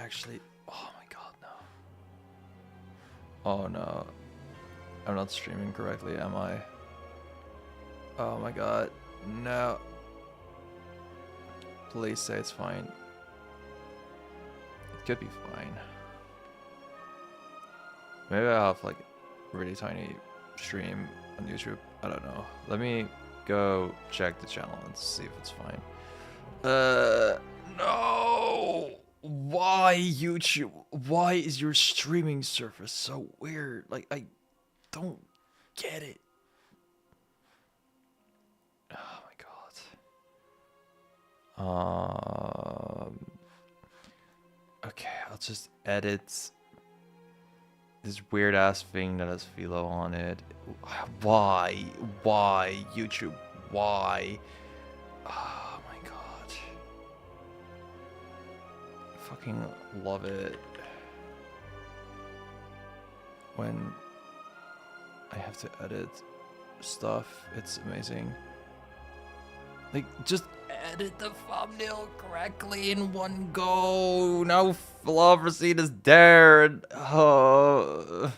actually... Oh my god, no. Oh no. I'm not streaming correctly, am I? Oh my god. No. Please say it's fine. It could be fine. Maybe I'll have like a really tiny stream on YouTube. I don't know. Let me go check the channel and see if it's fine. No! Why YouTube? Why is your streaming service so weird? Like, I don't get it. Oh my god. Okay, I'll just edit this weird ass thing that has Philo on it. Why? Why? YouTube? Why? Oh my god. I fucking love it when I have to edit stuff. It's amazing. Like, just edit the thumbnail correctly in one go. No flaw receipt is there. Oh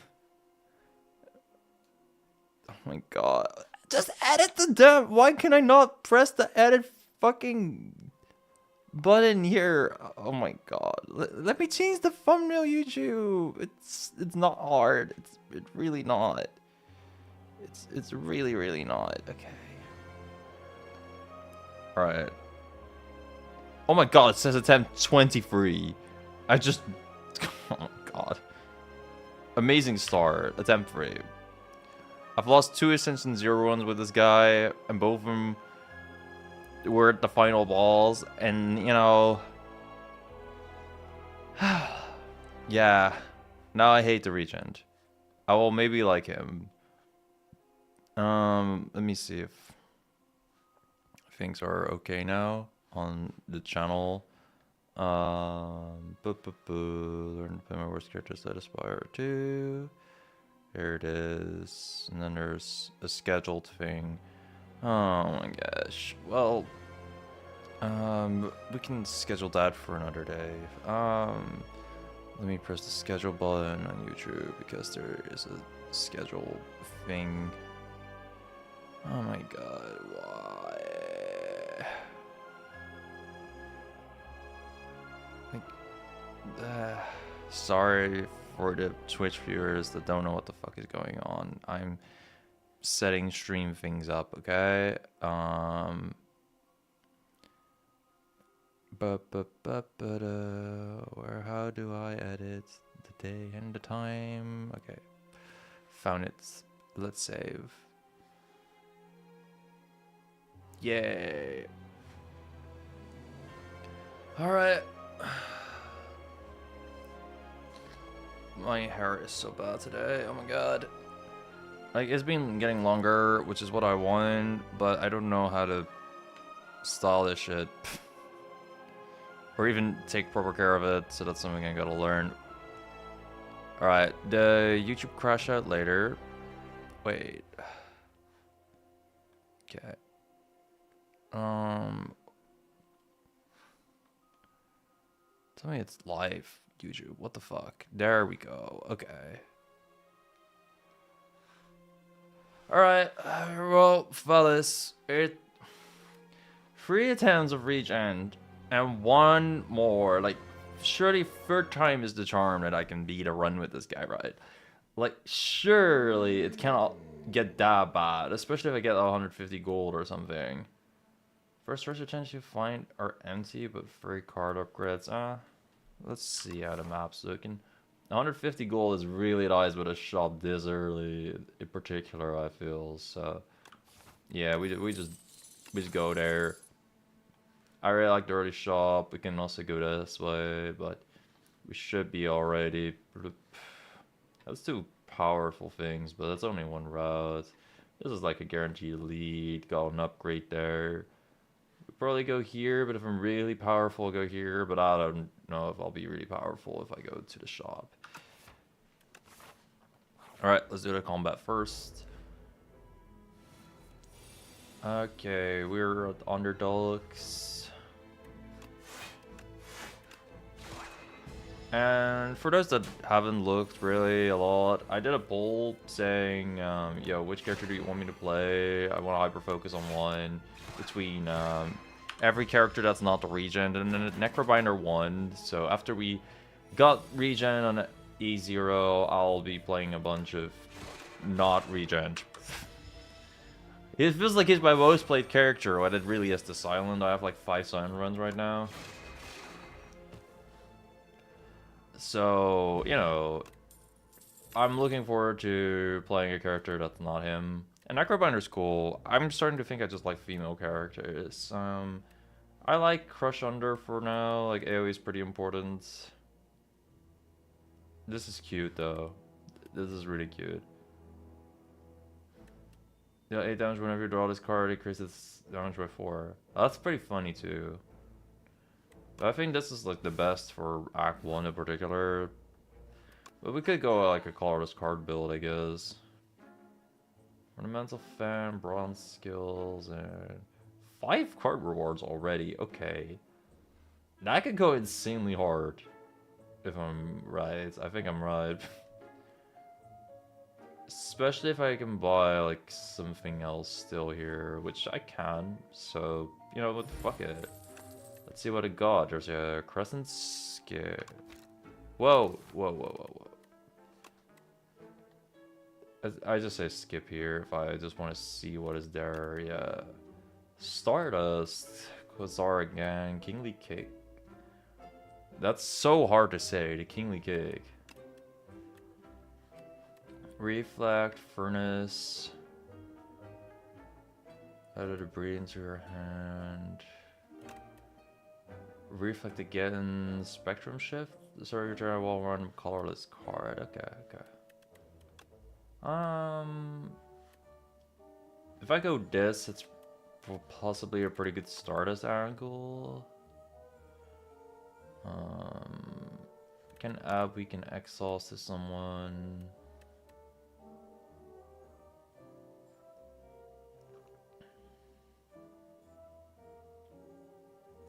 my god. Just edit the damn. Why can I not press the edit fucking button here? Oh my god. Let me change the thumbnail, YouTube. It's not hard. It's really not. It's really not. Okay. Alright. Oh my god, it says attempt 23. I just... Oh my god. Amazing start. Attempt 3. I've lost 2 Ascension 0 runs with this guy, and both of them were at the final balls, and, you know... Yeah. Now I hate the Regent. I will maybe like him. Let me see if things are okay now on the channel. Learn to play my worst characters at Spire 2. Here it is. And then there's a scheduled thing. Oh my gosh. Well, we can schedule that for another day. Let me press the schedule button on YouTube because there is a schedule thing. Oh my god, why? Sorry for the Twitch viewers that don't know what the fuck is going on. I'm setting stream things up, okay? Where, how do I edit the day and the time? Okay, found it. Let's save. Yay. Alright. My hair is so bad today. Oh my god. Like, it's been getting longer, which is what I want, but I don't know how to style this shit. Or even take proper care of it, so that's something I gotta learn. Alright, the YouTube crash out later. Wait. Okay. Tell me it's live, YouTube. What the fuck? There we go. Okay. Alright, well, fellas, 3 attempts of Regent and 1 more. Like, surely 3rd time is the charm that I can beat a run with this guy, right? Like, surely it cannot get that bad, especially if I get 150 gold or something. First chance you find are empty, but free card upgrades. Let's see how the map's looking. 150 gold is really nice with a shop this early, in particular, I feel. So, yeah, we just go there. I really like the early shop. We can also go this way, but we should be already. That's 2 powerful things, but that's only 1 route. This is like a guaranteed lead. Got an upgrade there. We probably go here, but if I'm really powerful, I'll go here. But I don't know if I'll be really powerful if I go to the shop. Alright, let's do the combat first. Okay, we're at underdogs. And for those that haven't looked really a lot, I did a poll saying, yo, which character do you want me to play? I want to hyper focus on one between every character that's not the Regent, and then Necrobinder 1. So after we got Regent on E0, I'll be playing a bunch of not Regent. It feels like he's my most played character, but it really is the Silent. I have like 5 Silent runs right now. So, you know, I'm looking forward to playing a character that's not him. And Necrobinder's cool. I'm starting to think I just like female characters. I like Crush Under for now. Like, AoE is pretty important. This is cute, though. This is really cute. Yeah, 8 damage whenever you draw this card, it increases damage by 4. That's pretty funny, too. But I think this is, like, the best for Act 1 in particular. But we could go, like, a colorless card build, I guess. Ornamental Fan, Bronze Skills, and 5 card rewards already. Okay. That could go insanely hard. If I'm right. I think I'm right. Especially if I can buy, like, something else still here, which I can. So, you know, what the fuck it. Let's see what it got. There's a Crescent Skip. Whoa, whoa, whoa, whoa, whoa. I just say skip here if I just want to see what is there. Yeah. Stardust, Quasar again, Kingly Kick. That's so hard to say, the Kingly Kick. Reflect, Furnace. Add a debris into your hand. Reflect again, Spectrum Shift. Sorry, return a wall run colorless card. Okay, okay. If I go this, it's possibly a pretty good Stardust angle. We can exhaust to someone.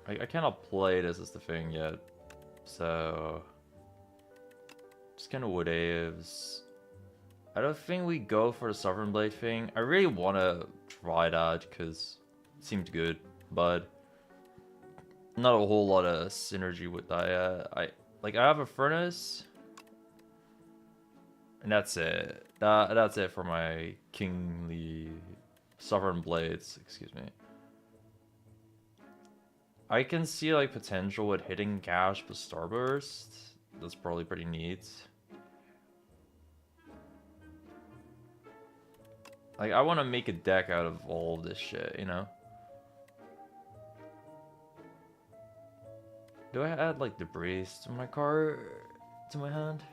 I cannot play this is the thing yet, so just kind of whatevs. I don't think we go for the Sovereign Blade thing. I really want to try that because it seemed good, but not a whole lot of synergy with that. I have a Furnace, and that's it. That's it for my Kingly Sovereign Blades. Excuse me. I can see like potential with hitting cash with Starburst. That's probably pretty neat. Like, I want to make a deck out of all of this shit, you know? Do I add like debris to my card, to my hand?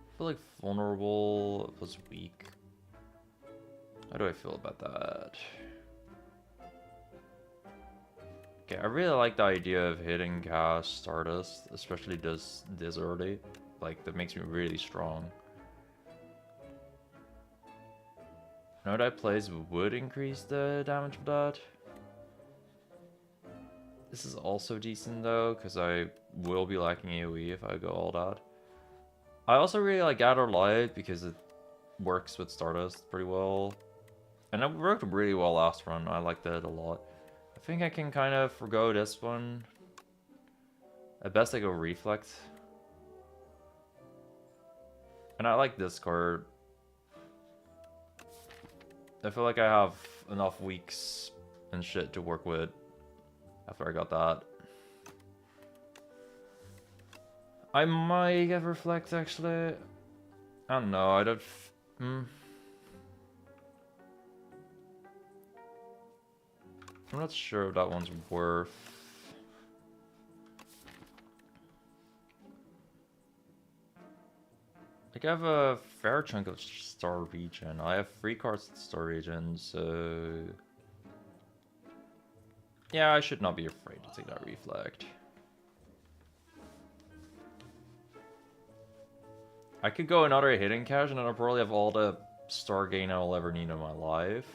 I feel like vulnerable plus weak. How do I feel about that? Okay, I really like the idea of hitting cast Stardust, especially this early. Like, that makes me really strong. Now that plays would increase the damage of that. This is also decent though, because I will be lacking AoE if I go all that. I also really like Gather Light because it works with Stardust pretty well. And it worked really well last run, I liked that a lot. I think I can kind of forgo this one. At best I go Reflect. And I like this card. I feel like I have enough weeks and shit to work with after I got that. I might get Reflect actually. I don't know, I don't... I'm not sure if that one's worth... Like, I have a fair chunk of Star Region. I have 3 cards at Star Region, so... Yeah, I should not be afraid to take that Reflect. I could go another Hidden Cache and then I'll probably have all the star gain I'll ever need in my life.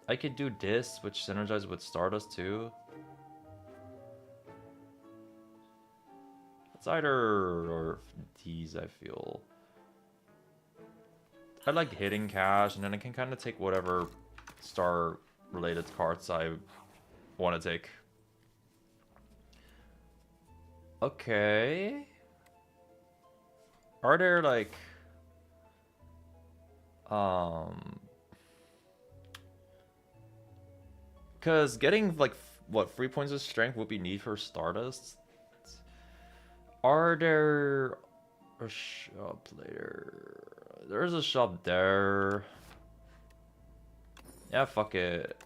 I could do this, which synergizes with Stardust too. It's either or these, I feel. I like hitting cash, and then I can kind of take whatever star-related cards I want to take. Okay. Are there, like... Because getting, like, what, 3 points of strength would be need for Stardust? Are there a shop later? There's a shop there. Yeah, fuck it.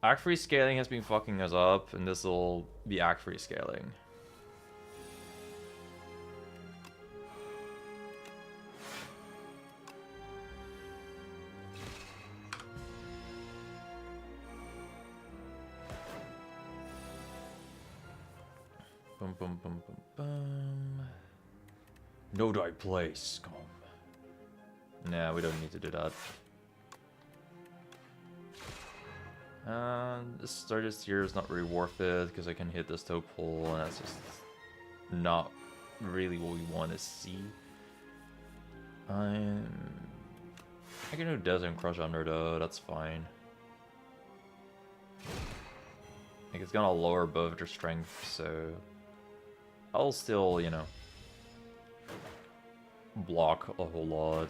Act 3 scaling has been fucking us up, and this will be Act 3 scaling. Boom, boom, boom, boom, boom. No die play, scum. Nah, we don't need to do that. This Stardust here is not really worth it because I can hit this toe pull, and that's just not really what we want to see. I can do Desert Crush under though, that's fine. Like, it's gonna lower both their strength, so I'll still, you know, block a whole lot.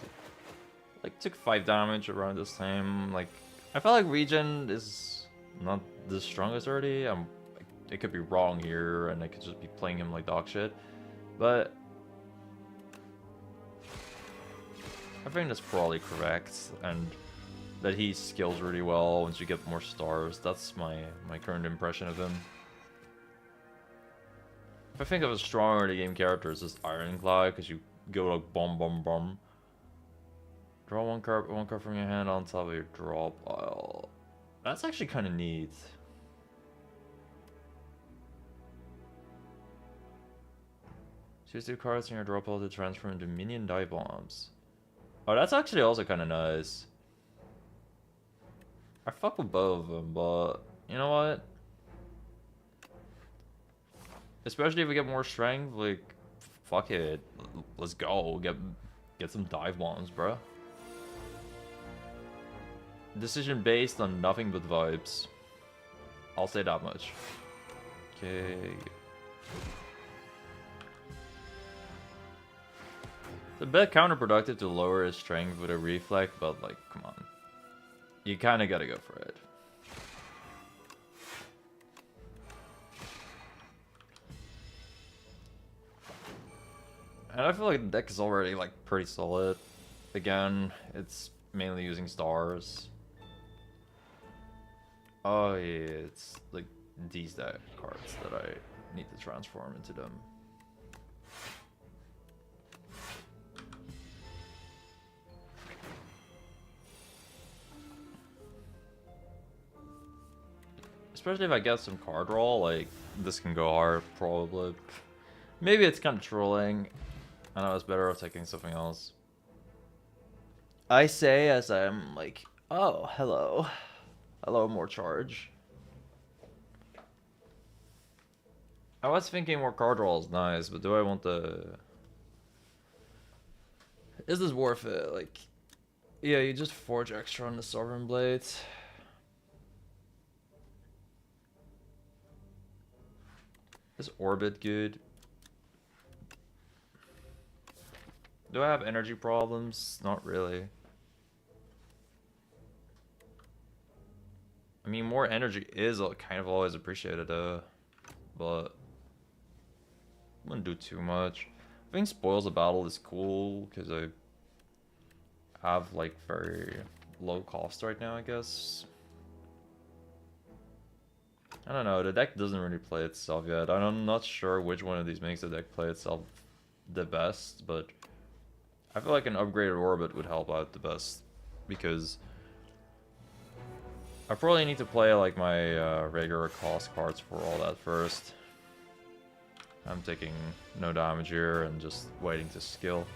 Like, took 5 damage around this time. Like, I felt like Regent is not the strongest already. I could be wrong here, and I could just be playing him like dog shit. But I think that's probably correct, and that he scales really well once you get more stars. That's my current impression of him. If I think of a strong early game character, it's just Ironclad, because you go like bomb, bomb, bomb. Draw one card from your hand on top of your draw pile. That's actually kind of neat. Choose 2 cards in your draw pile to transfer into minion die bombs. Oh, that's actually also kind of nice. I fuck with both of them, but you know what? Especially if we get more strength, like, fuck it. Let's go. Get some dive bombs, bro. Decision based on nothing but vibes. I'll say that much. Okay. It's a bit counterproductive to lower his strength with a reflect, but like, come on. You kind of gotta go for it. And I feel like the deck is already like pretty solid. Again, it's mainly using stars. Oh yeah, it's like these deck cards that I need to transform into them. Especially if I get some card roll, like, this can go hard, probably. Maybe it's kind of trolling. I know it's better off taking something else. I say as I'm like, oh, hello. Hello, more charge. I was thinking more card roll is nice, but do I want the... Is this worth it? Like, yeah, you just forge extra on the Sovereign Blades. Is Orbit good? Do I have energy problems? Not really. I mean, more energy is kind of always appreciated though, but I wouldn't do too much. I think Spoils of Battle is cool because I have like very low cost right now, I guess. I don't know, the deck doesn't really play itself yet. I'm not sure which one of these makes the deck play itself the best, but I feel like an upgraded Orbit would help out the best, because I probably need to play like my regular cost cards for all that first. I'm taking no damage here and just waiting to skill.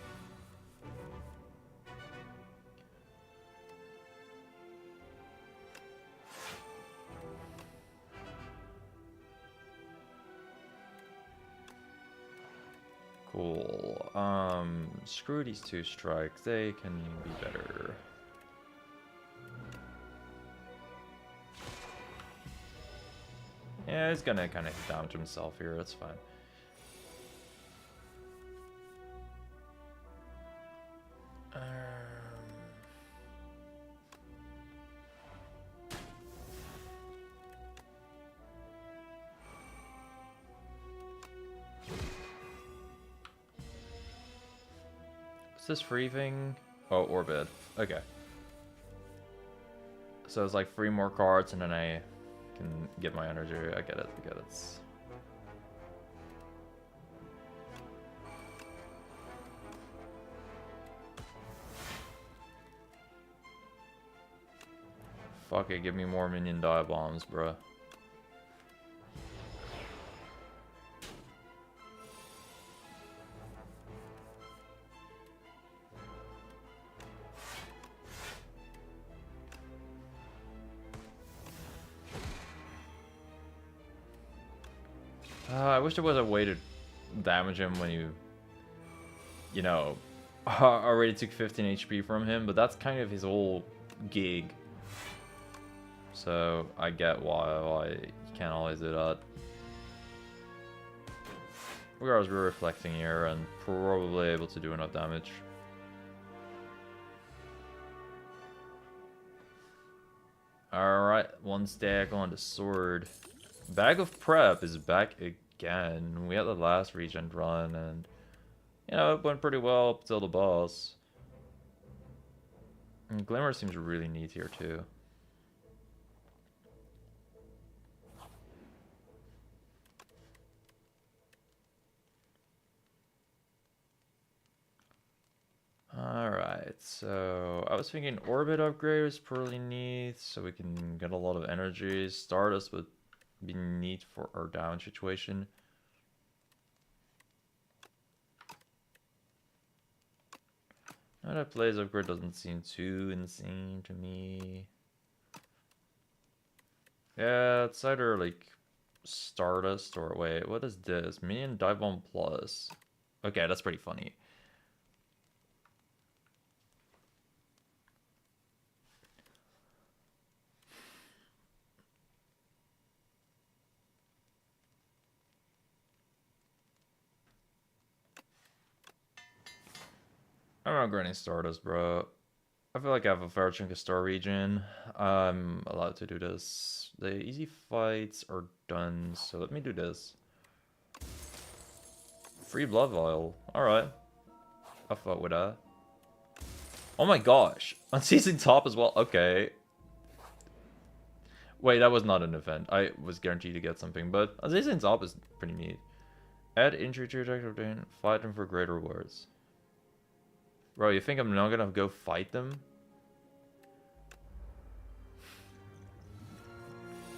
Cool. Screw these 2 strikes. They can be better. Yeah, he's gonna kind of damage himself here. That's fine. Is this free thing? Oh, orbit. Okay. So it's like 3 more cards and then I can get my energy. I get it. I get it. Fuck it, give me more minion die bombs, bruh. I wish there was a way to damage him when you know, already took 15 HP from him, but that's kind of his whole gig. So I get why you can't always do that. Regardless, we're reflecting here and probably able to do enough damage. Alright, 1 stack on the sword. Bag of Prep is back again. We had the last Regent run and, you know, it went pretty well up till the boss. And Glimmer seems really neat here too. Alright, so I was thinking Orbit upgrade is pretty neat, so we can get a lot of energy. Stardust would be neat for our down situation. Now that Blaze upgrade doesn't seem too insane to me. Yeah, it's either like Stardust or wait, what is this? Minion Dive Bomb Plus. Okay, that's pretty funny. I'm not grinding Stardust, bro. I feel like I have a fair chunk of Star Region. I'm allowed to do this. The easy fights are done, so let me do this. Free Blood Vial. Alright. I fought with that. Oh my gosh. Unseizing Top as well. Okay. Wait, that was not an event. I was guaranteed to get something, but Unseizing Top is pretty neat. Add injury to your deck of fight them for greater rewards. Bro, you think I'm not gonna go fight them?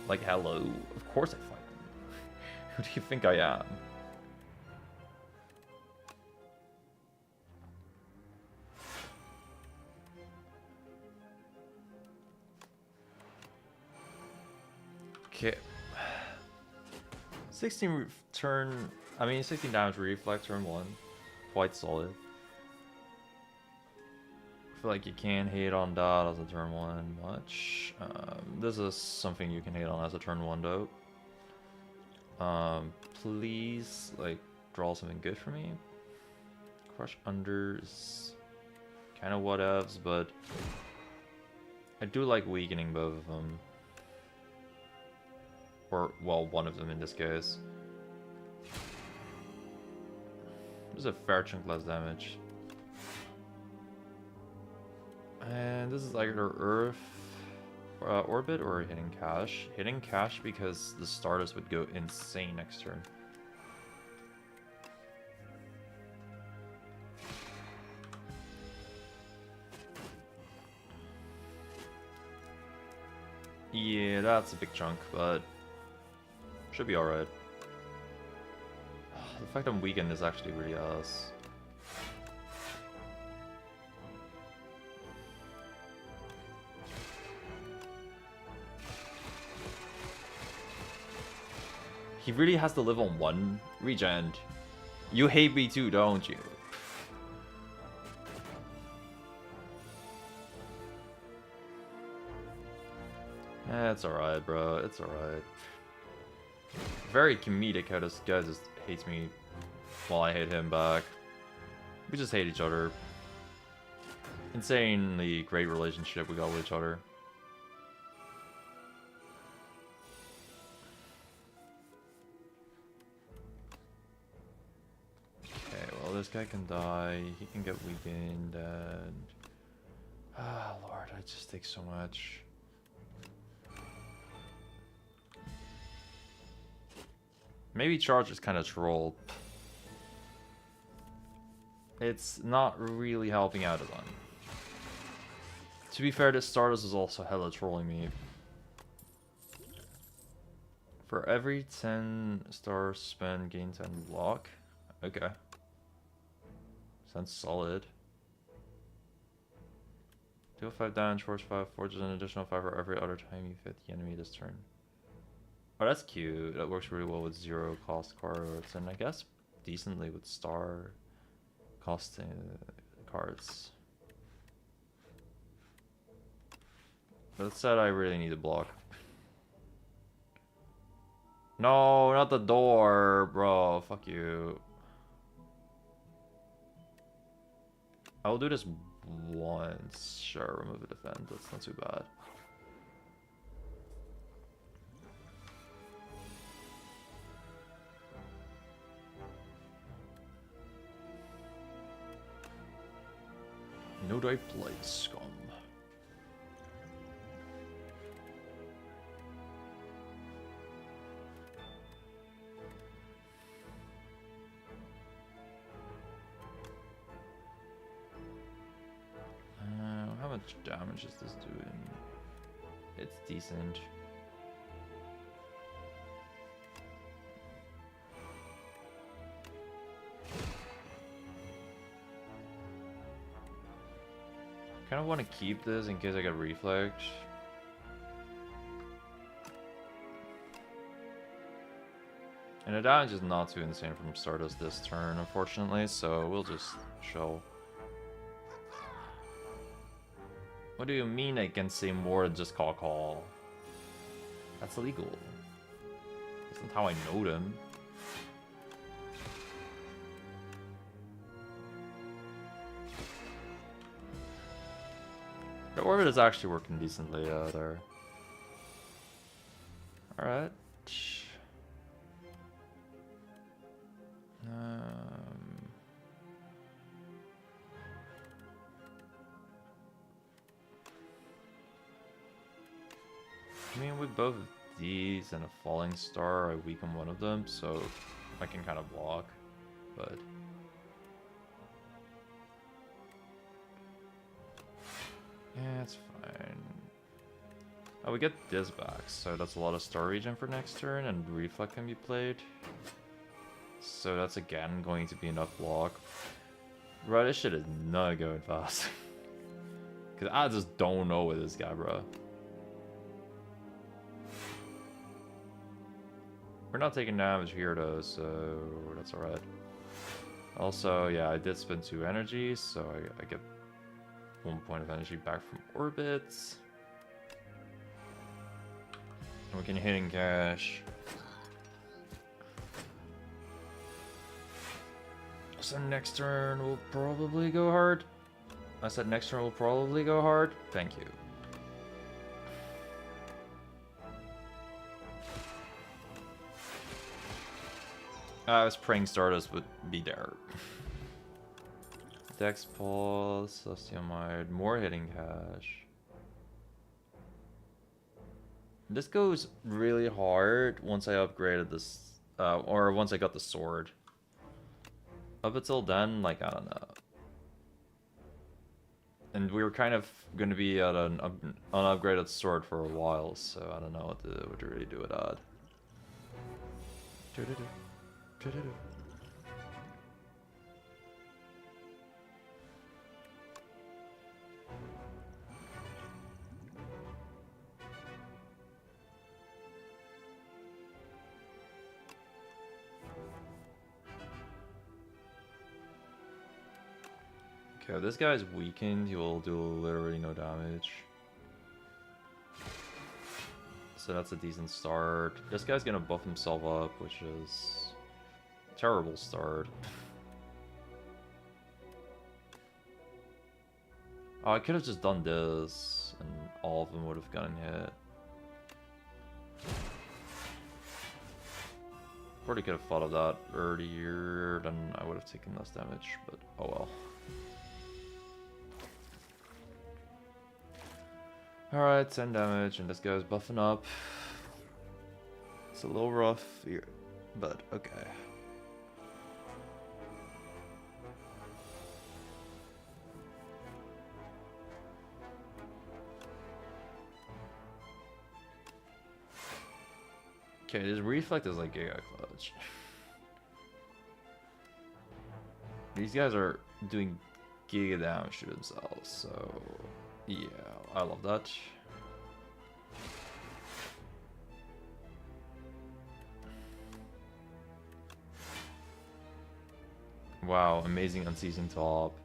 Like, hello. Of course I fight them. Who do you think I am? Okay. 16 turn... I mean, 16 damage reflect turn 1. Quite solid. I feel like you can't hate on that as a turn 1 much. This is something you can hate on as a turn 1 though. Please, like, draw something good for me. Crush Unders. Kind of whatevs, but I do like weakening both of them. Or, well, one of them in this case. There's a fair chunk less damage. And this is either Earth Orbit or hitting Cash. Hitting Cash because the Stardust would go insane next turn. Yeah, that's a big chunk, but should be alright. The fact I'm weakened is actually really ass. He really has to live on 1 Regent. You hate me too, don't you? It's alright, bro. It's alright. Very comedic how this guy just hates me while I hate him back. We just hate each other. Insanely great relationship we got with each other. Okay, well this guy can die. He can get weakened and... Ah, Lord, I just take so much. Maybe charge is kind of trolled. It's not really helping out a lot. To be fair, this Stardust is also hella trolling me. For every 10 stars spent, gain 10 block. Okay. Sounds solid. Deal 5 damage, force 5, forges an additional 5 for every other time you hit the enemy this turn. Oh, that's cute. That works really well with 0 cost cards, and I guess decently with star costing cards. That said, I really need a block. No, not the door, bro. Fuck you. I'll do this once. Sure, remove a defend. That's not too bad. No die play, scum. How much damage is this doing? It's decent. Kind of want to keep this in case I get reflect. And the damage is not too insane from Stardust this turn, unfortunately, so we'll just show. What do you mean I can say more than just call? That's illegal. That's not how I know them. The orbit is actually working decently there. Alright. I mean, with both of these and a falling star, I weaken one of them, so I can kind of block, but... yeah, it's fine. Oh, we get this back, so that's a lot of star regen for next turn, and reflect can be played. So that's again going to be enough block. Bro, this shit is not going fast. Cause I just don't know with this guy, bro. We're not taking damage here though, so that's alright. Also, yeah, I did spend 2 energy, so I get 1 point of energy back from orbits. And we can hit in cash. So next turn we'll probably go hard. I said next turn we'll probably go hard. Thank you. I was praying Stardust would be there. Dex Pulse, Celestiamide, more hitting cash. This goes really hard once I upgraded this, or once I got the sword. Up until then, like, I don't know. And we were kind of going to be at an unupgraded sword for a while, so I don't know what to really do with that. Okay, if this guy's weakened, he will do literally no damage. So that's a decent start. This guy's gonna buff himself up, which is a terrible start. Oh, I could have just done this, and all of them would have gotten hit. Probably could have thought of that earlier, then I would have taken less damage, but oh well. Alright, 10 damage, and this guy's buffing up. It's a little rough here, but okay. Okay, this reflect is like Giga Clutch. These guys are doing Giga damage to themselves, so yeah, I love that. Wow, amazing unseizing top.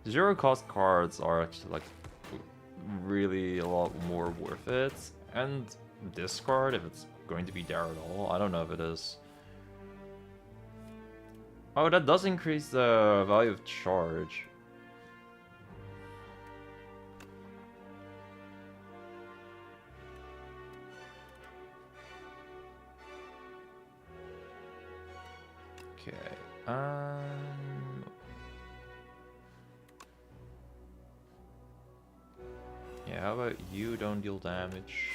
Zero cost cards are actually like really a lot more worth it, and this card, if it's going to be there at all, I don't know if it is. Oh, that does increase the value of charge. Okay, yeah, how about you don't deal damage?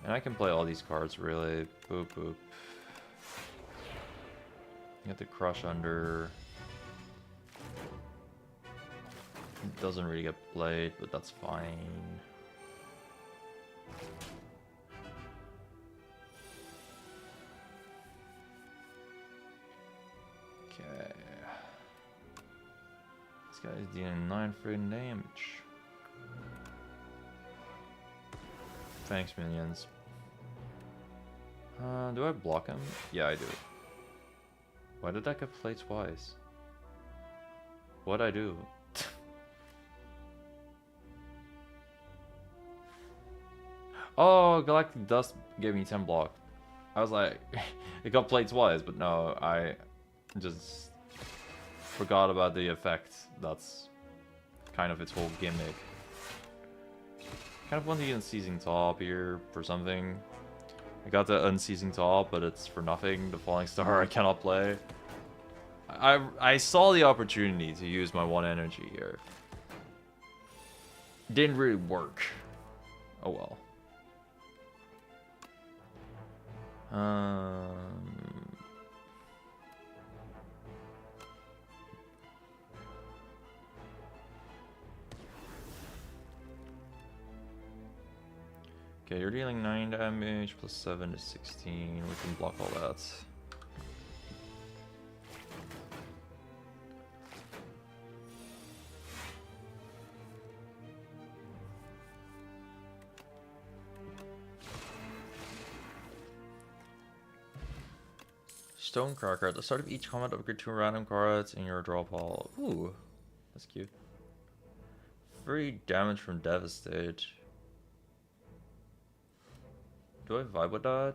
And I can play all these cards, really. Boop, boop. Get the crush under. It doesn't really get played, but that's fine. Okay. This guy is dealing 9 freaking damage. Thanks, minions. Do I block him? Yeah, I do. Why did that get played twice? What'd I do? Oh, Galactic Dust gave me 10 block. I was like, it got played twice, but no, I just forgot about the effect. That's kind of its whole gimmick. Kind of want the unseizing top here for something. I got the unseizing top, but it's for nothing. The falling star I cannot play. I saw the opportunity to use my 1 energy here. Didn't really work. Oh well. Okay, you're dealing 9 damage, plus 7 is 16. We can block all that. Stonecracker. At the start of each combat, upgrade 2 random cards in your draw pile. Ooh, that's cute. 3 damage from Devastate. Do I vibe with that?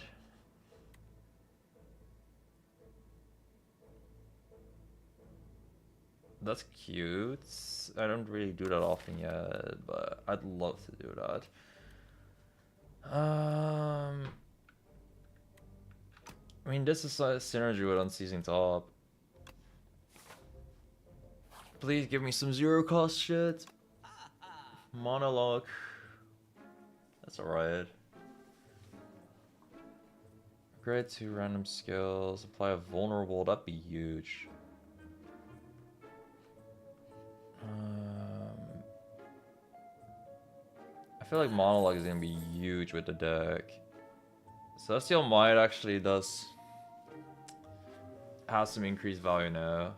That's cute. I don't really do that often yet, but I'd love to do that. I mean, this is a synergy with Unseizing Top. Please give me some zero cost shit. Monologue. That's alright. Upgrade 2 random skills. Apply a vulnerable. That'd be huge. I feel like Monologue is gonna be huge with the deck. Celestial Might actually does have some increased value now.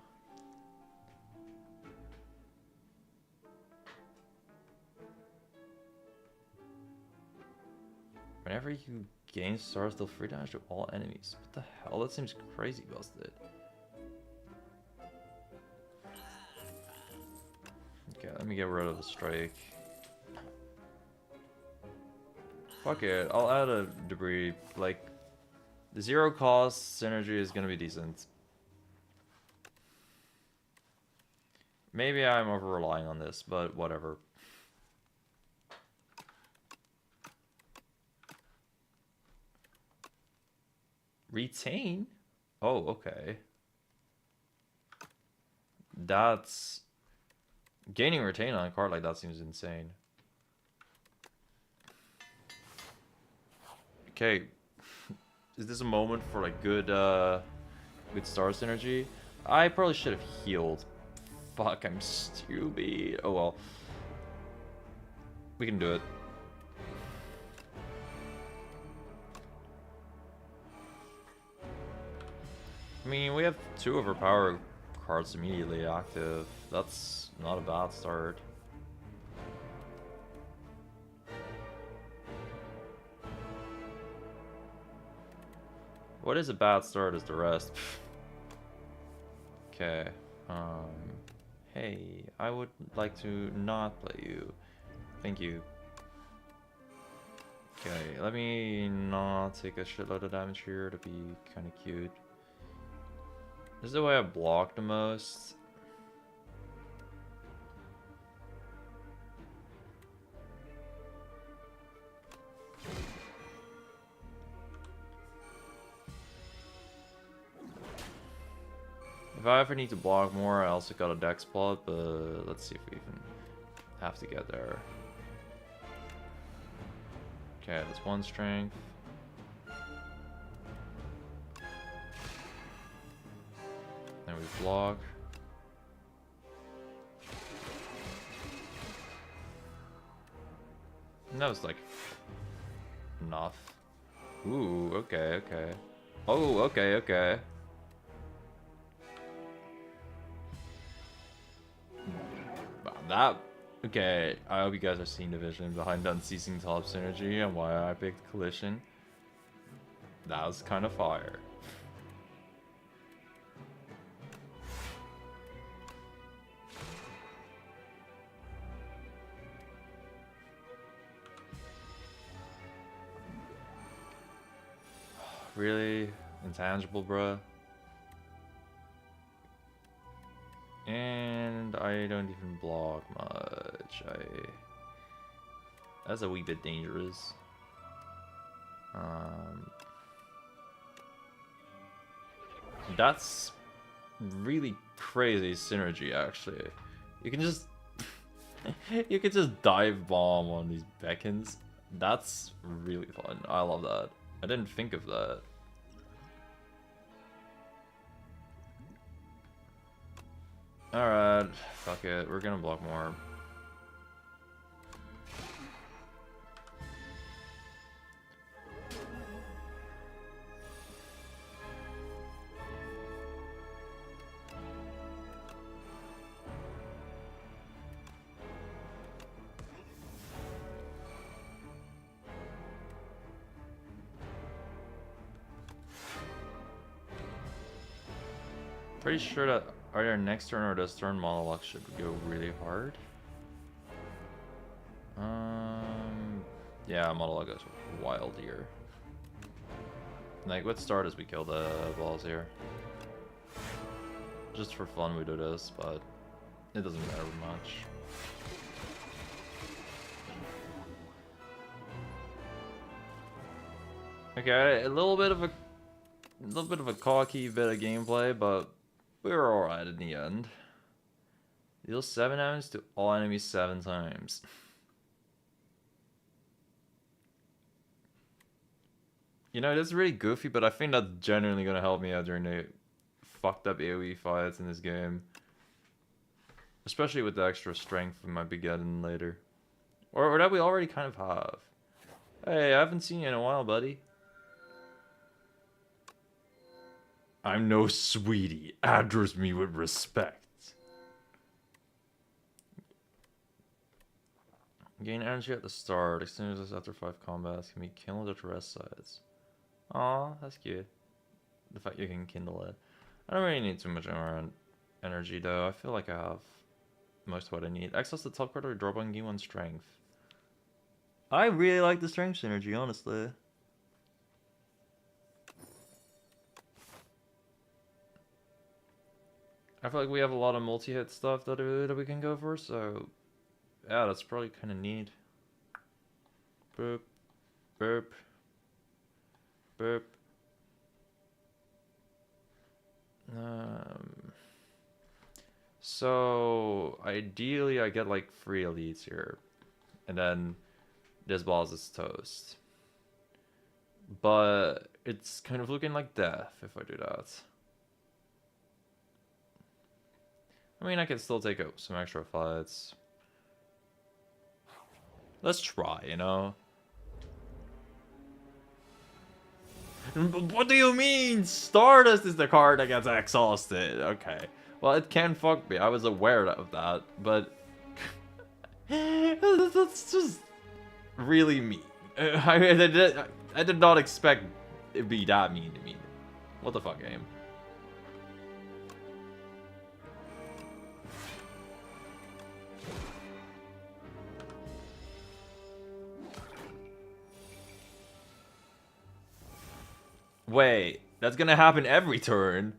Whenever you gain stars, deal 3 damage to all enemies. What the hell? That seems crazy busted. Okay, let me get rid of the strike. Fuck it, I'll add a debris. Like, the zero cost synergy is gonna be decent. Maybe I'm over relying on this, but whatever. Retain? Oh, okay. That's... Gaining retain on a card like that seems insane. Okay. Is this a moment for like good good star synergy? I probably should have healed. Fuck, I'm stupid. Oh well. We can do it. I mean, we have 2 of our power cards immediately active. That's not a bad start. What is a bad start is the rest. Okay. Hey, I would like to not play you. Thank you. Okay, let me not take a shitload of damage here to be kind of cute. This is the way I block the most. If I ever need to block more, I also got a dex plot, but let's see if we even have to get there. Okay, that's 1 strength. Then we block. And that was like enough. Ooh, okay, okay. Oh, okay, okay. That, okay, I hope you guys are seeing the vision behind the unceasing top synergy and why I picked collision. That was kind of fire. Really? Intangible, bruh? And I don't even block much. That's a wee bit dangerous. That's really crazy synergy, actually. You can just you can just dive bomb on these beacons. That's really fun. I love that. I didn't think of that. Alright, fuck it. We're gonna block more. Pretty sure that either next turn or this turn monologue should go really hard. Yeah, monologue goes wild here. Like, what start as we kill the balls here? Just for fun we do this, but it doesn't matter much. Okay, a little bit of a cocky bit of gameplay, but we were alright in the end. Deal 7 damage to all enemies 7 times. You know, that's really goofy, but I think that's genuinely gonna help me out during the fucked up AoE fights in this game. Especially with the extra strength we might be getting later. Or that we already kind of have. Hey, I haven't seen you in a while, buddy. I'm no sweetie. Address me with respect. Gain energy at the start. Extinguishes after 5 combats. Can be kindled at the rest sides. Aw, that's cute. The fact you can kindle it. I don't really need too much energy though. I feel like I have most what I need. Access the top card or drop on game 1 strength. I really like the strength synergy, honestly. I feel like we have a lot of multi-hit stuff that we can go for, so yeah, that's probably kind of neat. Boop, boop, boop. So ideally I get like 3 elites here, and then this boss is toast. But it's kind of looking like death if I do that. I mean, I can still take up some extra fights. Let's try, you know? What do you mean? Stardust is the card that gets exhausted. Okay. Well, it can fuck me. I was aware of that, but... that's just really mean. I did not expect it to be that mean to me. What the fuck, game? Wait, that's gonna happen every turn.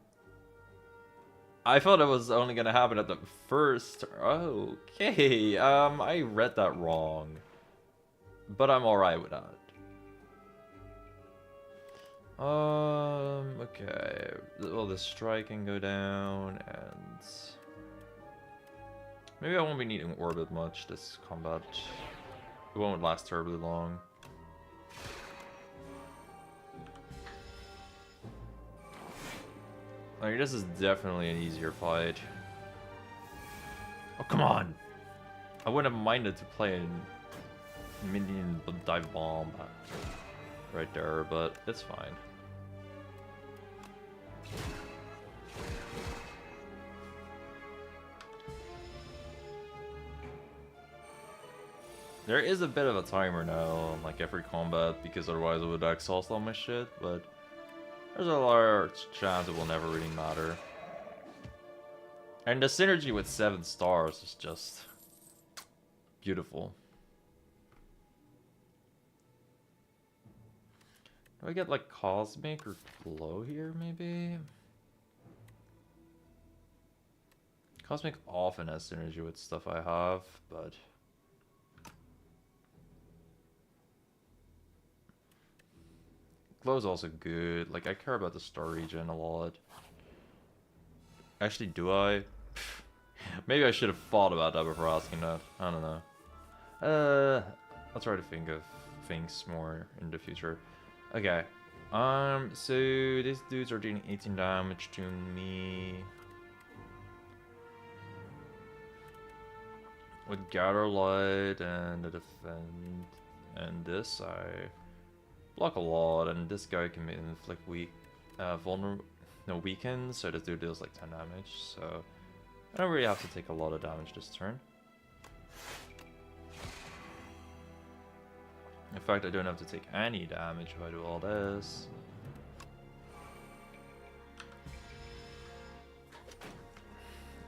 I thought it was only gonna happen at the first. Okay, I read that wrong, but I'm alright with that. Okay. Well, the strike can go down, and maybe I won't be needing orbit much this combat. It won't last terribly long. Like, this is definitely an easier fight. Oh, come on! I wouldn't have minded to play a minion dive bomb right there, but it's fine. There is a bit of a timer now on like every combat, because otherwise it would exhaust all my shit, but there's a large chance it will never really matter. And the synergy with 7 stars is just beautiful. Do I get like Cosmic or Glow here, maybe? Cosmic often has synergy with stuff I have, but... Glow's also good. Like, I care about the star region a lot. Actually, do I? Maybe I should have thought about that before asking that. I don't know. I'll try to think of things more in the future. Okay. So these dudes are doing 18 damage to me. With Gather Light and the Defend and this, I block a lot, and this guy can inflict weaken, so this dude deals like 10 damage, so I don't really have to take a lot of damage this turn. In fact, I don't have to take any damage if I do all this.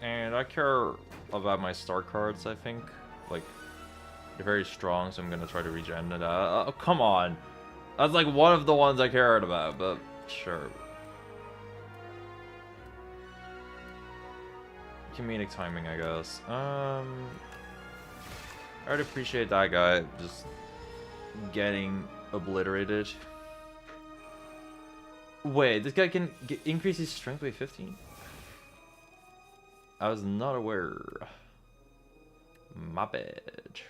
And I care about my star cards, I think. Like, they're very strong, so I'm gonna try to regen it. Oh, come on! That's like one of the ones I cared about, but sure. Comedic timing, I guess. I would appreciate that guy just getting obliterated. Wait, this guy can increase his strength by 15? I was not aware. My bad.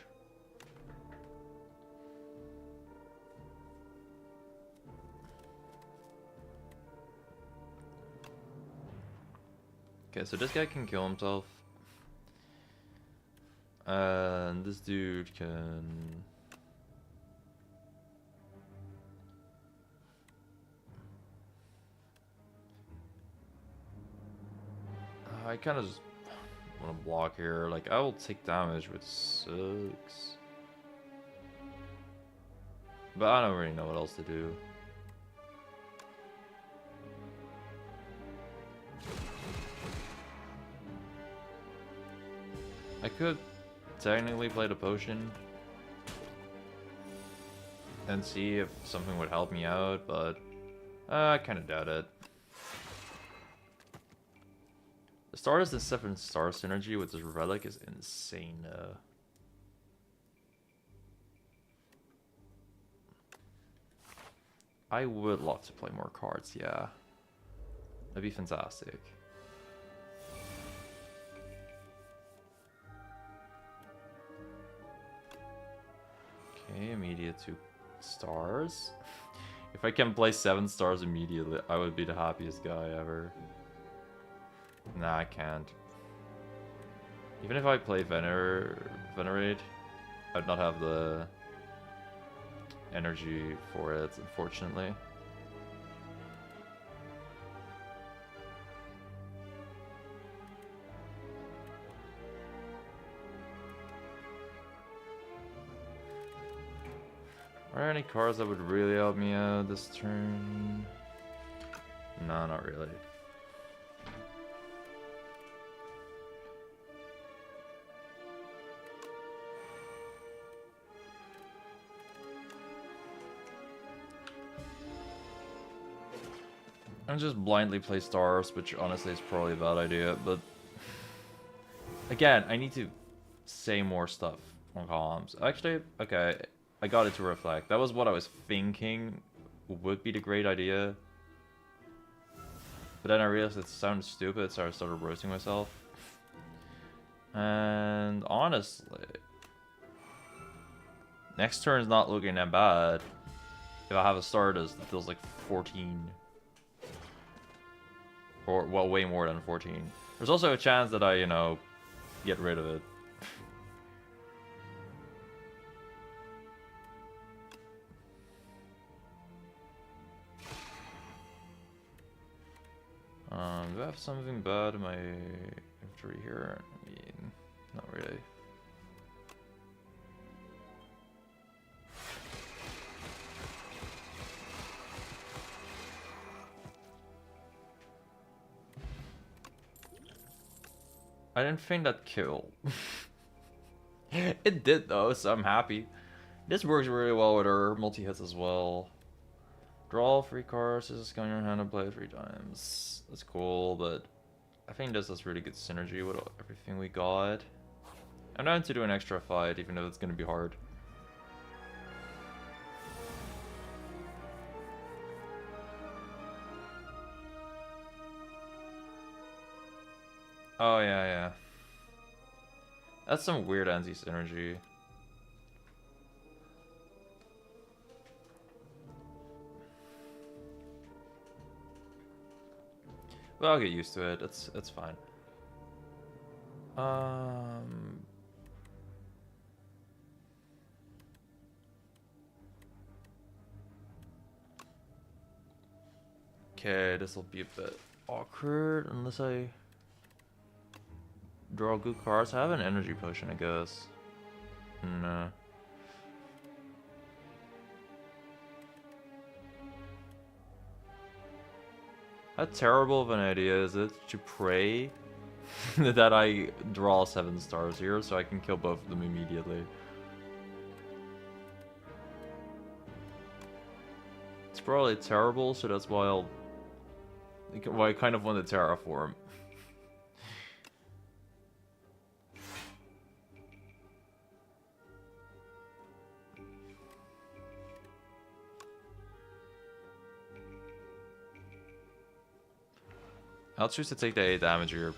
Okay, so this guy can kill himself. And this dude can... I kind of just want to block here. Like, I will take damage with 6. But I don't really know what else to do. I could technically play the potion and see if something would help me out, but I kind of doubt it. The Stardust and 7-star synergy with this relic is insane. I would love to play more cards, yeah. That'd be fantastic. Okay, immediate 2 stars. If I can play 7 stars immediately, I would be the happiest guy ever. Nah, I can't. Even if I play Venerate, I'd not have the energy for it, unfortunately. Are there any cards that would really help me out this turn? No, not really. I'm just blindly play stars, which honestly is probably a bad idea, but again, I need to say more stuff on columns. Actually, okay, I got it to reflect. That was what I was thinking would be the great idea. But then I realized it sounded stupid, so I started roasting myself. And honestly, next turn is not looking that bad. If I have a Stardust that feels like 14. Or, well, way more than 14. There's also a chance that I, you know, get rid of it. Do I have something bad in my inventory here? I mean, not really. I didn't think that kill. It did though, so I'm happy. This works really well with our multi-hits as well. Draw 3 cards, this is going in your hand and play 3 times. That's cool, but I think this has really good synergy with everything we got. I'm down to do an extra fight, even though it's going to be hard. Oh, yeah. That's some weird anti-synergy. But I'll get used to it. It's fine. Okay, this will be a bit awkward unless I draw good cards. I have an energy potion, I guess. No. How terrible of an idea is it to pray that I draw 7 stars here so I can kill both of them immediately? It's probably terrible, so that's why I kind of want to terraform. I'll choose to take the 8 damage here.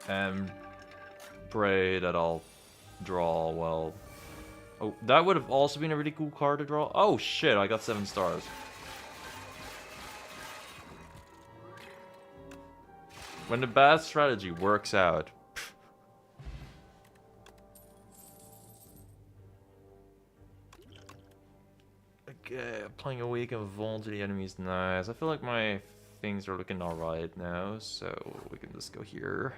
And pray that I'll draw well. Oh, that would have also been a really cool card to draw. Oh shit, I got 7 stars. When the bad strategy works out. Okay, playing a weak and vulnerable to the enemy is nice. I feel like my things are looking alright now, so we can just go here.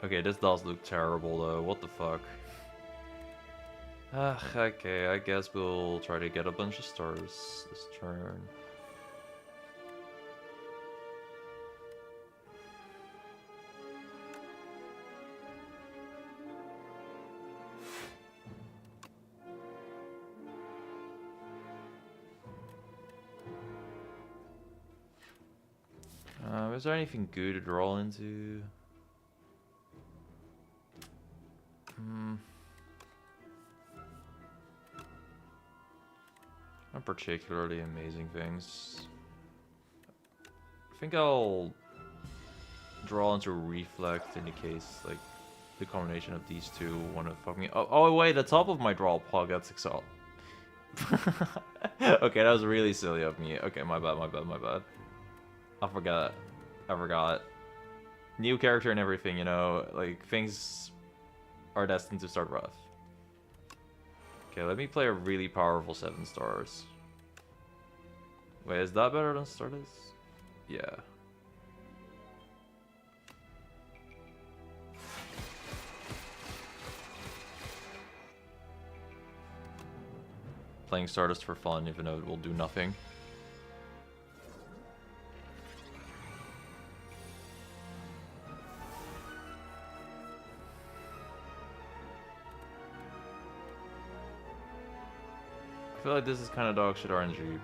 Okay, this does look terrible though. What the fuck? Okay, I guess we'll try to get a bunch of stars this turn. Is there anything good to draw into? Not particularly amazing things. I think I'll draw into Reflect in the case, like, the combination of these two want to fuck me. Oh wait, the top of my draw pile gets Excel. Okay, that was really silly of me. Okay, my bad. I forgot. New character and everything, you know, like, things are destined to start rough. Okay, let me play a really powerful 7 stars. Wait, is that better than Stardust? Yeah. Playing Stardust for fun, even though it will do nothing. I feel like this is kind of dog shit RNG.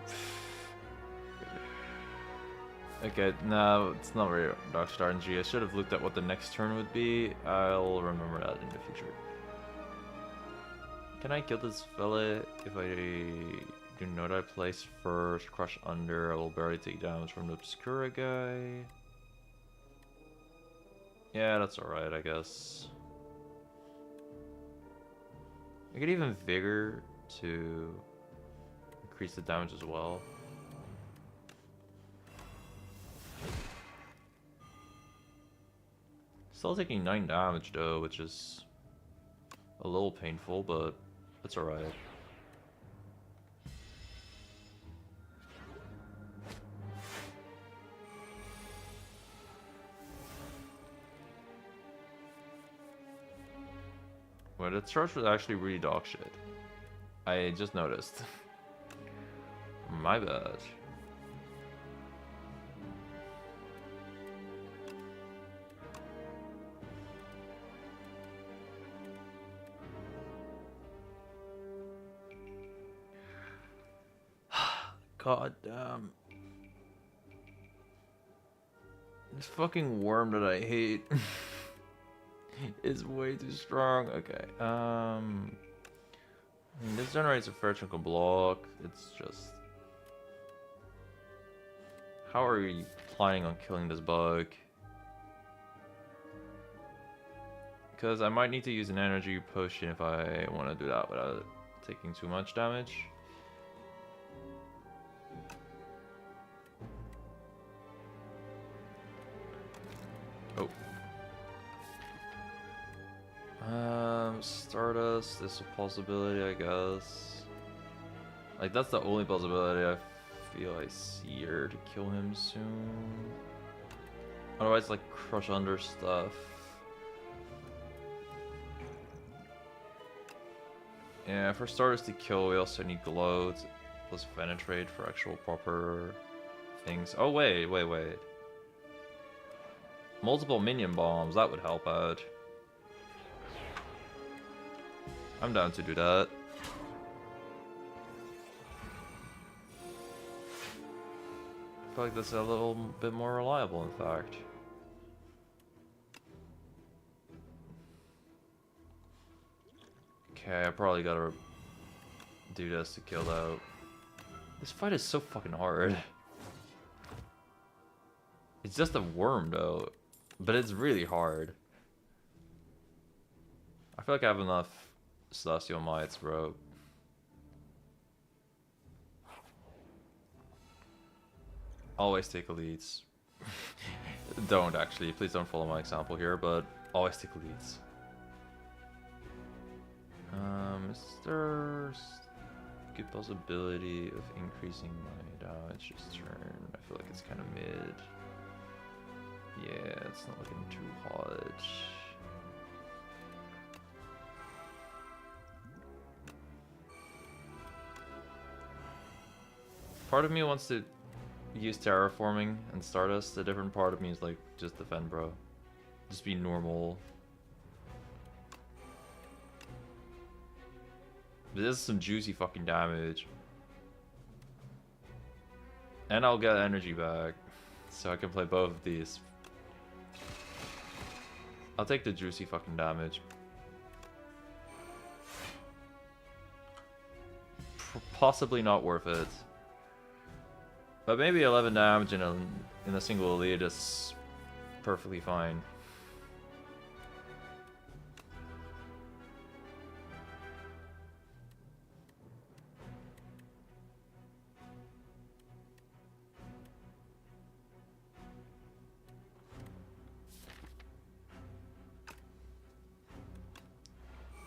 Okay, no, it's not very dog shit RNG. I should have looked at what the next turn would be. I'll remember that in the future. Can I kill this fella if I do not I place first, crush under? I will barely take damage from the Obscura guy. Yeah, that's alright, I guess. I could even Vigor to increase the damage as well. Still taking 9 damage though, which is a little painful, but that's alright. Well, the charge was actually really dog shit. I just noticed. My bad. God damn. This fucking worm that I hate is way too strong. Okay, I mean, this generates a fair chunk of block. It's just... How are we planning on killing this bug? Because I might need to use an energy potion if I want to do that without taking too much damage. Oh. Stardust is a possibility, I guess. Like, that's the only possibility I feel I see here to kill him soon. Otherwise, like, crush under stuff. Yeah, for Stardust to kill, we also need Glow plus Penetrate for actual proper things. Oh, wait. Multiple minion bombs, that would help out. I'm down to do that. I feel like that's a little bit more reliable, in fact. Okay, I probably gotta do this to kill out. This fight is so fucking hard. It's just a worm, though. But it's really hard. I feel like I have enough Celestial Mites, bro. Always take elites. Don't, actually. Please don't follow my example here, but always take elites. Is there a good possibility of increasing my damage this turn? I feel like it's kind of mid. Yeah, it's not looking too hot. Part of me wants to use terraforming and Stardust. A different part of me is like, just defend, bro. Just be normal. This is some juicy fucking damage. And I'll get energy back. So I can play both of these. I'll take the juicy fucking damage. Possibly not worth it. But maybe 11 damage in a single elite is perfectly fine.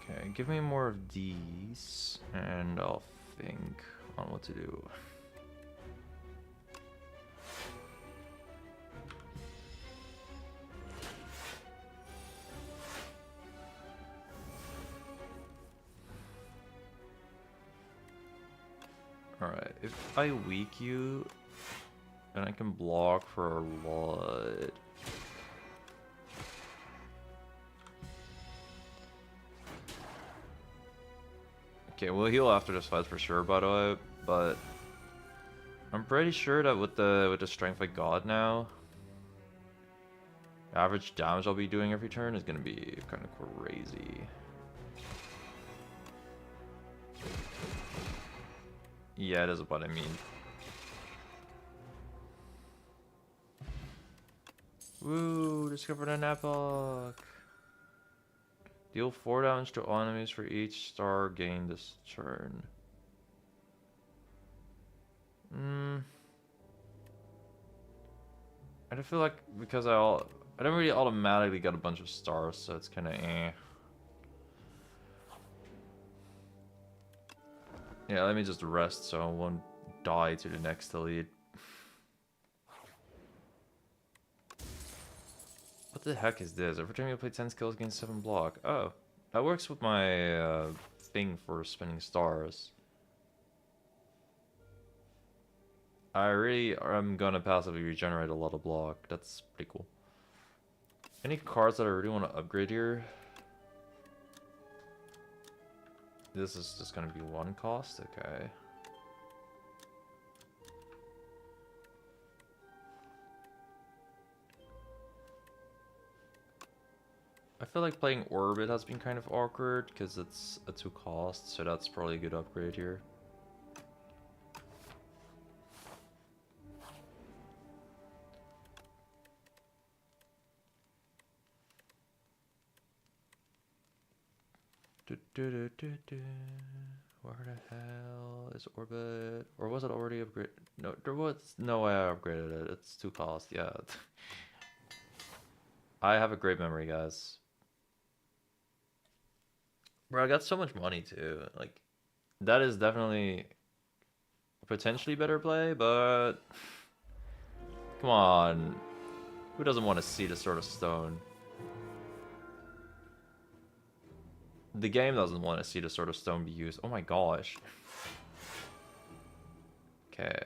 Okay, give me more of these, and I'll think on what to do. Alright, if I weak you, then I can block for a lot. Okay, we'll heal after this fight for sure, by the way, but I'm pretty sure that with the strength I got now, average damage I'll be doing every turn is gonna be kind of crazy. Yeah, that is what I mean. Woo, discovered an epoch. Deal 4 damage to enemies for each star gained this turn. I don't feel like because I don't really automatically get a bunch of stars, so it's kind of eh. Yeah, let me just rest so I won't die to the next elite. What the heck is this? Every time you play 10 skills gain 7 block. Oh, that works with my thing for spinning stars. I really am gonna passively regenerate a lot of block. That's pretty cool. Any cards that I really want to upgrade here? This is just gonna be 1 cost? Okay. I feel like playing Orbit has been kind of awkward because it's a 2 cost, so that's probably a good upgrade here. Where the hell is Orbit? Or was it already upgraded? No, there was no way I upgraded it. It's 2 cost, yeah. I have a great memory, guys. Bro, I got so much money too. Like, that is definitely a potentially better play, but come on. Who doesn't want to see the Sword of Stone? The game doesn't want to see the Sword of Stone be used. Oh my gosh. Okay.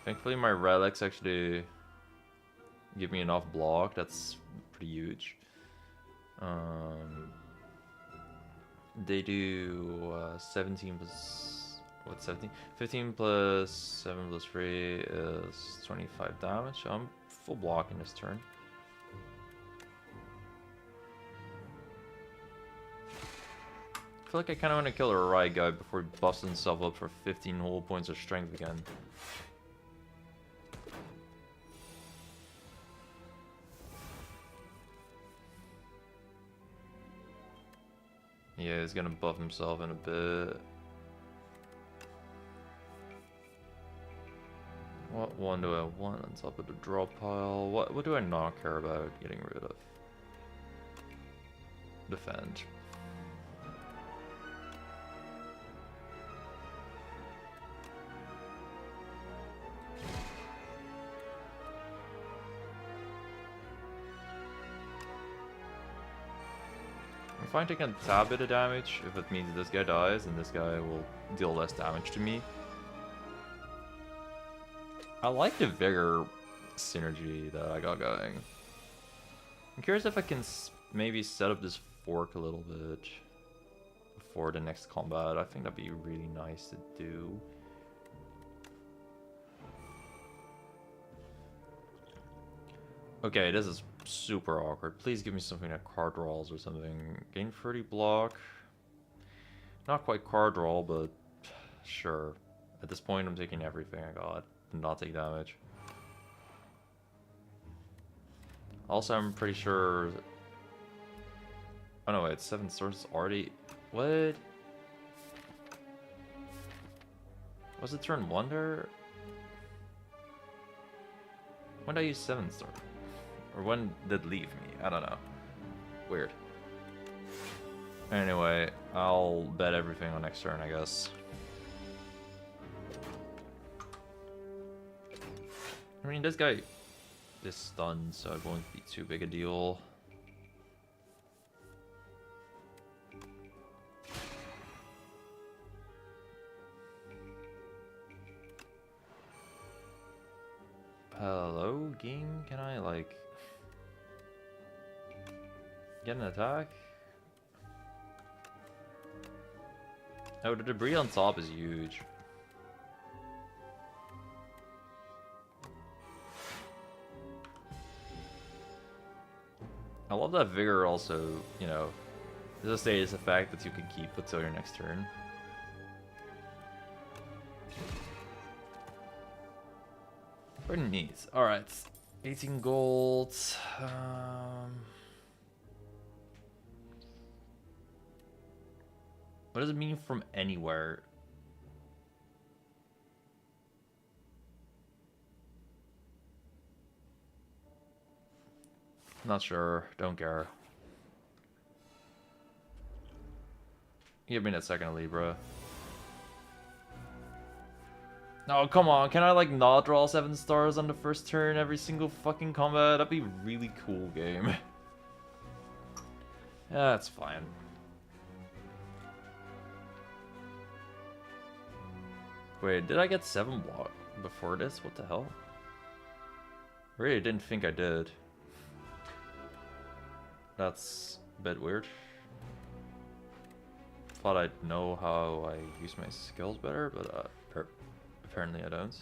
Thankfully my relics actually give me enough block. That's pretty huge. They do 17 plus... What, 17? 15 plus 7 plus 3 is 25 damage. So I'm full block in this turn. I feel like I kind of want to kill a Rai guy before he busts himself up for 15 whole points of strength again. Yeah, he's gonna buff himself in a bit. What one do I want on top of the drop pile? What do I not care about getting rid of? Defend. fine taking a tad bit of damage if it means this guy dies and this guy will deal less damage to me. I like the Vigor synergy that I got going. I'm curious if I can maybe set up this fork a little bit before the next combat. I think that'd be really nice to do. Okay, this is super awkward. Please give me something that card draws or something. Gain 30 block. Not quite card draw, but sure. At this point, I'm taking everything I got and not take damage. Also, I'm pretty sure... Oh no, wait, 7 stars already... What? Was it turn 1 there? When did I use 7 star? Or when did it leave me? I don't know. Weird. Anyway, I'll bet everything on next turn, I guess. I mean, this guy is stunned, so it won't be too big a deal. Hello, game? Can I, like, get an attack? Oh, the debris on top is huge. I love that Vigor also, you know, is a status effect that you can keep until your next turn. Pretty neat. Alright, 18 gold. What does it mean from anywhere? Not sure. Don't care. Give me that second, Libra. No, come on. Can I, like, not draw 7 stars on the first turn every single fucking combat? That'd be a really cool game. Yeah, that's fine. Wait, did I get 7 block before this? What the hell? I really didn't think I did. That's a bit weird. Thought I'd know how I use my skills better, but apparently I don't.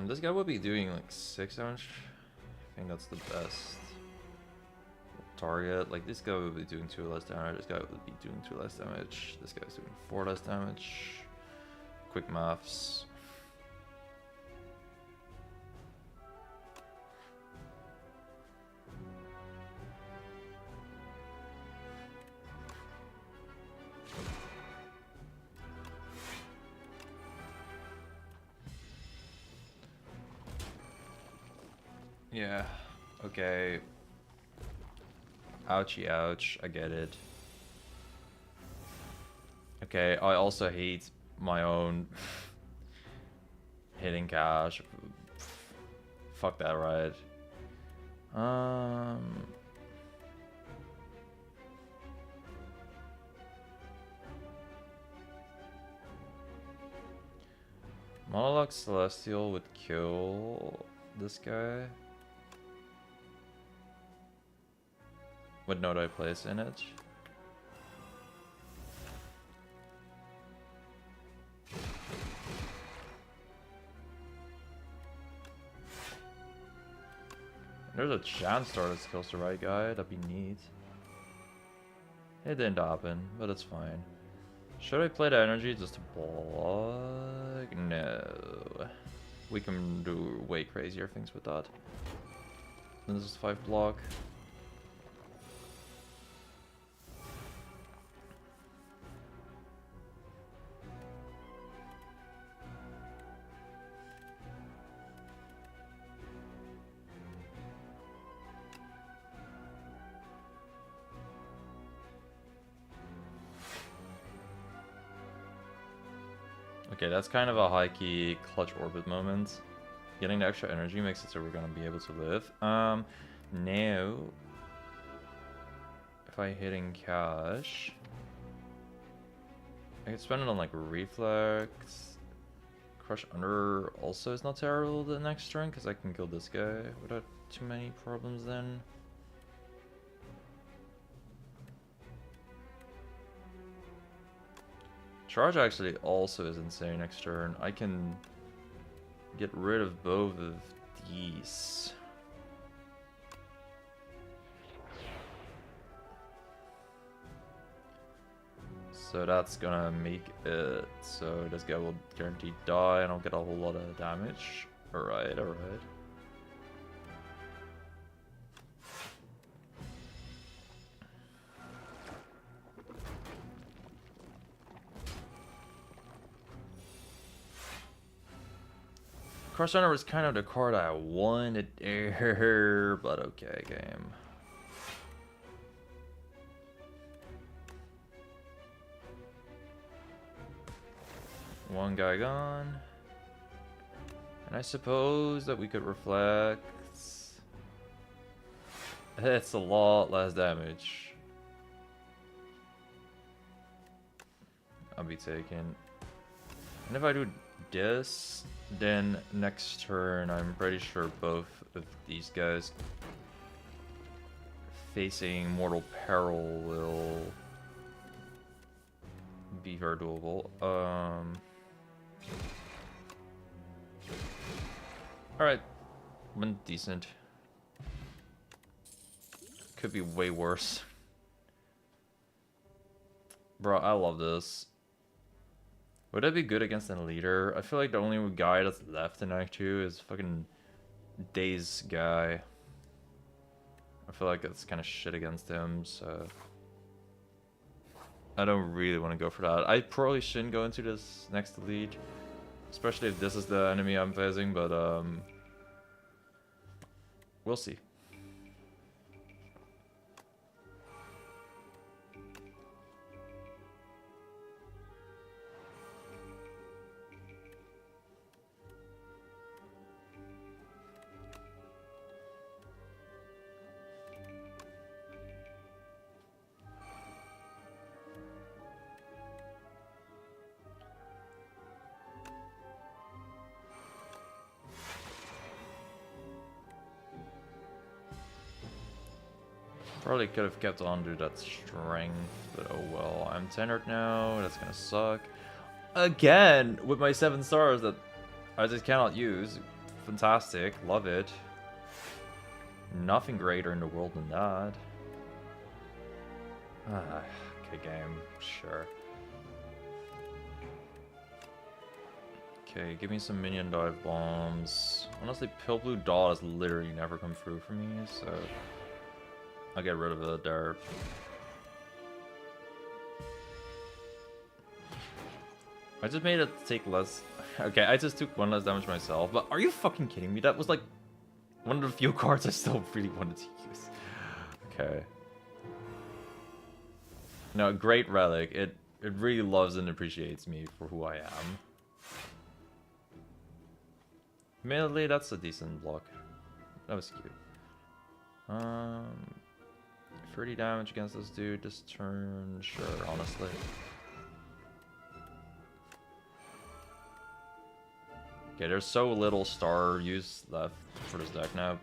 This guy would be doing like 6 damage. I think that's the best target. Like, this guy would be doing 2 less damage. This guy would be doing 2 less damage. This guy's doing 4 less damage. Quick maths. Yeah, okay. Ouchie ouch, I get it. Okay, I also hate my own hitting cash. Fuck that, right? Monologue Celestial would kill this guy. What note I place in it? There's a chance Stardust kills the right guy. That'd be neat. It didn't happen, but it's fine. Should I play the energy just to block? No. We can do way crazier things with that. This is 5 block. Okay, that's kind of a high-key clutch orbit moment. Getting the extra energy makes it so we're gonna be able to live. Now, if I hit in cash, I can spend it on like reflex. Crush under also is not terrible the next turn because I can kill this guy without too many problems then. Charge actually also is insane next turn. I can get rid of both of these. So that's gonna make it so this guy will guaranteed die and I'll get a whole lot of damage. Alright, alright. Crush Runner was kind of the card I wanted there, but okay, game. One guy gone. And I suppose that we could reflect. It's a lot less damage. I'll be taken. And if I do this, then next turn I'm pretty sure both of these guys facing mortal peril will be very doable. Alright, went decent. Could be way worse. Bro, I love this. Would that be good against a leader? I feel like the only guy that's left in Act 2 is fucking Daze guy. I feel like that's kind of shit against him, so I don't really want to go for that. I probably shouldn't go into this next lead, especially if this is the enemy I'm facing, but we'll see. Probably could have kept on to that strength, but oh well. I'm tenured now, that's gonna suck. Again, with my 7 stars that I just cannot use. Fantastic, love it. Nothing greater in the world than that. Okay, game, sure. Okay, give me some minion dive bombs. Honestly, Pale Blue Dot has literally never come through for me, so I'll get rid of it there. I just made it take less. Okay, I just took 1 less damage myself, but are you fucking kidding me? That was like one of the few cards I still really wanted to use. Okay. No, great relic. It really loves and appreciates me for who I am. Admittedly, that's a decent block. That was cute. 30 damage against this dude this turn, sure, honestly. Okay, there's so little star use left for this deck now,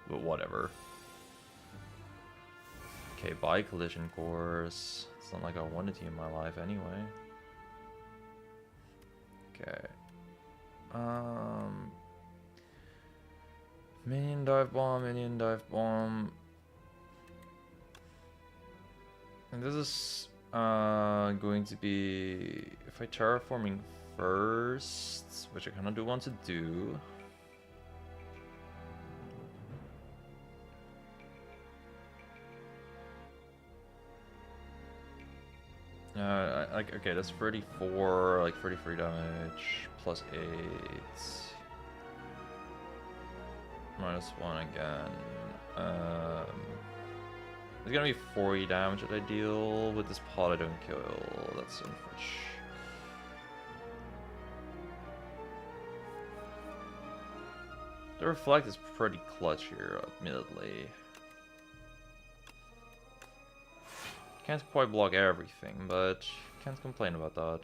but whatever. Okay, buy collision course. It's not like I wanted to in my life anyway. Okay. Minion dive bomb, minion dive bomb. And this is going to be, if I terraforming first, which I kind of do want to do. Okay, that's 34, like 33 damage, plus 8. Minus 1 again. It's gonna be 40 damage that I deal with this pot I don't kill. That's unfortunate. The reflect is pretty clutch here, admittedly. Can't quite block everything, but can't complain about that.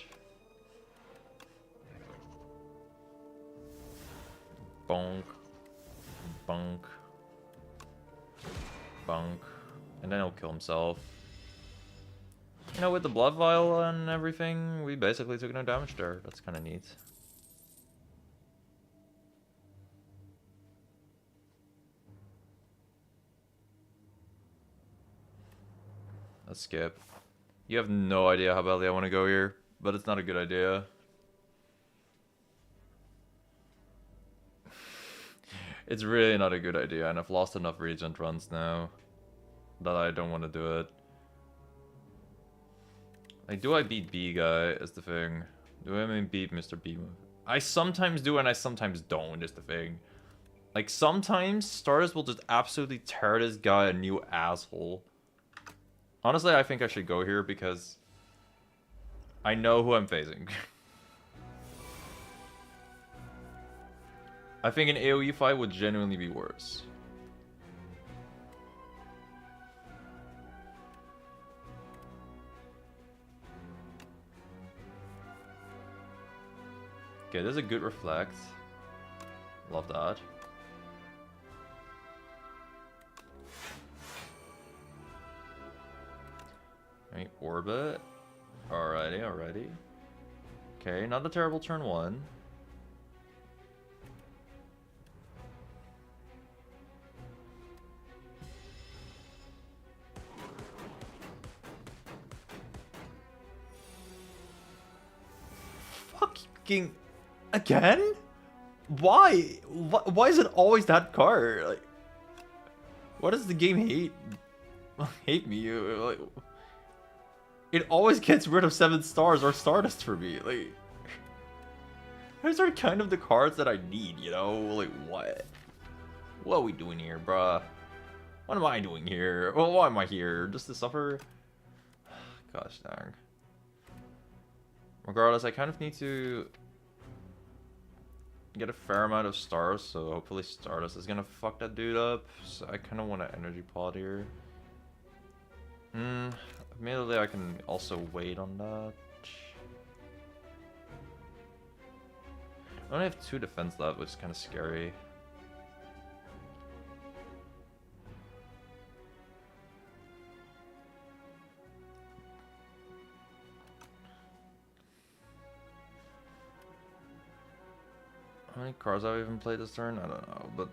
Bonk. Bonk. Bonk. And then he'll kill himself. You know, with the blood vial and everything, we basically took no damage there. That's kind of neat. Let's skip. You have no idea how badly I want to go here, but it's not a good idea. It's really not a good idea, and I've lost enough Regent runs now that I don't want to do it. Like, do I beat B guy is the thing. Do I beat Mr. B? I sometimes do and I sometimes don't is the thing. Like, sometimes starters will just absolutely tear this guy a new asshole. Honestly, I think I should go here because I know who I'm facing. I think an AoE fight would genuinely be worse. Okay, there's a good reflect. Love that. Right, orbit. Alrighty, alrighty. Okay, not a terrible turn one. Fucking again? Why? Why is it always that card? Like, what does the game hate me? Like, it always gets rid of 7 stars or Stardust for me. Like, those are kind of the cards that I need, you know? Like, what? What are we doing here, bruh? What am I doing here? Well, why am I here? Just to suffer? Gosh dang. Regardless, I kind of need to get a fair amount of stars, so hopefully Stardust is gonna fuck that dude up. So I kind of want an energy pod here. Admittedly, I can also wait on that. I only have 2 defense left, which is kind of scary. How many cards have I even played this turn? I don't know, but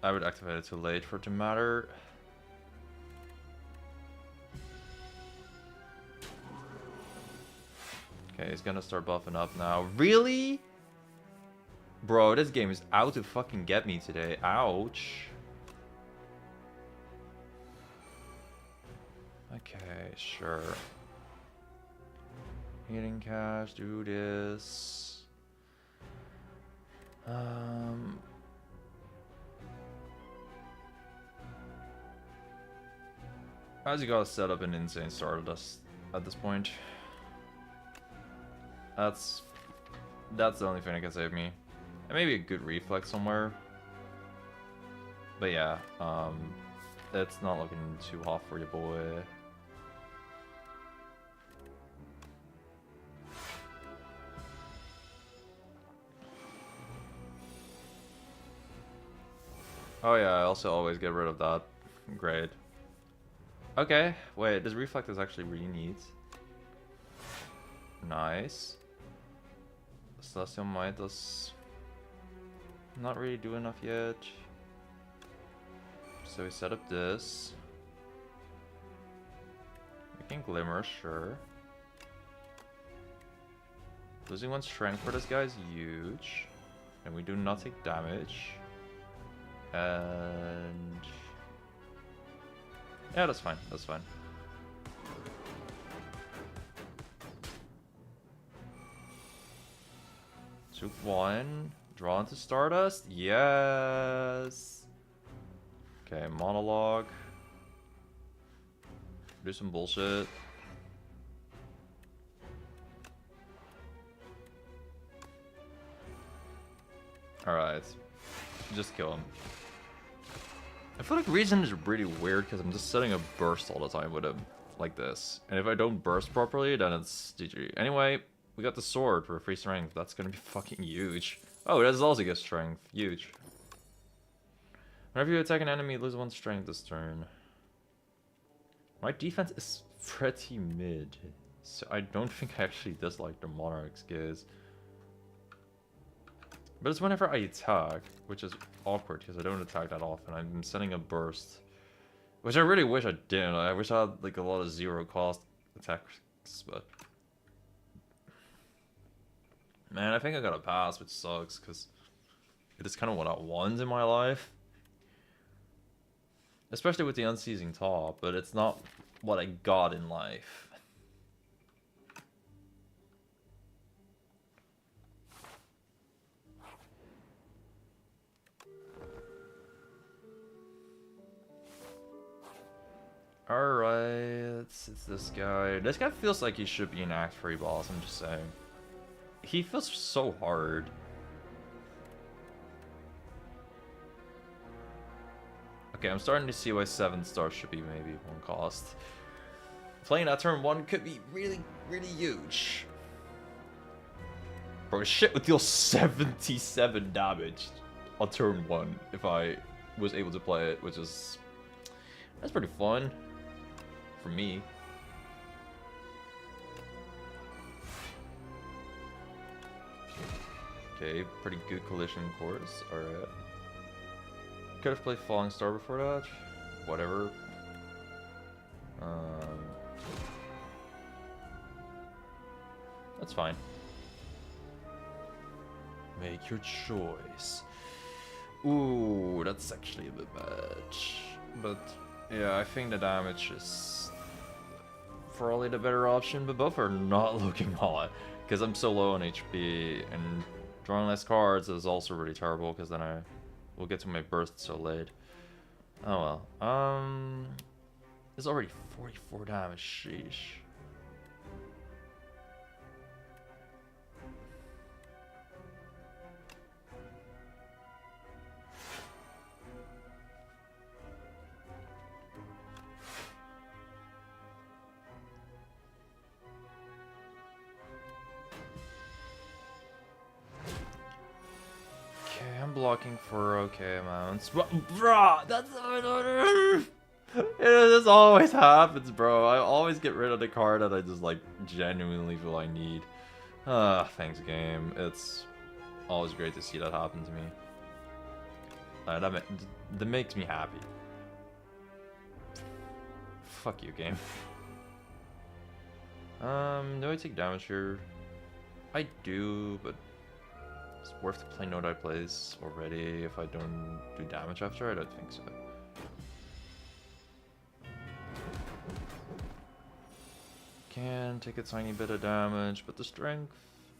I would activate it too late for it to matter. Okay, he's gonna start buffing up now. Really? Bro, this game is out to fucking get me today. Ouch. Okay, sure. Healing cash, do this. How's he gotta set up an insane Stardust at this point? That's the only thing that can save me. And maybe a good reflex somewhere. But yeah, it's not looking too hot for your boy. Oh yeah, I also always get rid of that. Great. Okay, wait, this reflect is actually really neat. Nice. Celestial Might does not really do enough yet. So we set up this. We can Glimmer, sure. Losing 1 strength for this guy is huge. And we do not take damage. And yeah, that's fine. That's fine. Took 1. Draw into Stardust. Yes. Okay, monologue. Do some bullshit. Alright. Just kill him. I feel like Regent is really weird because I'm just setting a burst all the time with him. Like this. And if I don't burst properly, then it's GG. Anyway, we got the sword for free strength. That's gonna be fucking huge. Oh, it does also get strength. Huge. Whenever you attack an enemy, lose 1 strength this turn. My defense is pretty mid. So I don't think I actually dislike the Monarch's guys. But it's whenever I attack, which is awkward because I don't attack that often. I'm sending a burst. Which I really wish I didn't. I wish I had like a lot of 0 cost attacks, but... Man, I think I got a pass, which sucks because it is kind of what I want in my life. Especially with the unceasing top, but it's not what I got in life. Alright, it's this guy. This guy feels like he should be an Act 3 boss, I'm just saying. He feels so hard. Okay, I'm starting to see why 7 stars should be maybe 1 cost. Playing that turn 1 could be really, really huge. Bro, shit would deal 77 damage on turn 1 if I was able to play it, which is... That's pretty fun. For me. Okay, pretty good collision course. Alright. Could have played Falling Star before that. Whatever. That's fine. Make your choice. Ooh, that's actually a bit bad. But yeah, I think the damage is probably the better option, but both are not looking hot because I'm so low on HP, and drawing less cards is also really terrible because then I will get to my burst so late. Oh well. It's already 44 damage. Sheesh. Blocking for okay amounts. Bro, that's this always happens, bro. I always get rid of the card that I just like genuinely feel I need. Thanks game. It's always great to see that happen to me. That makes me happy. Fuck you, game. Do I take damage here? I do, but it's worth to play Nodai plays already if I don't do damage after? I don't think so. Can take a tiny bit of damage, but the strength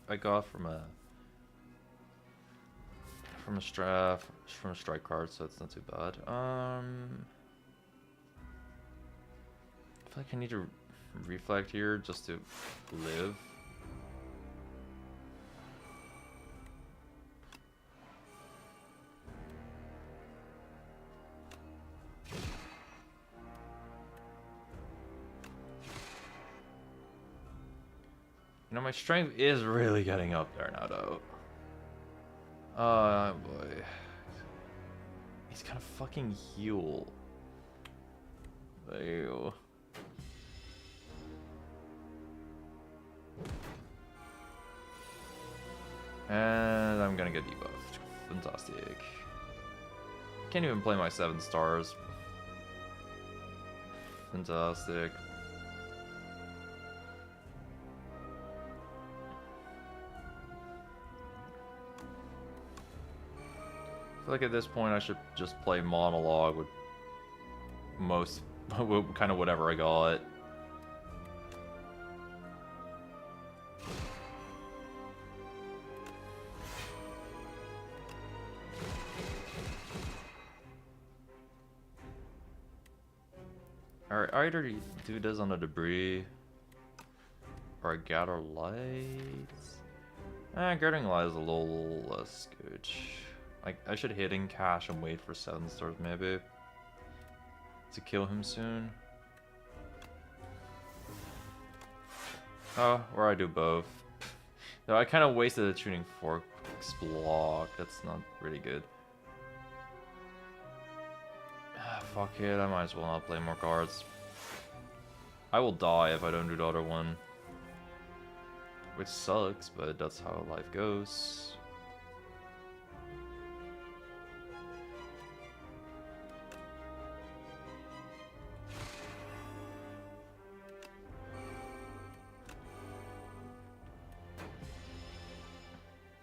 I got from a strike card, so it's not too bad. I feel like I need to reflect here just to live. You know, my strength is really getting up there now, though. Oh, boy. He's gonna fucking heal. Ew. And I'm gonna get debuffed. Fantastic. Can't even play my 7 stars. Fantastic. I feel like at this point I should just play monologue with most, kind of whatever I got. Alright, I either do this on the debris, or I gather lights. Gathering light is a little less good. Like, I should hit in cash and wait for 7 stars maybe. To kill him soon. Oh, or I do both. No, I kind of wasted a tuning forks block. That's not really good. Fuck it, I might as well not play more cards. I will die if I don't do the other one. Which sucks, but that's how life goes.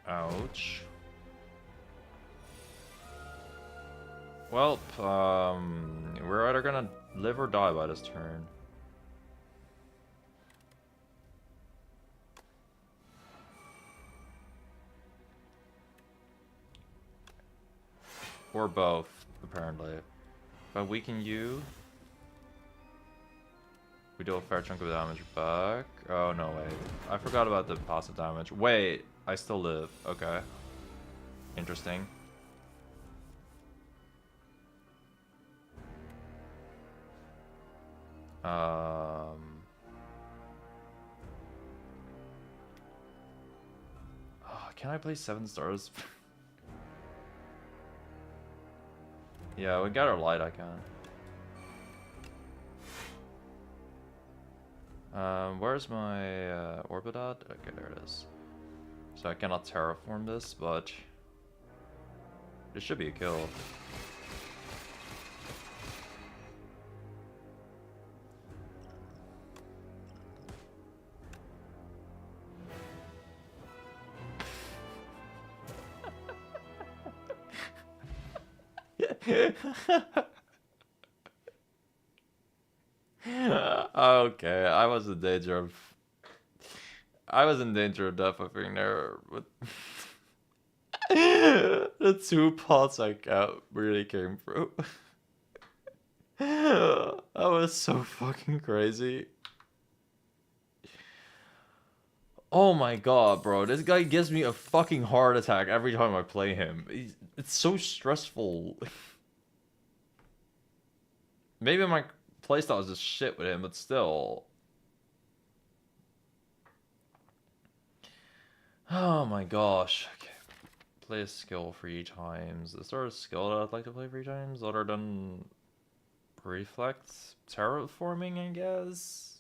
Ouch. Well, we're either gonna live or die by this turn. Or both, apparently. If I weaken you, we do a fair chunk of damage back. Oh, no, wait. I forgot about the passive damage. Wait, I still live. Okay. Interesting. Can I play 7 stars? Yeah, we got our light icon. Where's my orbit at? Okay, there it is. So I cannot terraform this, but this should be a kill. Okay, I was in danger of death, I think there, but the 2 pots I got really came through. That was so fucking crazy. Oh my god, bro, this guy gives me a fucking heart attack every time I play him. It's so stressful. Maybe my playstyle is just shit with him, but still. Oh my gosh. Okay. Play a skill 3 times. Is there a skill that I'd like to play 3 times other than Reflect? Terraforming, I guess?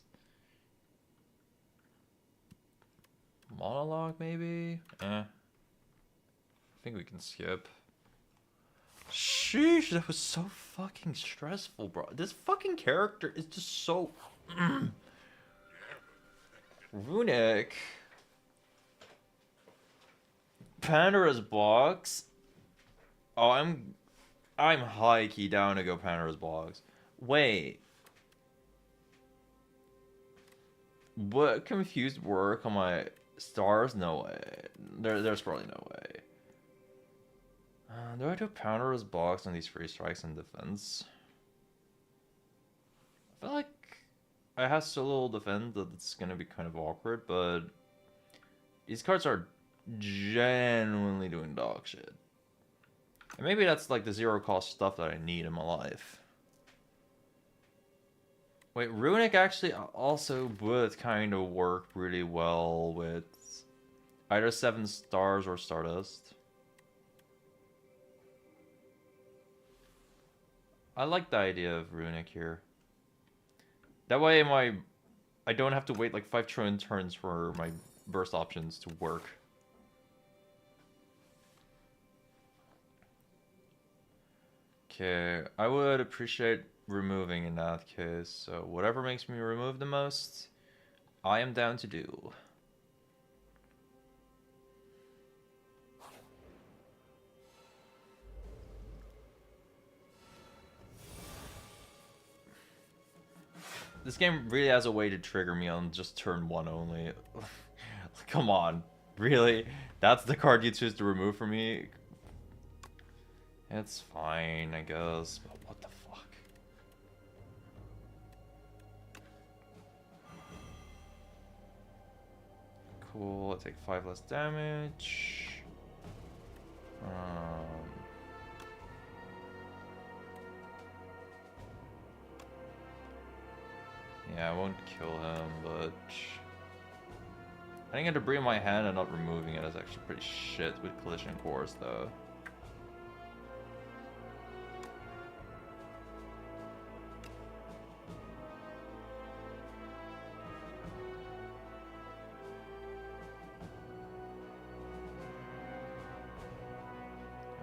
Monologue, maybe? I think we can skip. Sheesh, that was so fucking stressful, bro. This fucking character is just so... Runic. Pandora's box. Oh, I'm high key down to go Pandora's box. Wait. What confused work on my stars? No way. There's probably no way. Do I do Pandora's box on these 3 strikes in defense? I feel like I have so little defense that it's gonna be kind of awkward, but these cards are genuinely doing dog shit. And maybe that's like the 0 cost stuff that I need in my life. Wait, Runic actually also would kind of work really well with either 7 stars or Stardust. I like the idea of Runic here. That way I don't have to wait like 5 trillion turns for my burst options to work. Okay, I would appreciate removing in that case. So whatever makes me remove the most, I am down to do. This game really has a way to trigger me on just turn 1 only. Come on, really? That's the card you choose to remove from me? It's fine, I guess, but what the fuck? Cool, I take 5 less damage. Yeah, I won't kill him, but having a debris in my hand and not removing it is actually pretty shit with collision cores, though.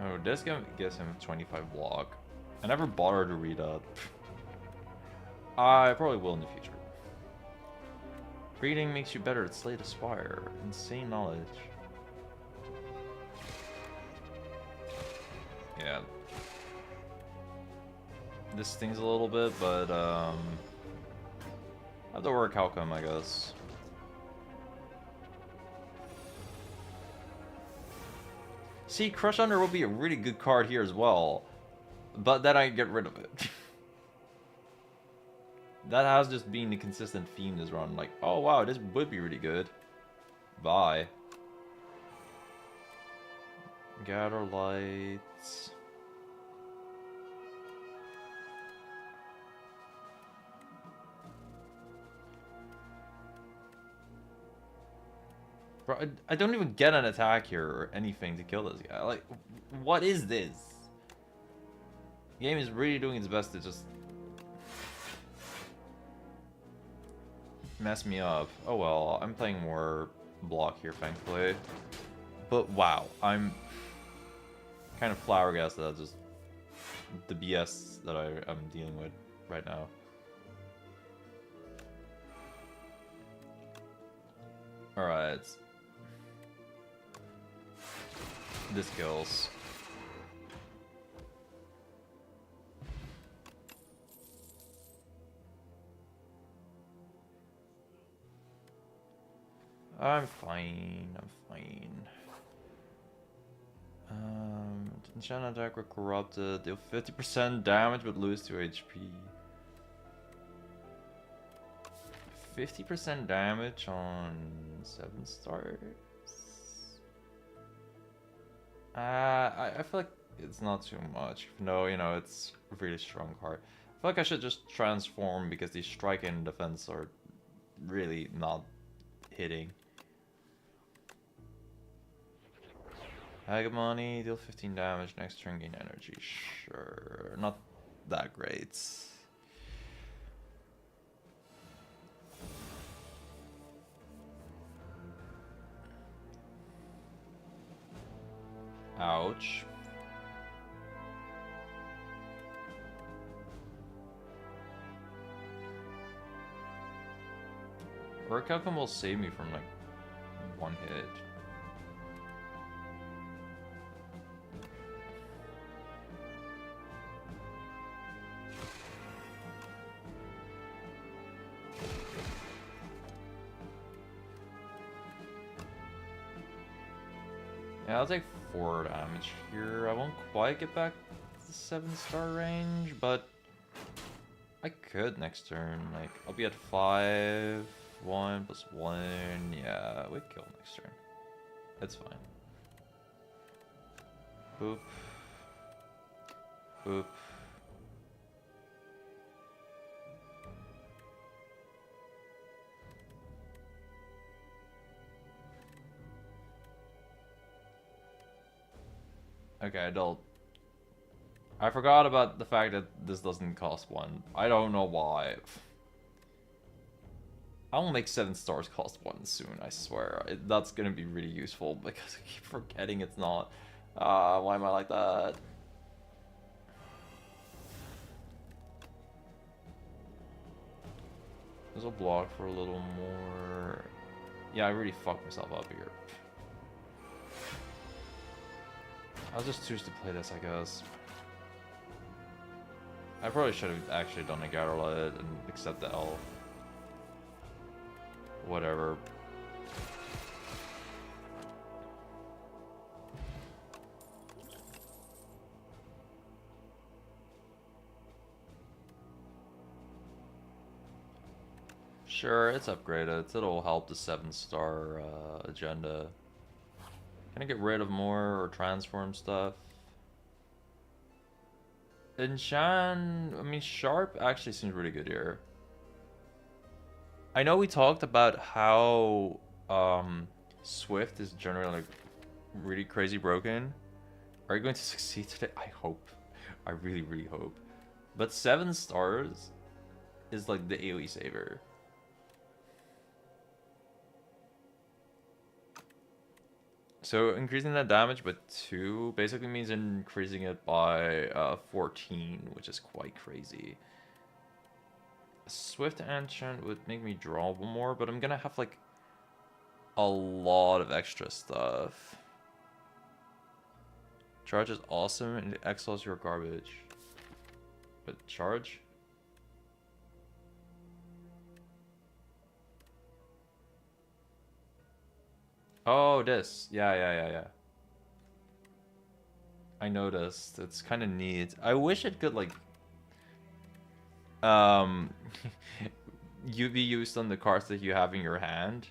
Oh, this game gives him 25 block. I never bothered to read that. I probably will in the future. Reading makes you better at Slay the Spire. Insane knowledge. Yeah. This stings a little bit, but I have to work outcome, I guess. See, Crush Under will be a really good card here as well, but then I get rid of it. That has just been the consistent theme this run. Like, oh wow, this would be really good. Bye. Gather lights. Bro, I don't even get an attack here or anything to kill this guy. Like, what is this? The game is really doing its best to just mess me up. Oh well, I'm playing more block here, thankfully. But wow, I'm kind of flabbergasted at just the BS that I'm dealing with right now. Alright. This kills. I'm fine. I'm fine. Enchant attack were corrupted. Deal 50% damage but lose 2 HP. 50% damage on 7 stars. I feel like it's not too much. No, you know, it's a really strong card. I feel like I should just transform because these strike and defense are really not hitting. Hegemony, deal 15 damage, next turn gain energy. Sure, not that great. Ouch. Work outcome will save me from like one hit. Yeah, I'll take 4 damage here. I won't quite get back to the 7-star range, but I could next turn. Like, I'll be at 5, 1 plus 1. Yeah, we kill next turn. It's fine. Boop. Boop. Okay, adult. I forgot about the fact that this doesn't cost 1. I don't know why. I'll make 7 stars cost 1 soon, I swear. That's gonna be really useful because I keep forgetting it's not. Why am I like that? There's a block for a little more. Yeah, I really fucked myself up here. I'll just choose to play this, I guess. I probably should have actually done a Gatherlight and accept the L. Whatever. Sure, it's upgraded. It'll help the 7-star agenda. Can I get rid of more or transform stuff? Enchant, I mean, Sharp actually seems really good here. I know we talked about how Swift is generally like really crazy broken. Are you going to succeed today? I hope. I really, really hope. But 7 stars is like the AoE saver. So increasing that damage by 2 basically means increasing it by 14, which is quite crazy. Swift enchant would make me draw more, but I'm gonna have like a lot of extra stuff. Charge is awesome and it exiles your garbage. But charge? Oh, this. Yeah. I noticed. It's kind of neat. I wish it could like um you be used on the cards that you have in your hand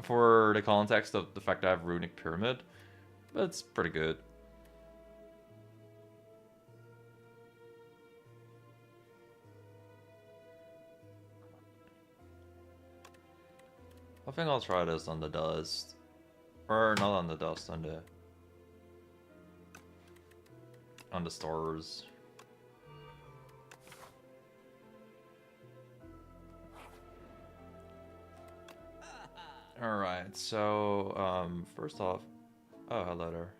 for the context of the fact that I have Runic Pyramid. But it's pretty good. I think I'll try this on the dust. Or not on the dust, on the stars. Alright, so first off, oh hello there.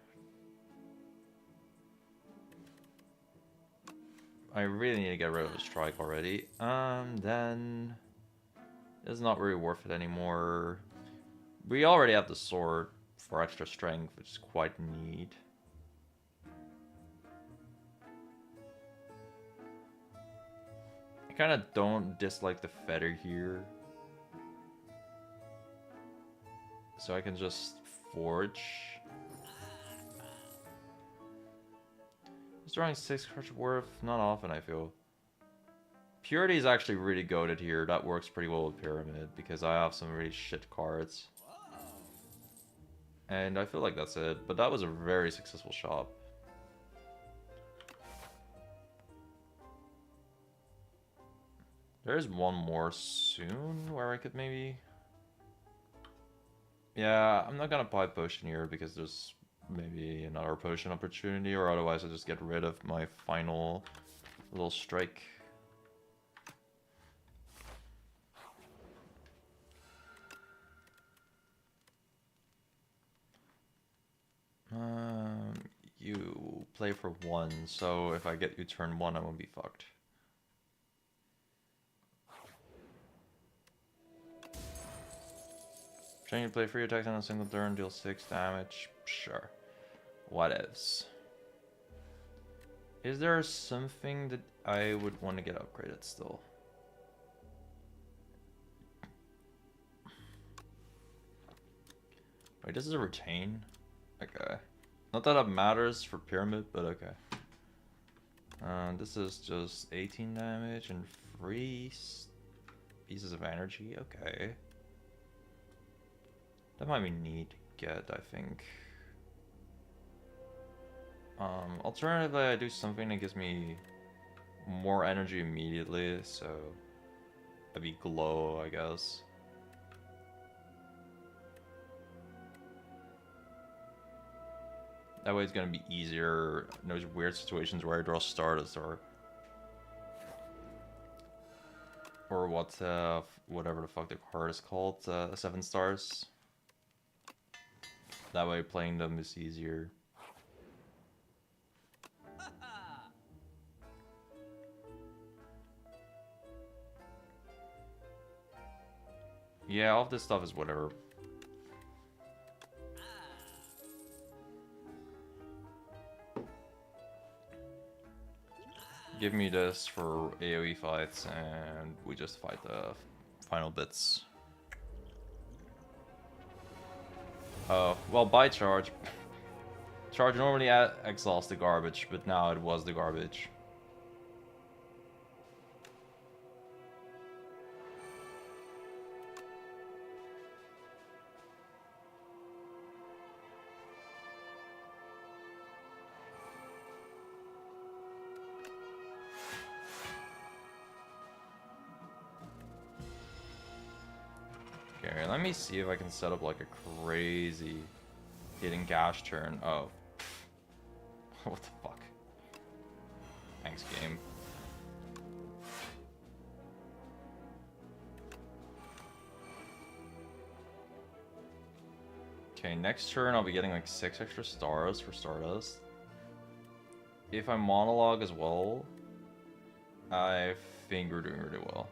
I really need to get rid of the strike already. Then it's not really worth it anymore. We already have the sword for extra strength, which is quite neat. I kind of don't dislike the feather here. So I can just forge. Just drawing 6 cards worth, not often I feel. Purity is actually really goated here. That works pretty well with Pyramid because I have some really shit cards. And I feel like that's it. But that was a very successful shop. There's one more soon where I could maybe... Yeah, I'm not gonna buy potion here because there's maybe another potion opportunity, or otherwise I just get rid of my final little strike. You play for 1, so if I get you turn 1, I won't be fucked. Trying to play free attacks on a single turn, deal 6 damage. Sure. What ifs? Is there something that I would want to get upgraded still? Wait, this is a retain? Okay. Not that it matters for Pyramid, but okay. This is just 18 damage and 3 pieces of energy. Okay. That might be neat to get, I think. Alternatively, I do something that gives me more energy immediately, so that'd be glow, I guess. That way it's gonna be easier in those weird situations where I draw stardust or what, whatever the fuck the card is called, 7 stars. That way playing them is easier. Yeah, all of this stuff is whatever. Give me this for AoE fights, and we just fight the final bits. Oh, well, by charge. Charge normally exiles the garbage, but now it was the garbage. Okay, let me see if I can set up like a crazy hitting gash turn. Oh. What the fuck? Thanks, game. Okay, next turn I'll be getting like 6 extra stars for Stardust. If I monologue as well, I think we're doing really well.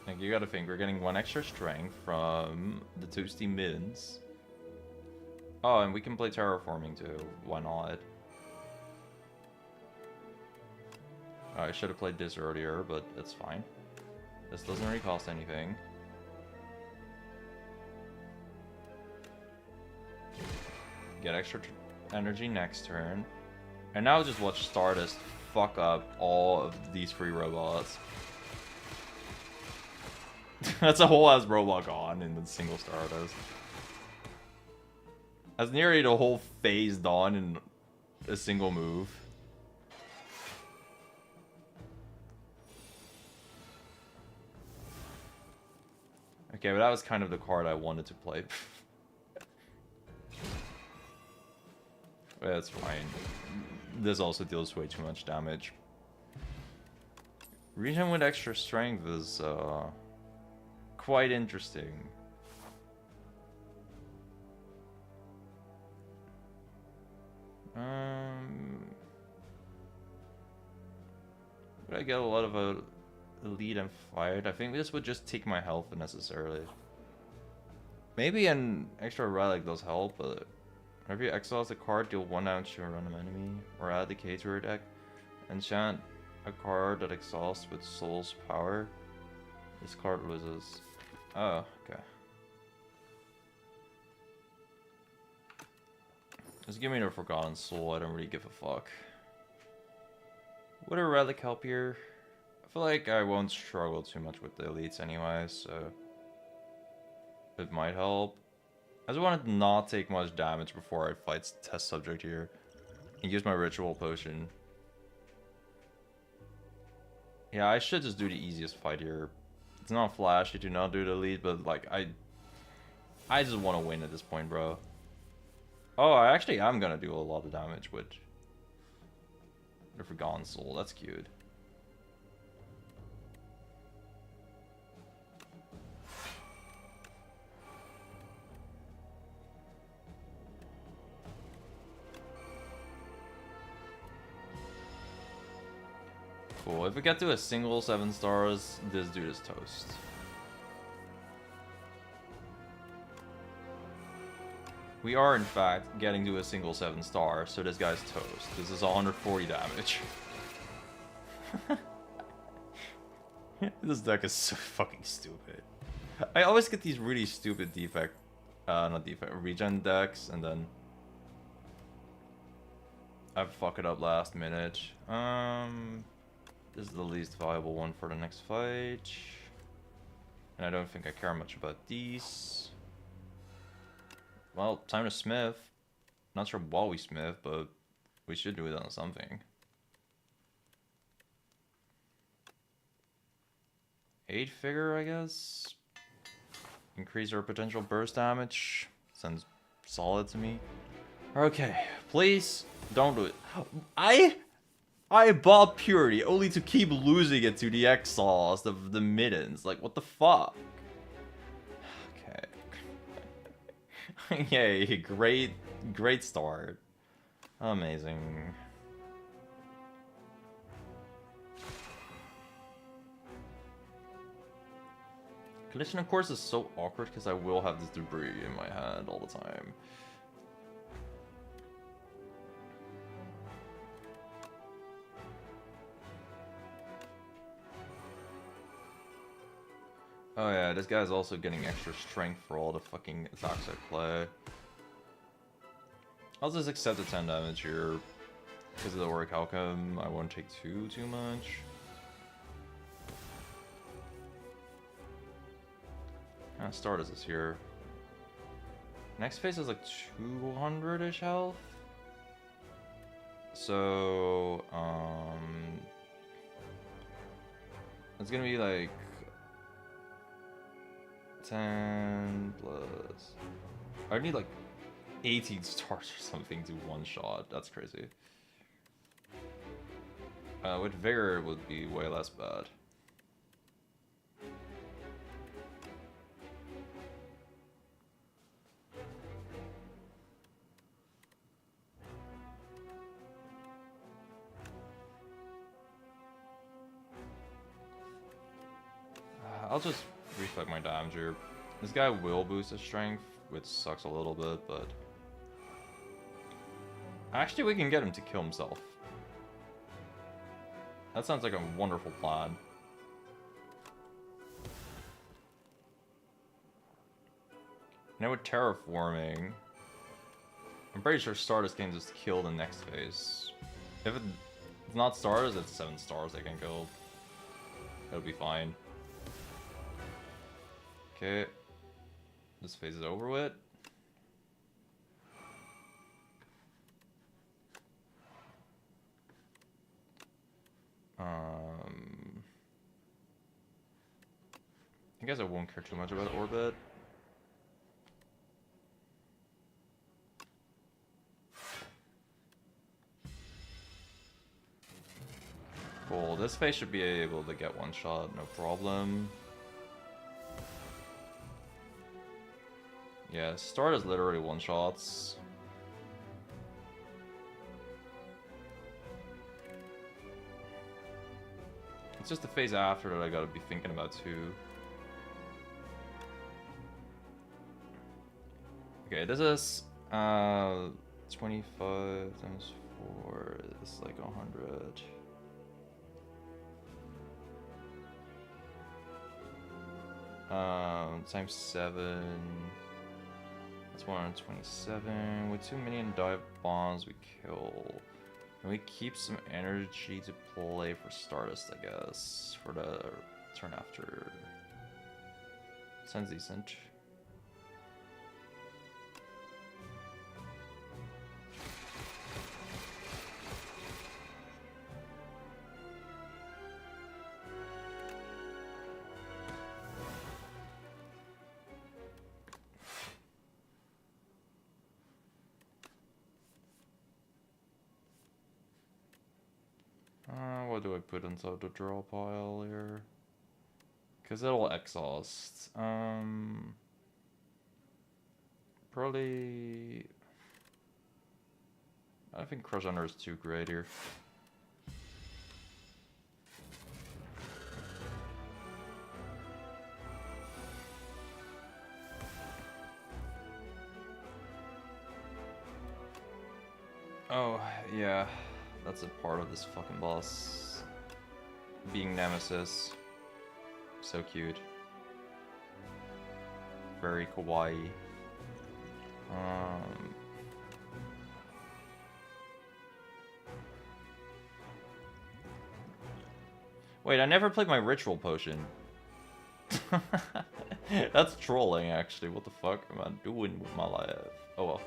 Like, you gotta think, we're getting 1 extra strength from the toasty mids. Oh, and we can play terraforming too. Why not? Oh, I should have played this earlier, but it's fine. This doesn't really cost anything. Get extra energy next turn. And now just watch Stardust fuck up all of these 3 robots. That's a whole ass robot gone in the single Stardust. That's nearly the whole phase done in a single move. Okay, but that was kind of the card I wanted to play. That's fine. This also deals way too much damage. Regent with extra strength is quite interesting. Would I get a lot of a lead and fight? I think this would just take my health unnecessarily. Maybe an extra relic does help, but whenever you exhaust a card, deal 1 damage to a random enemy, or add decay to your deck. Enchant a card that exhausts with Soul's power. This card loses. Oh, okay. Just give me the Forgotten Soul, I don't really give a fuck. Would a relic help here? I feel like I won't struggle too much with the elites anyway, so it might help. I just want to not take much damage before I fight test subject here. And use my ritual potion. Yeah, I should just do the easiest fight here. It's not flashy, do not do the lead, but like I just want to win at this point, bro. Oh, I actually am gonna do a lot of damage with the Forgotten Soul. That's cute. Cool. If we get to a single 7 stars, this dude is toast. We are, in fact, getting to a single 7 star, so this guy's toast. This is 140 damage. This deck is so fucking stupid. I always get these really stupid regen decks, and then I fuck it up last minute. This is the least viable one for the next fight. And I don't think I care much about these. Well, time to smith. Not sure what we smith, but we should do it on something. 8 figure, I guess. Increase our potential burst damage. Sounds solid to me. Okay, please don't do it. I bought Purity only to keep losing it to the exhaust of the middens. Like, what the fuck? Okay. Yay, great start. Amazing. Collision, of course, is so awkward because I will have this debris in my hand all the time. Oh yeah, this guy's also getting extra strength for all the fucking attacks I play. I'll just accept the 10 damage here. Because of the Auric Outcome, I won't take too much. Stardust is here. Next phase is like 200-ish health. So, it's gonna be like 10 plus. I need like 18 stars or something to one shot. That's crazy. With Vigor, it would be way less bad. I'll just reflect my damage here. This guy will boost his strength, which sucks a little bit, but... Actually, we can get him to kill himself. That sounds like a wonderful plan. Now with terraforming, I'm pretty sure Stardust can just kill the next phase. If it's not stars, it's 7 stars I can kill. It'll be fine. Okay. This phase is over with. I guess I won't care too much about orbit. Cool, this phase should be able to get one shot, no problem. Yeah, start is literally one shots. It's just the phase after that I gotta be thinking about too. Okay, this is 25 times 4 is like 100. Times 7. That's 127. With 2 minion dive bombs, we kill. And we keep some energy to play for Stardust, I guess, for the turn after. Sounds decent. What do I put inside the draw pile here? Because it'll exhaust. Probably... I think Crush Under is too great here. Oh, yeah. That's a part of this fucking boss. Being Nemesis. So cute. Very kawaii. Wait, I never played my ritual potion. That's trolling, actually. What the fuck am I doing with my life? Oh well.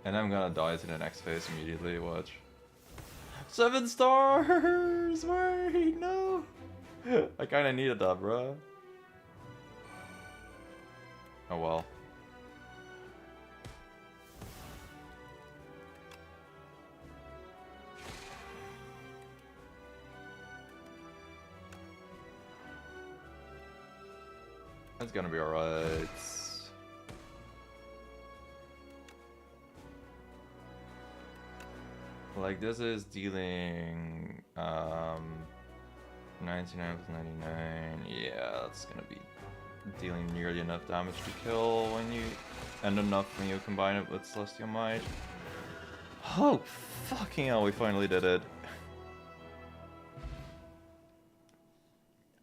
And I'm gonna die to the next phase immediately, watch. 7 stars! Wait, no! I kinda needed that, bro. Oh well. It's gonna be alright. Like, this is dealing 99 plus 99. Yeah, that's gonna be dealing nearly enough damage to kill when you, and enough when you combine it with Celestial Might. Oh, fucking hell, we finally did it.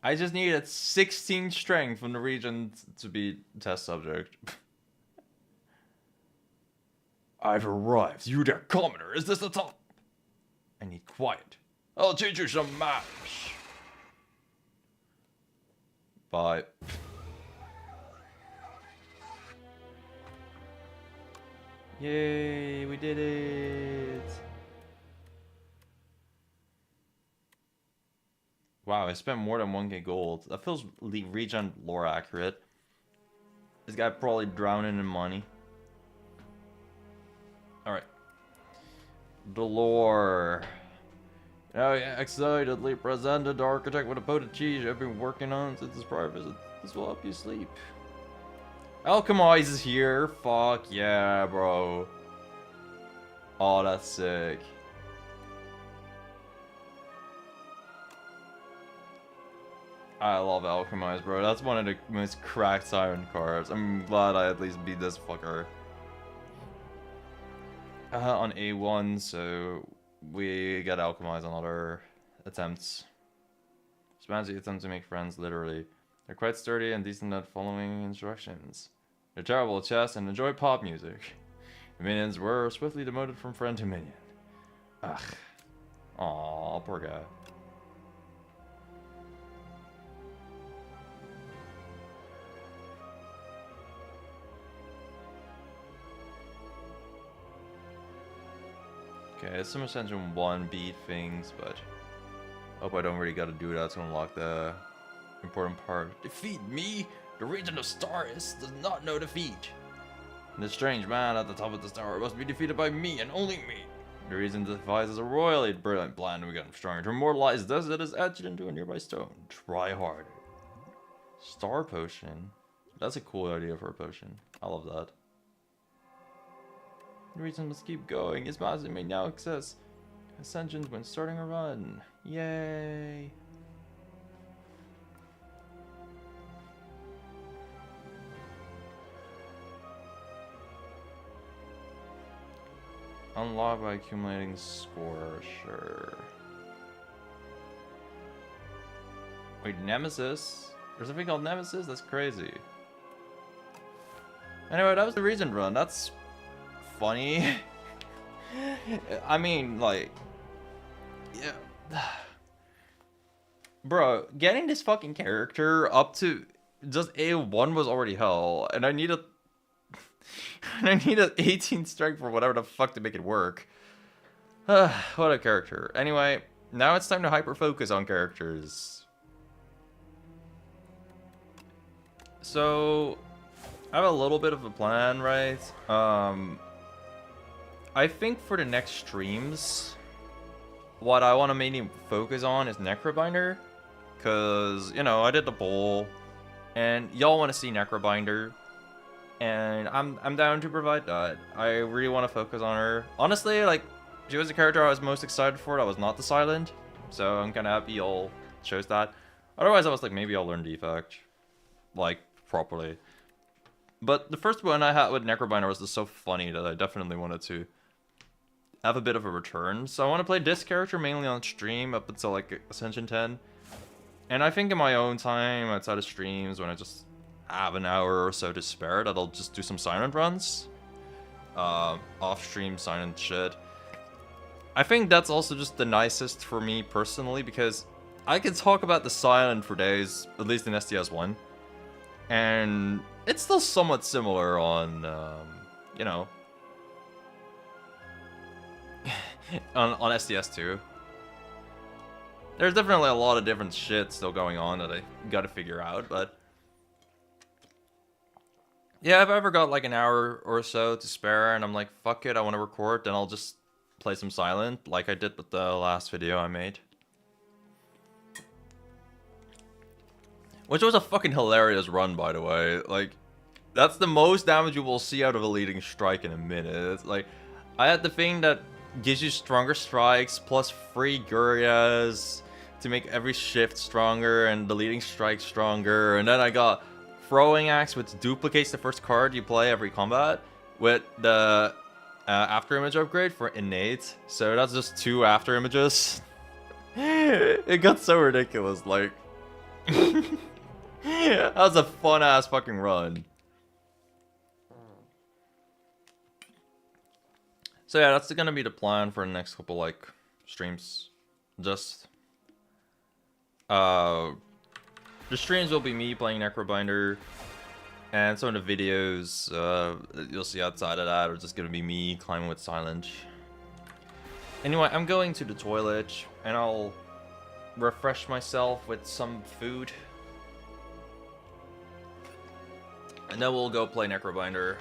I just needed 16 strength from the Regent to be test subject. I've arrived. You there, commoner. Is this the top? I need quiet. I'll teach you some maps. Bye. Yay, we did it! Wow, I spent more than 1k gold. That feels Regent lore accurate. This guy probably drowning in money. Alright. The lore. Oh yeah, excitedly presented the architect with a pot of cheese I've been working on since his prior visit. This will help you sleep. Alchemize is here. Fuck yeah, bro. Oh, that's sick. I love Alchemize, bro. That's one of the most cracked Siren cards. I'm glad I at least beat this fucker. On A1, so we get Alchemize on other attempts. Spans attempt to make friends, literally. They're quite sturdy and decent at following instructions. They're terrible at chess and enjoy pop music. The minions were swiftly demoted from friend to minion. Ugh. Aw, poor guy. Okay, some Ascension 1 beat things, but hope I don't really gotta do that to unlock the important part. Defeat me? The Regent of Stars does not know defeat. And the strange man at the top of the tower must be defeated by me and only me. The Regent devises a royally brilliant plan to get him stronger. To immortalize this, it is etched into a nearby stone. Try harder. Star Potion? That's a cool idea for a potion. I love that. The Regent must keep going. His master may now access Ascensions when starting a run. Yay! Unlock by accumulating score, sure. Wait, Nemesis? There's something called Nemesis? That's crazy. Anyway, that was the Regent run. That's funny. I mean, like, yeah. Bro, getting this fucking character up to just A1 was already hell, and I need a I need an 18 strength for whatever the fuck to make it work. What a character. Anyway, now it's time to hyper focus on characters. So I have a little bit of a plan, right? I think for the next streams, what I want to mainly focus on is Necrobinder. Because, you know, I did the poll, and y'all want to see Necrobinder. And I'm down to provide that. I really want to focus on her. Honestly, like, she was the character I was most excited for. That was not the Silent. So I'm kind of happy y'all chose that. Otherwise, I was like, maybe I'll learn Defect. Like, properly. But the first one I had with Necrobinder was just so funny that I definitely wanted to have a bit of a return. So I want to play this character mainly on stream up until like Ascension 10. And I think in my own time, outside of streams, when I just have an hour or so to spare, that I'll just do some Silent runs. Off-stream Silent shit. I think that's also just the nicest for me personally, because I can talk about the Silent for days, at least in STS1. And it's still somewhat similar on, you know, on STS2. There's definitely a lot of different shit still going on that I gotta figure out, but yeah, if I ever got like an hour or so to spare and I'm like, fuck it, I want to record, then I'll just play some Silent, like I did with the last video I made. Which was a fucking hilarious run, by the way. Like, that's the most damage you will see out of a leading strike in a minute. It's like, I had the thing that gives you stronger strikes, plus free Gurias to make every shift stronger, and the leading strike stronger, and then I got Throwing Axe, which duplicates the first card you play every combat, with the after image upgrade for innate. So that's just 2 after images. It got so ridiculous, like. That was a fun ass fucking run. So yeah, that's gonna be the plan for the next couple like streams. Just the streams will be me playing Necrobinder. And some of the videos you'll see outside of that are just gonna be me climbing with Silence. Anyway, I'm going to the toilet, and I'll refresh myself with some food. And then we'll go play Necrobinder.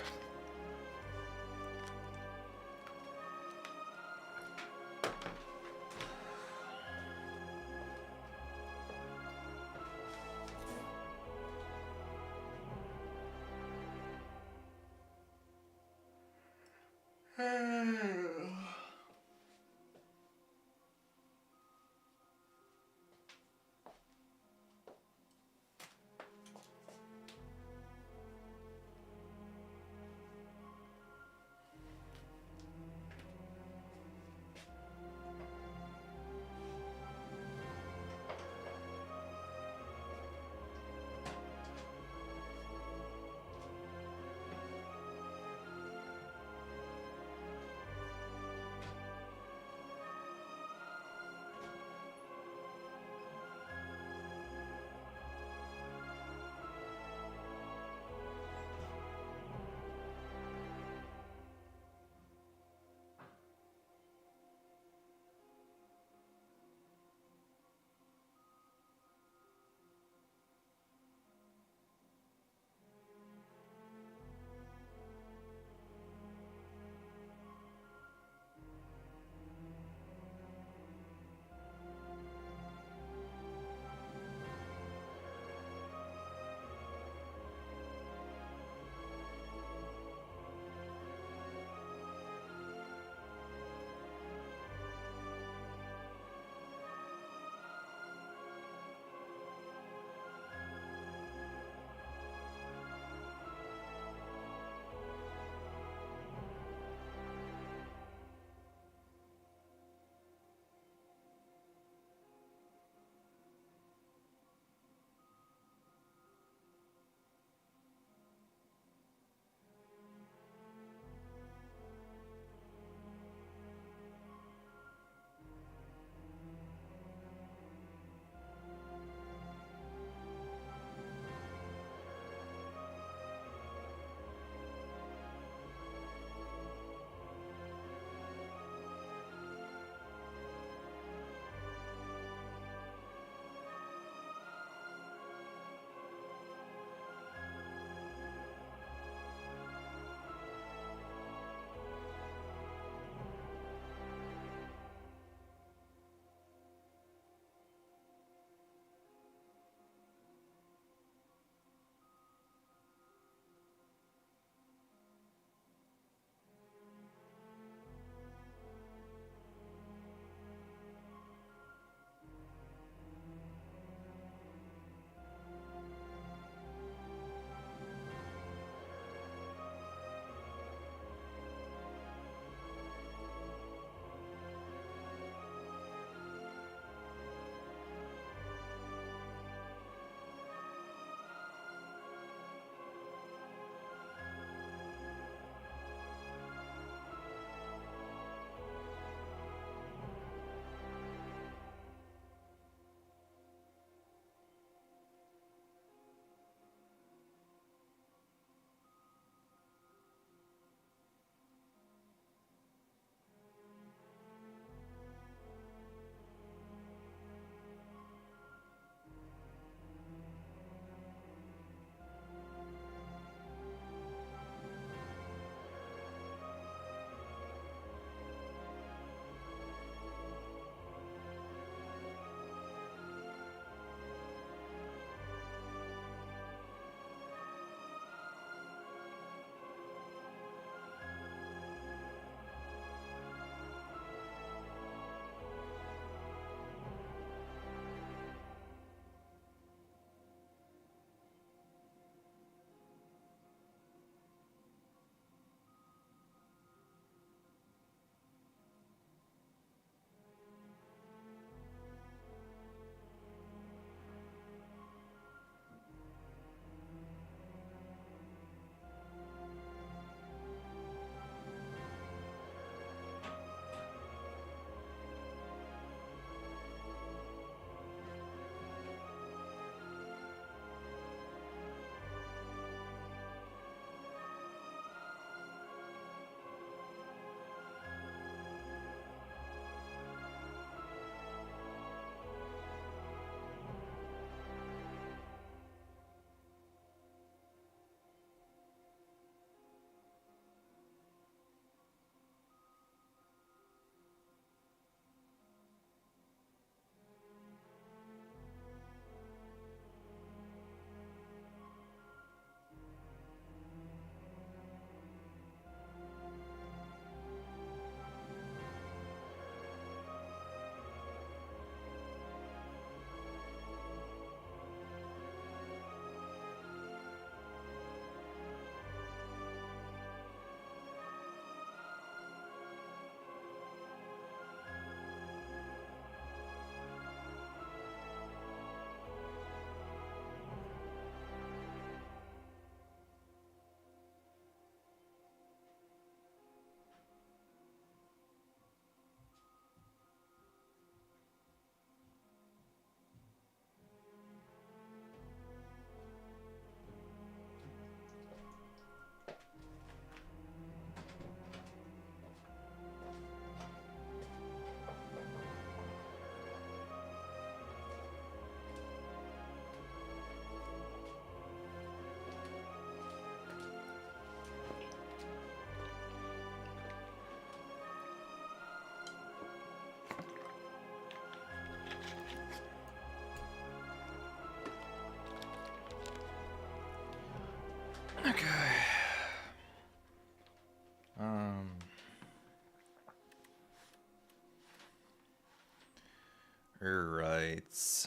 Alright.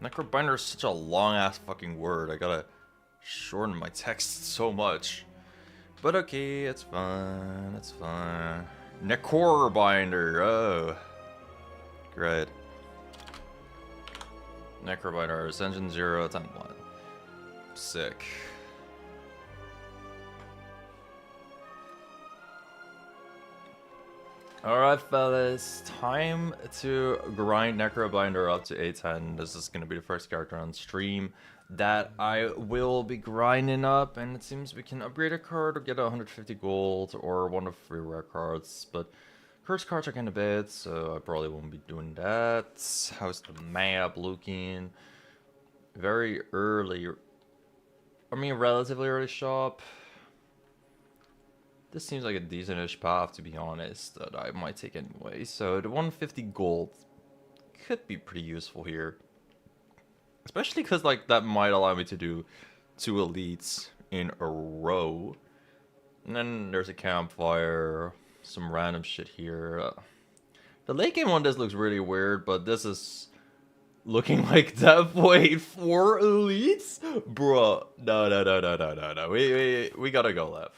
Necrobinder is such a long-ass fucking word. I gotta shorten my text so much. But okay, it's fine. It's fine. Necrobinder. Oh. Great. Necrobinder. Ascension 0, time 1. Sick. Alright, fellas. Time to grind Necrobinder up to 810. This is gonna be the first character on stream that I will be grinding up, and it seems we can upgrade a card or get 150 gold or one of 3 rare cards, but curse cards are kind of bad, so I probably won't be doing that. How's the map looking? Very early, I mean relatively early shop. This seems like a decent-ish path, to be honest, that I might take anyway. So the 150 gold could be pretty useful here. Especially because like that might allow me to do 2 elites in a row. And then there's a campfire, some random shit here. The late game one, this looks really weird, but this is looking like that. Wait, 4 elites? Bruh, no. We gotta go left.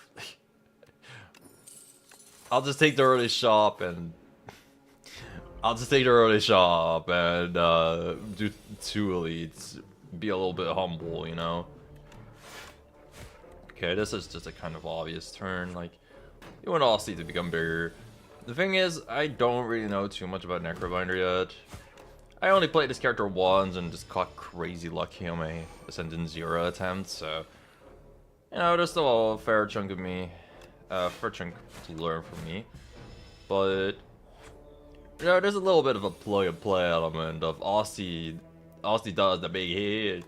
I'll just take the early shop and do 2 elites. Be a little bit humble, you know. Okay, this is just a kind of obvious turn. Like, you want Aussie to become bigger. The thing is, I don't really know too much about Necrobinder yet. I only played this character once and just got crazy lucky on my Ascendant 0 attempt, so you know, there's still a fair chunk of me. For chunk to learn from me, but you know, there's a little bit of a plug-and-play element of Aussie does the big hit.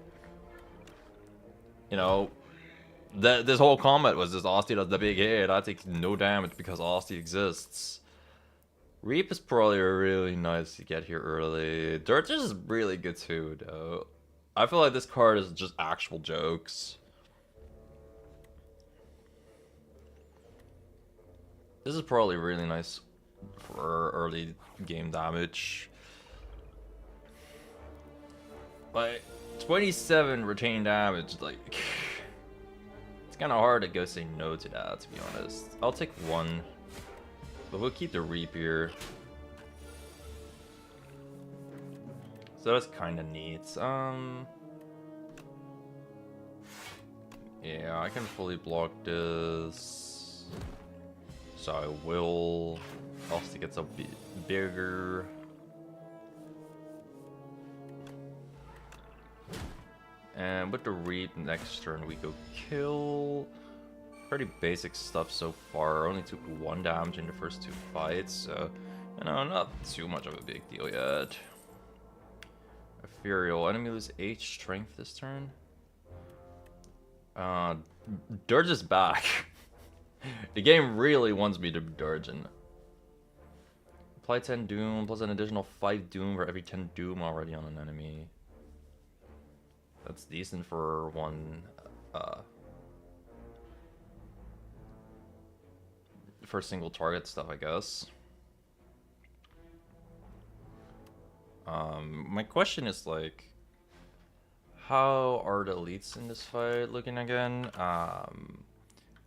You know, this whole comment was just Aussie does the big hit. I take no damage because Aussie exists. Reap is probably really nice to get here early. Dirt is really good too, though. I feel like this card is just actual jokes. This is probably really nice for early game damage. But 27 retained damage, like, it's kind of hard to go say no to that, to be honest. I'll take 1, but we'll keep the Reap here. So that's kind of neat. Yeah, I can fully block this. So I will. Also gets a bit bigger. And with the Reap next turn we go kill. Pretty basic stuff so far. Only took 1 damage in the first 2 fights, so you know, not too much of a big deal yet. Ethereal. Enemy lose H strength this turn. Dirge is back. The game really wants me to be Durgeon. Apply 10 Doom, plus an additional 5 Doom for every 10 Doom already on an enemy. That's decent for 1, for single target stuff, I guess. My question is, like, how are the elites in this fight looking again?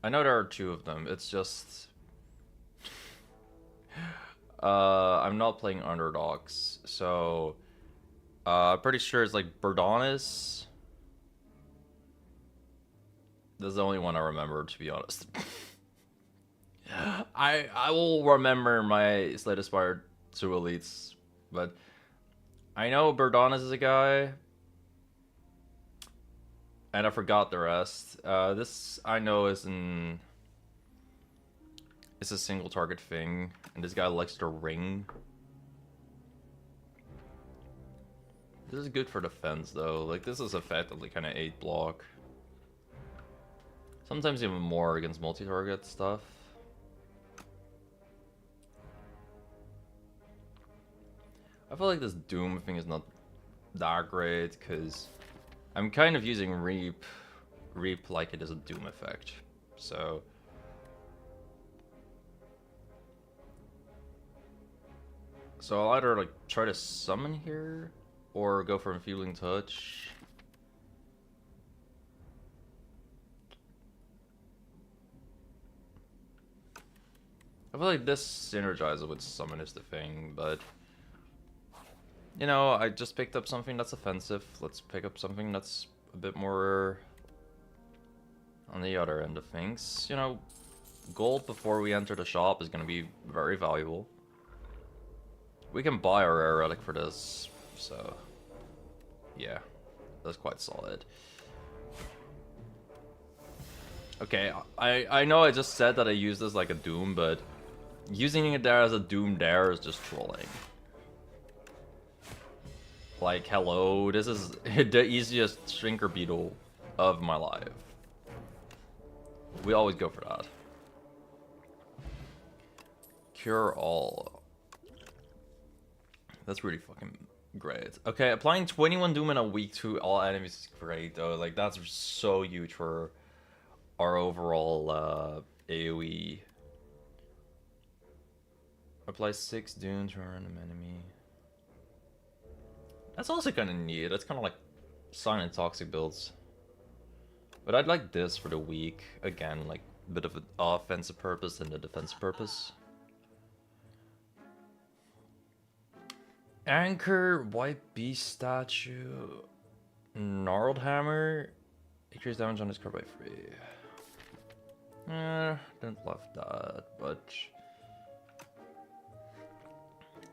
I know there are 2 of them. It's just I'm not playing underdogs, so I'm pretty sure it's like Berdonis. That's the only one I remember, to be honest. I will remember my Slate Aspire 2 elites, but I know Berdonis is a guy. And I forgot the rest. This I know is it's a single target thing, and this guy likes to ring. This is good for defense though. Like, this is effectively kind of 8 block. Sometimes even more against multi-target stuff. I feel like this Doom thing is not that great because I'm kind of using Reap like it is a Doom effect. So So I'll either like try to summon here or go for Enfeebling Touch. I feel like this synergizes with summon is the thing, but you know, I just picked up something that's offensive. Let's pick up something that's a bit more on the other end of things. You know, gold before we enter the shop is going to be very valuable. We can buy our rare relic for this, so yeah, that's quite solid. Okay, I know I just said that I use this like a Doom, but using it there as a Doom there is just trolling. Like, hello, this is the easiest Shrinker Beetle of my life. We always go for that. Cure all. That's really fucking great. Okay, applying 21 Doom in a week to all enemies is great, though. Like, that's so huge for our overall AoE. Apply 6 Doom to a random enemy. That's also kind of neat. That's kind of like silent toxic builds. But I'd like this for the week. Again, like a bit of an offensive purpose and a defensive purpose. Anchor, White Beast Statue, Gnarled Hammer. Increase damage on this card by 3. Didn't love that, but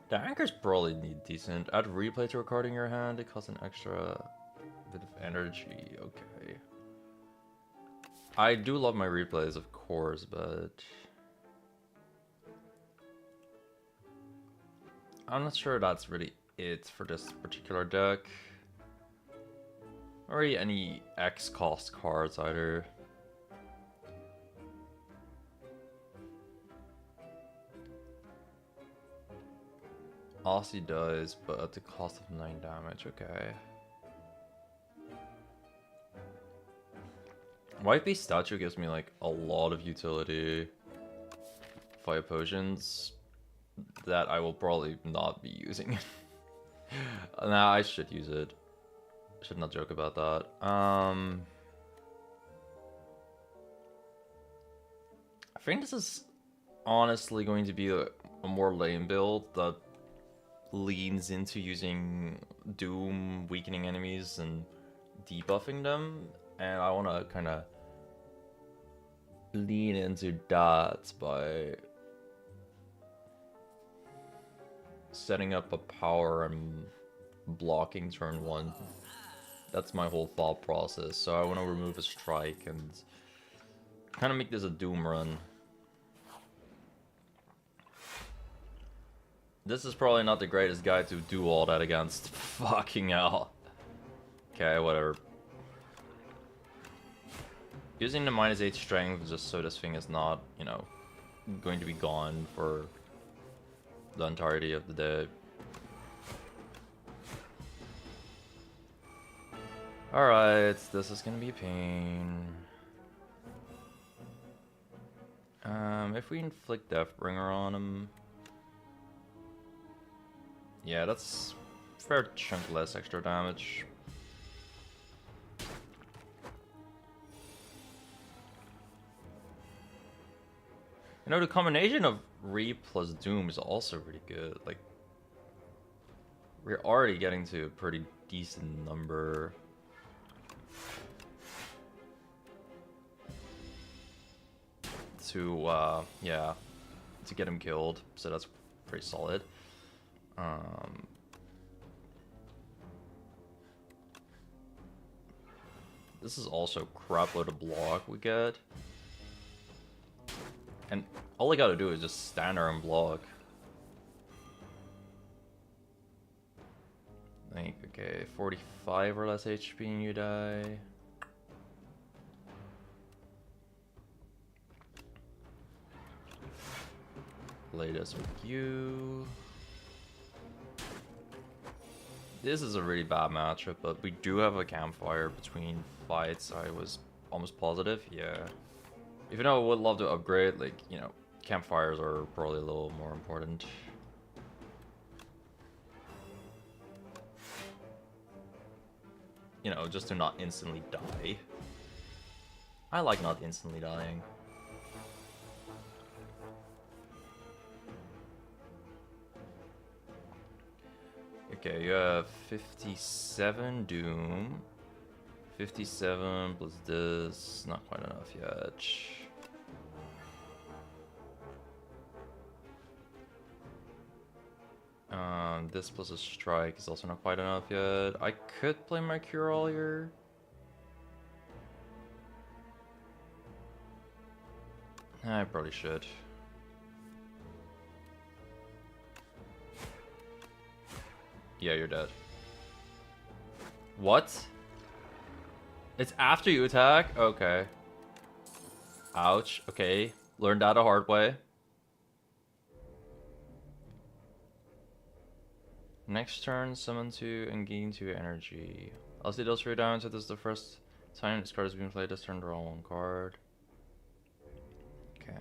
the anchors probably need decent. Add replay to a card in your hand. It costs an extra bit of energy. Okay. I do love my replays, of course, but I'm not sure that's really it for this particular deck. Or really any X cost cards either. Aussie does, but at the cost of 9 damage, okay. White Beast Statue gives me like a lot of utility. Fire potions that I will probably not be using. Nah, I should use it. Should not joke about that. I think this is honestly going to be a more lame build that leans into using Doom, weakening enemies, and debuffing them. And I want to kind of lean into that by setting up a power and blocking turn 1. That's my whole thought process. So I want to remove a strike and kind of make this a Doom run. This is probably not the greatest guy to do all that against. Fucking hell. Okay, whatever. Using the -8 strength just so this thing is not, you know, going to be gone for the entirety of the day. Alright, this is gonna be a pain. If we inflict Deathbringer on him... Yeah, that's a fair chunk less extra damage. You know, the combination of Re plus Doom is also really good. Like, we're already getting to a pretty decent number. To, yeah, to get him killed. So that's pretty solid. This is also crap load of block we get. And all I gotta do is just stand there and block. I think, okay, 45 or less HP and you die. Play this with you. This is a really bad matchup, but we do have a campfire between fights. I was almost positive, yeah. Even though I would love to upgrade, like, you know, campfires are probably a little more important. You know, just to not instantly die. I like not instantly dying. Okay, you have 57 Doom. 57 plus this, not quite enough yet. This plus a strike is also not quite enough yet. I could play my cure all here. I probably should. Yeah, you're dead. What? It's after you attack? Okay. Ouch. Okay. Learned that a hard way. Next turn, summon 2 and gain 2 energy. LC deals 3 damage. This is the first time this card has been played this turn. Draw 1 card. Okay.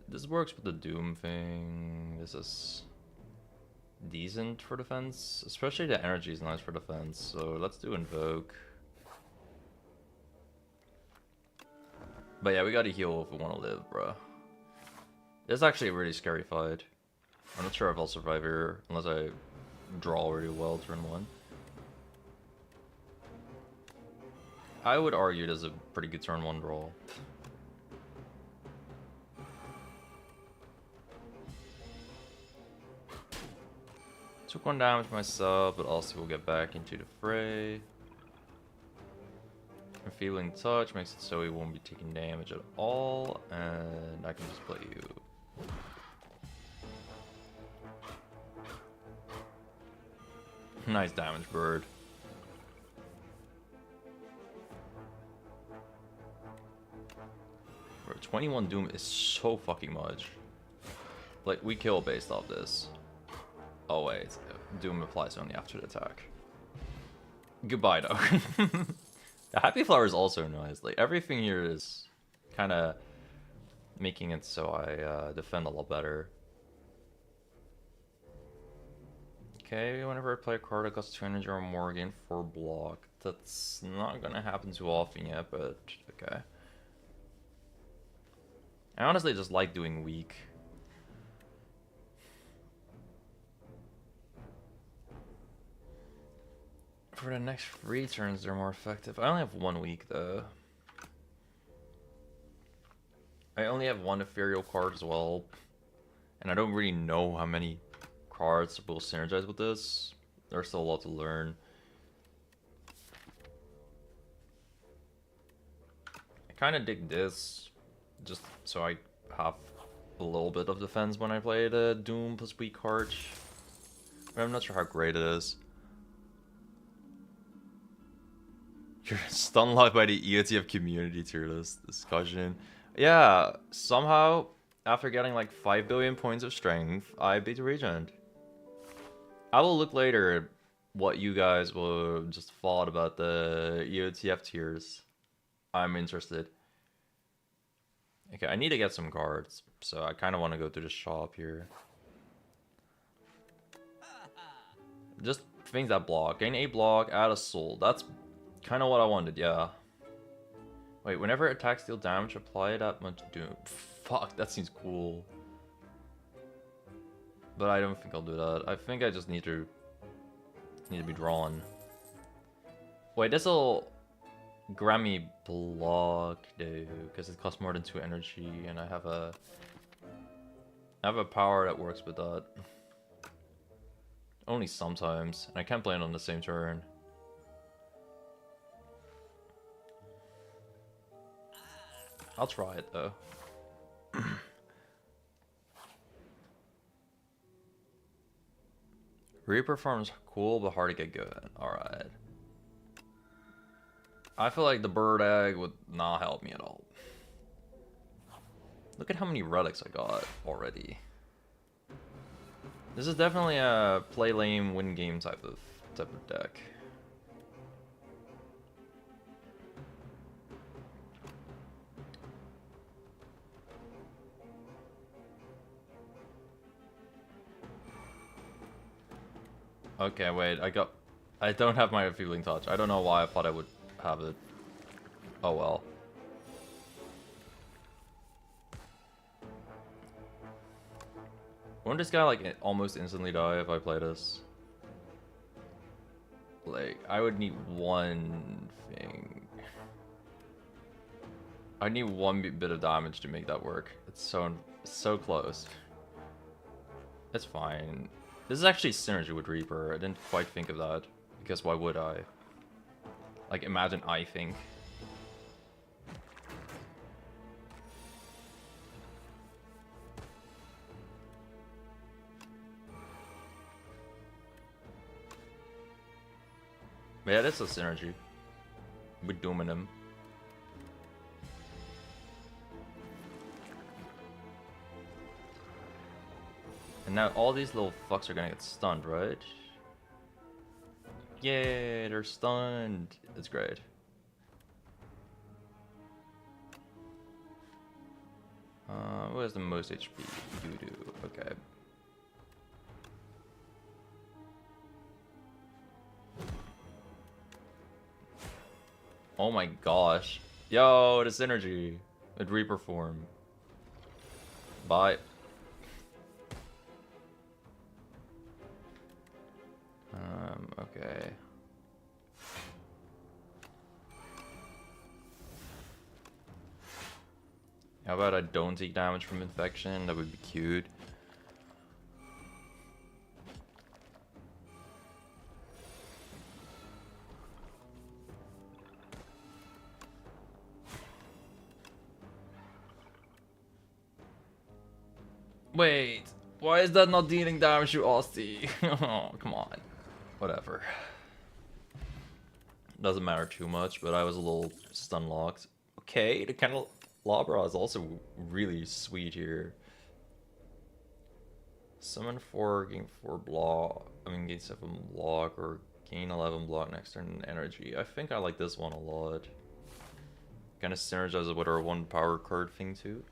This works with the Doom thing. This is decent for defense. Especially the energy is nice for defense. So let's do Invoke. But yeah, we gotta heal if we want to live, bro. This is actually a really scary fight. I'm not sure if I'll survive here unless I draw really well turn 1. I would argue there's a pretty good turn 1 draw. Took 1 damage myself, but also will get back into the fray. Feeling touch makes it so he won't be taking damage at all, and I can just play you. Nice damage, bird. Bro, 21 Doom is so fucking much. Like, we kill based off this. Oh wait, Doom applies only after the attack. Goodbye, though. The Happy Flower is also nice. Like, everything here is kind of making it so I defend a lot better. Okay, whenever I play a card that costs 2 energy or more, gain 4 block. That's not gonna happen too often yet, but okay. I honestly just like doing weak. For the next 3 turns, they're more effective. I only have 1 week, though. I only have 1 ethereal card as well. And I don't really know how many cards will synergize with this. There's still a lot to learn. I kind of dig this, just so I have a little bit of defense when I play the Doom plus weak card. But I'm not sure how great it is. You're stun locked by the EOTF community tier list discussion. Yeah, somehow, after getting like 5 billion points of strength, I beat Regent. I will look later at what you guys will just thought about the EOTF tiers. I'm interested. Okay, I need to get some cards, so I kind of want to go to the shop here. Just things that block. Gain a block, add a soul. That's kind of what I wanted, yeah. Wait, whenever attacks deal damage, apply that much doom. Fuck, that seems cool. But I don't think I'll do that. I think I just need to be drawn. Wait, this'll grant me block though, because it costs more than 2 energy, and I have a power that works with that. Only sometimes, and I can't play it on the same turn. I'll try it though. Reaper farm's cool, but hard to get good. Alright. I feel like the bird egg would not help me at all. Look at how many relics I got already. This is definitely a play lame, win game type of deck. Okay, wait, I got I don't have my Feeling Touch. I don't know why I thought I would have it. Oh well. Won't this guy like almost instantly die if I play this? Like, I would need one thing. I need one bit of damage to make that work. It's so close. It's fine. This is actually synergy with Reaper. I didn't quite think of that. Because why would I? Like, imagine I think. But yeah, that's a synergy. With dooming him. And now all these little fucks are gonna get stunned, right? Yay, they're stunned. It's great. Who has the most HP? You do. Okay. Oh my gosh. Yo, the synergy. With Reaper form. Bye. Okay. How about I don't take damage from infection? That would be cute. Wait, why is that not dealing damage to Austin? Oh, come on. Whatever. Doesn't matter too much, but I was a little stun locked. Okay, the candelabra is also really sweet here. Summon 4, gain 4 block. I mean, gain 7 block or gain 11 block next turn energy. I think I like this one a lot. Kind of synergizes with our 1 power card thing too.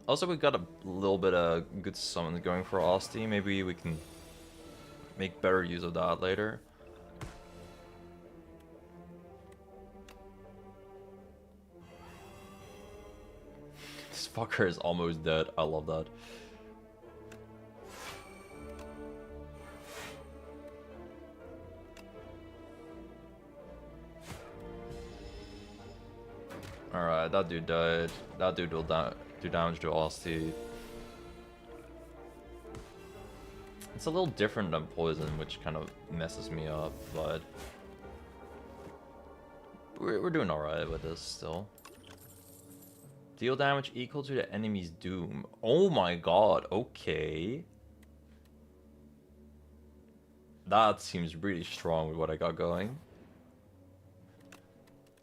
Also, we got a little bit of good summons going for Austin. Maybe we can make better use of that later. This fucker is almost dead. I love that. Alright, that dude died. That dude will do damage to Austin. It's a little different than poison, which kind of messes me up, but we're doing alright with this still. Deal damage equal to the enemy's doom. Oh my god, okay. That seems really strong with what I got going.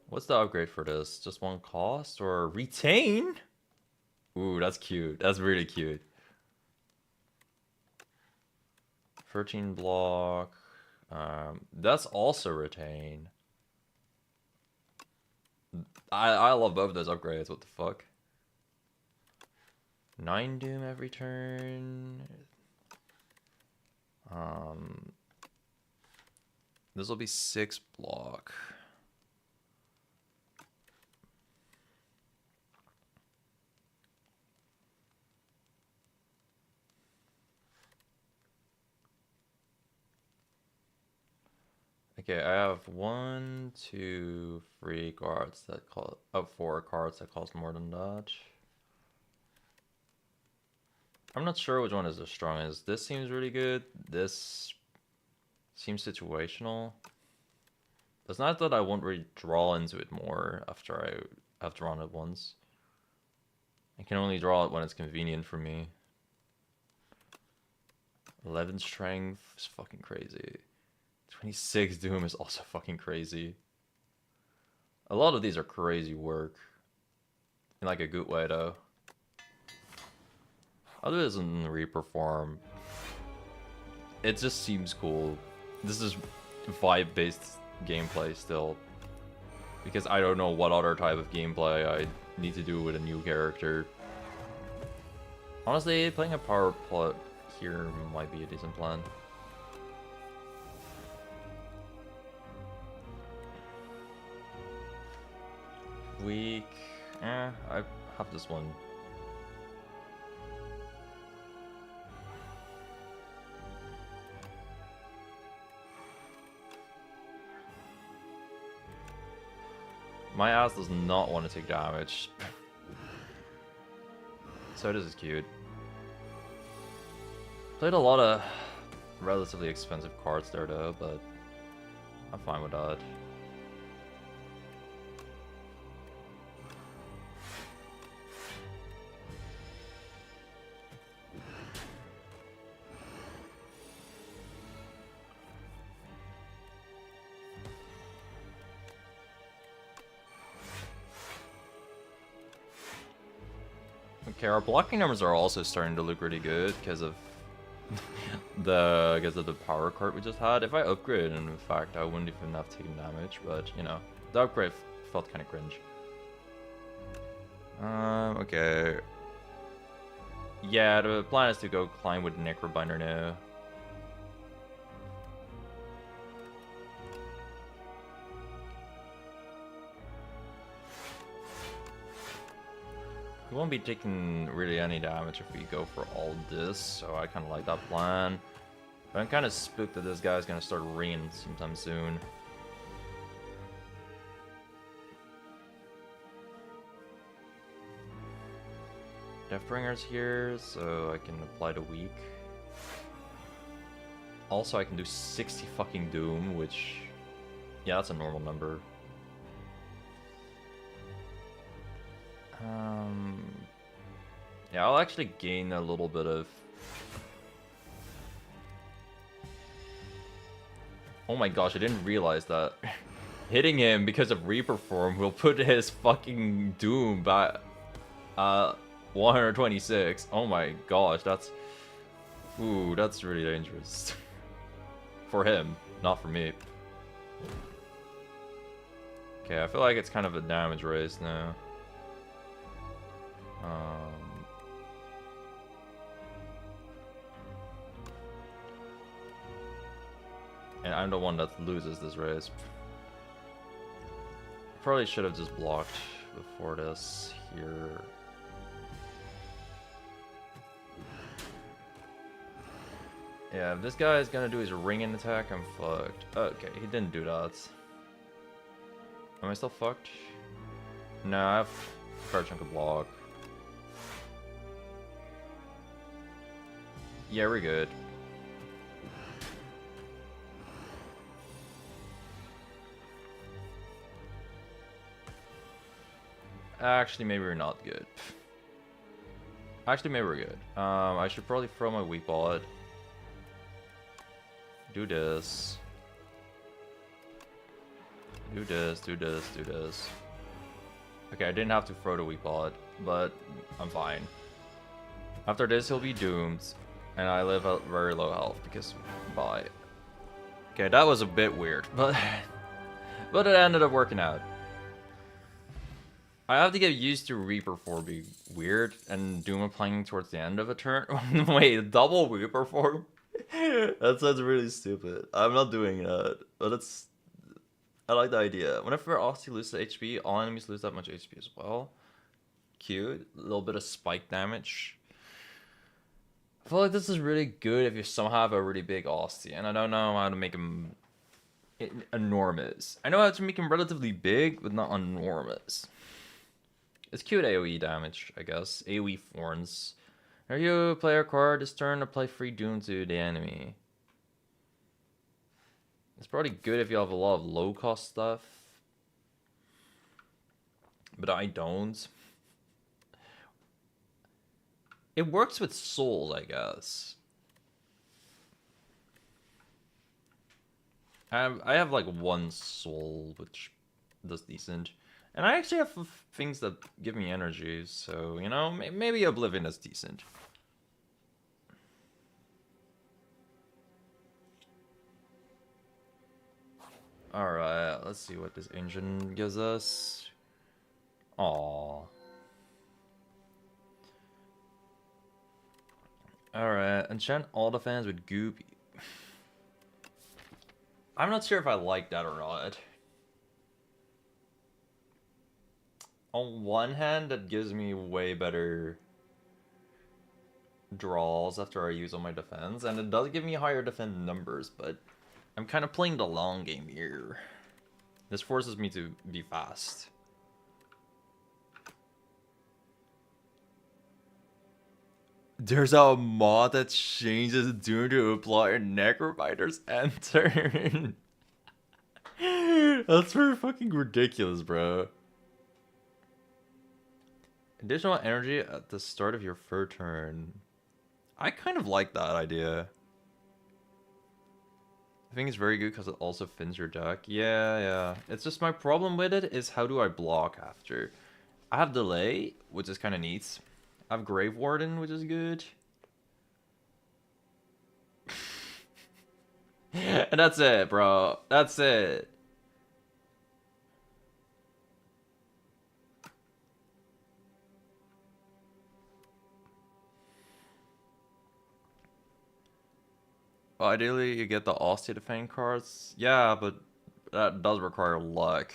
What's the upgrade for this? Just 1 cost or retain? Ooh, that's cute. That's really cute. 13 block. That's also retain. I love both of those upgrades. What the fuck? 9 doom every turn. This will be 6 block. Okay, I have 1, 2, 3 cards that cost 4 cards that cost more than that. I'm not sure which one is the strongest. This seems really good. This seems situational. It's not that I won't really draw into it more after I have drawn it once. I can only draw it when it's convenient for me. 11 strength is fucking crazy. 26 doom is also fucking crazy. A lot of these are crazy work. In like a good way though. I'll do this in Reaper form. It just seems cool. This is vibe-based gameplay still. Because I don't know what other type of gameplay I need to do with a new character. Honestly, playing a power plot here might be a decent plan. Weak. I have this one. My ass does not want to take damage. So this is cute. Played a lot of relatively expensive cards there though, but I'm fine with that. Okay, our blocking numbers are also starting to look really good because of the power card we just had. If I upgrade, and in fact, I wouldn't even have taken damage, but you know, the upgrade felt kind of cringe. Okay. Yeah, the plan is to go climb with Necrobinder now. We won't be taking really any damage if we go for all this, so I kind of like that plan. But I'm kind of spooked that this guy's gonna start ringing sometime soon. Deathbringer's here, so I can apply the weak. Also, I can do 60 fucking Doom, which... yeah, that's a normal number. Yeah, I'll actually gain a little bit of... oh my gosh, I didn't realize that. Hitting him because of Reaper form will put his fucking Doom back... 126. Oh my gosh, that's... ooh, that's really dangerous. For him, not for me. Okay, I feel like it's kind of a damage race now. And I'm the one that loses this race. Probably should have just blocked before this here. Yeah, if this guy is gonna do his ringing attack, I'm fucked. Okay, he didn't do that. Am I still fucked? No, I have a fair chunk of block. Yeah, we're good. Actually, maybe we're not good. Actually, maybe we're good. I should probably throw my weak bot. Do this. Do this, do this, do this. Okay, I didn't have to throw the weak bot, but I'm fine. After this, he'll be doomed, and I live at very low health because bye. Okay, that was a bit weird, but it ended up working out. I have to get used to Reaper 4 being weird and Doom applying towards the end of a turn. Wait, double Reaper 4? That sounds really stupid. I'm not doing that, but it's... I like the idea. Whenever Aussie loses HP, all enemies lose that much HP as well. Cute. A little bit of spike damage. I feel like this is really good if you somehow have a really big Aussie, and I don't know how to make him enormous. I know how to make him relatively big, but not enormous. It's cute AoE damage, I guess. AoE thorns. Are you player card this turn to play free Doom to the enemy? It's probably good if you have a lot of low cost stuff. But I don't. It works with souls, I guess. I have like one soul, which does decent. And I actually have things that give me energy, so, you know, maybe Oblivion is decent. Alright, let's see what this engine gives us. Aww. Alright, enchant all the fans with goopy. I'm not sure if I like that or not. On one hand, that gives me way better draws after I use all my defense, and it does give me higher defense numbers, but I'm kind of playing the long game here. This forces me to be fast. There's a mod that changes Doom to apply a Necrobiter's end turn. That's pretty fucking ridiculous, bro. Additional energy at the start of your third turn. I kind of like that idea. I think it's very good because it also thins your deck. Yeah. It's just my problem with it is how do I block after? I have Delay, which is kind of neat. I have Grave Warden, which is good. And that's it, bro. That's it. Well, ideally, you get the Aussie Defend cards. Yeah, but that does require luck.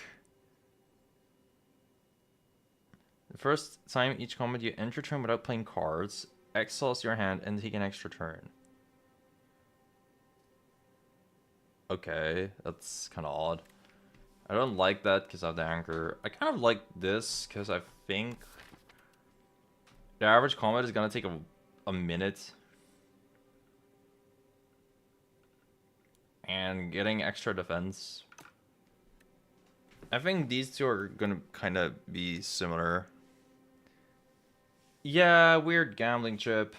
The first time each combat you enter turn without playing cards, exiles your hand and take an extra turn. Okay, that's kind of odd. I don't like that because I have the anchor. I kind of like this because I think the average combat is gonna take a minute. And getting extra defense. I think these two are gonna kind of be similar. Yeah, weird gambling chip.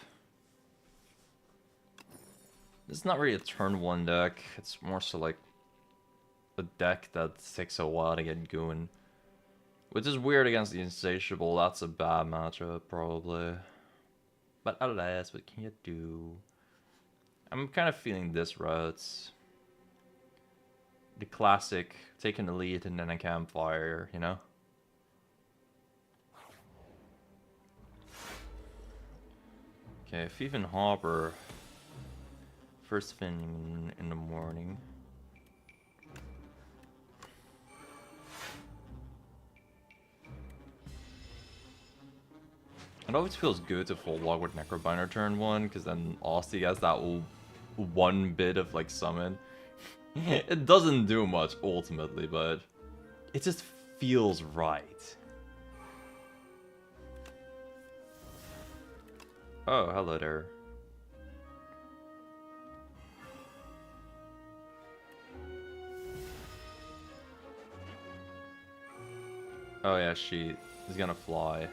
It's not really a turn one deck. It's more so like a deck that takes a while to get going. Which is weird against the Insatiable. That's a bad matchup, probably. But alas, what can you do? I'm kind of feeling this route. The classic, taking the lead and then a campfire, you know? Okay, Thief and Hopper. First thing in the morning. It always feels good to full log with Necrobiner turn 1, because then Aussie has that one bit of like summon. It doesn't do much ultimately, but it just feels right. Oh, hello there. Oh yeah, she is gonna fly.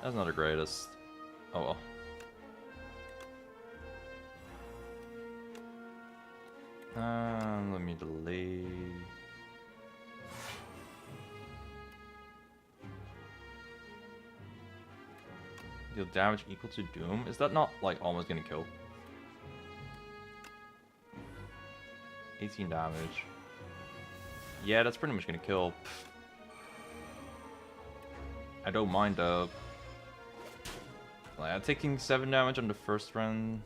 That's not the greatest. Oh well. Let me delay. Deal damage equal to Doom? Is that not like almost gonna kill? 18 damage. Yeah, that's pretty much gonna kill. I don't mind though. Like, I'm taking 7 damage on the first run.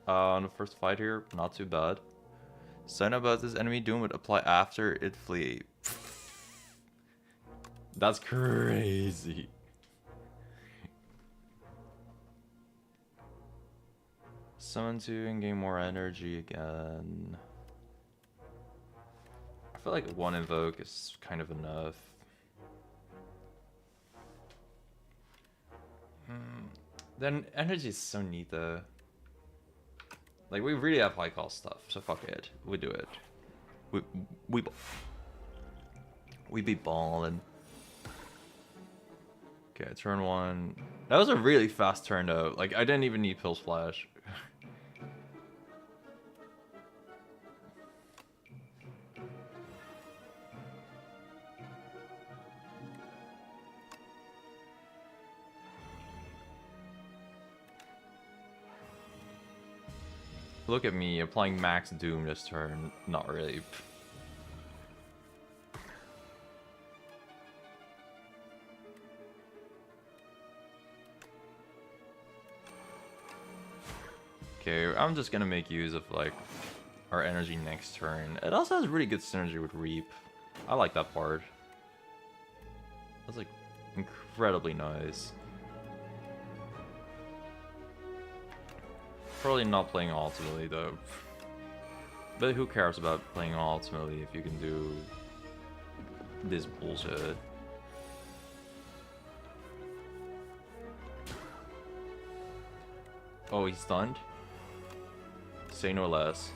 On the first fight here, not too bad. Sign about this enemy Doom would apply after it flee. That's crazy. Summon 2 and gain more energy again. I feel like one invoke is kind of enough. Then energy is so neat though. Like, we really have high cost stuff, so fuck it. We do it. We be ballin'. Okay, turn 1. That was a really fast turn though. Like, I didn't even need Pill's Flash. Look at me applying max Doom this turn. Not really. Okay, I'm just gonna make use of like our energy next turn. It also has really good synergy with Reap. I like that part. That's like incredibly nice. Probably not playing ultimately though. But who cares about playing ultimately if you can do this bullshit? Oh, he's stunned? Say no less.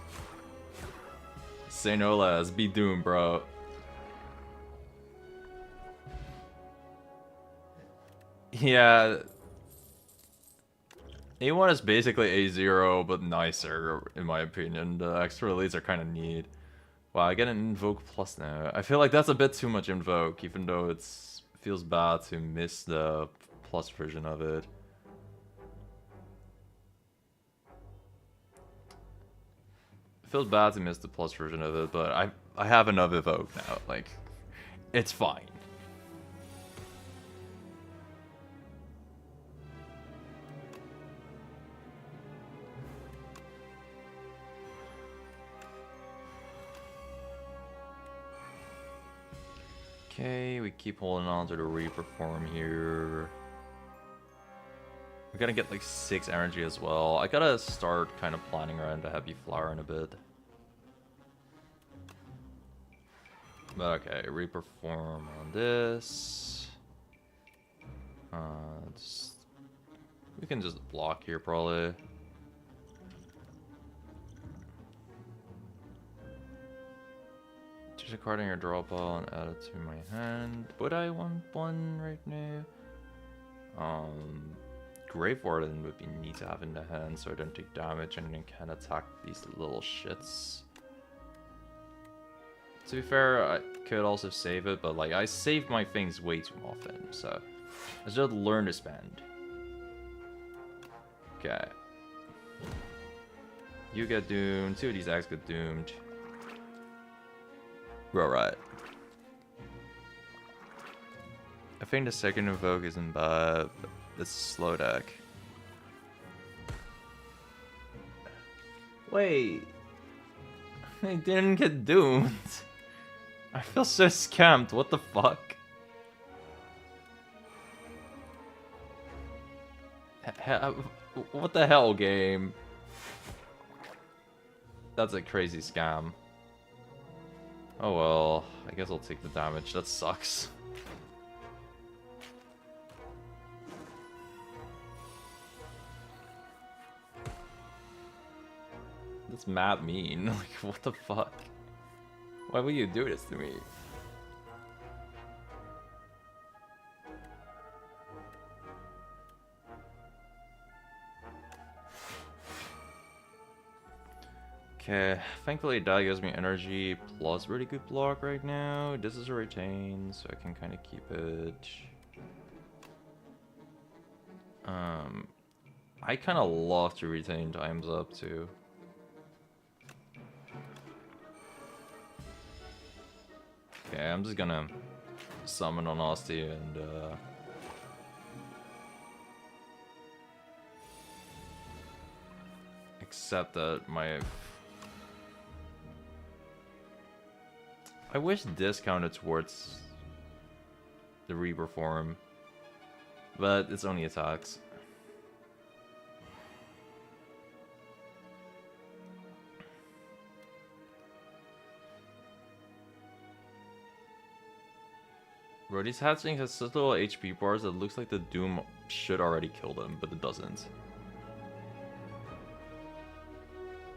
Say no less. Be doomed, bro. Yeah. A1 is basically A0, but nicer, in my opinion. The extra elites are kind of neat. Wow, I get an Invoke Plus now. I feel like that's a bit too much Invoke, even though it feels bad to miss the Plus version of it. It feels bad to miss the Plus version of it, but I have enough Evoke now. Like, it's fine. Okay, we keep holding on to the Reaper form here. We're gonna get like 6 energy as well. I gotta start kind of planning around the Heavy Flower in a bit. But okay, Reaper form on this. We can just block here probably. Choose a card in your draw pile and add it to my hand. Would I want one right now? Grave Warden would be neat to have in the hand so I don't take damage and then can attack these little shits. To be fair, I could also save it, but like I save my things way too often, so I just learn to spend. Okay. You get doomed, 2 of these acts get doomed. We're alright. I think the second Invoke isn't bad, but it's a slow deck. Wait. I didn't get doomed. I feel so scammed, what the fuck? What the hell, game? That's a crazy scam. Oh well, I guess I'll take the damage. That sucks. That's mad mean. Like, what the fuck? Why would you do this to me? Okay, thankfully that gives me energy plus really good block right now. This is a retain, so I can kind of keep it. I kind of love to retain times up too. Okay, I'm just gonna summon on Asti and accept that my... I wish this counted towards the Reaper form, but it's only attacks. Bro, these hatchlings have such little HP bars that looks like the Doom should already kill them, but it doesn't.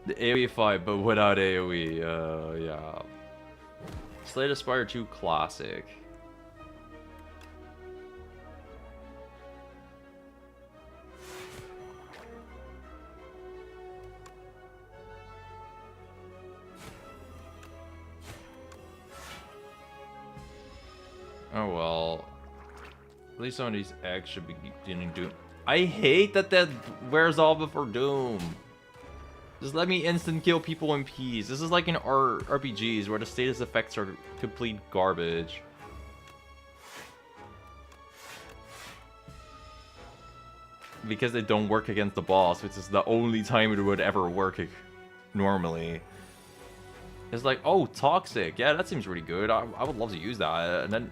The AoE fight, but without AoE, yeah. Slay the Spire 2 Classic. Oh well. At least some of these eggs should be getting Doom. I hate that wears off before Doom. Just let me instant kill people in peace. This is like in RPGs where the status effects are complete garbage. Because they don't work against the boss, which is the only time it would ever work normally. It's like, oh, Toxic. Yeah, that seems really good. I would love to use that. And then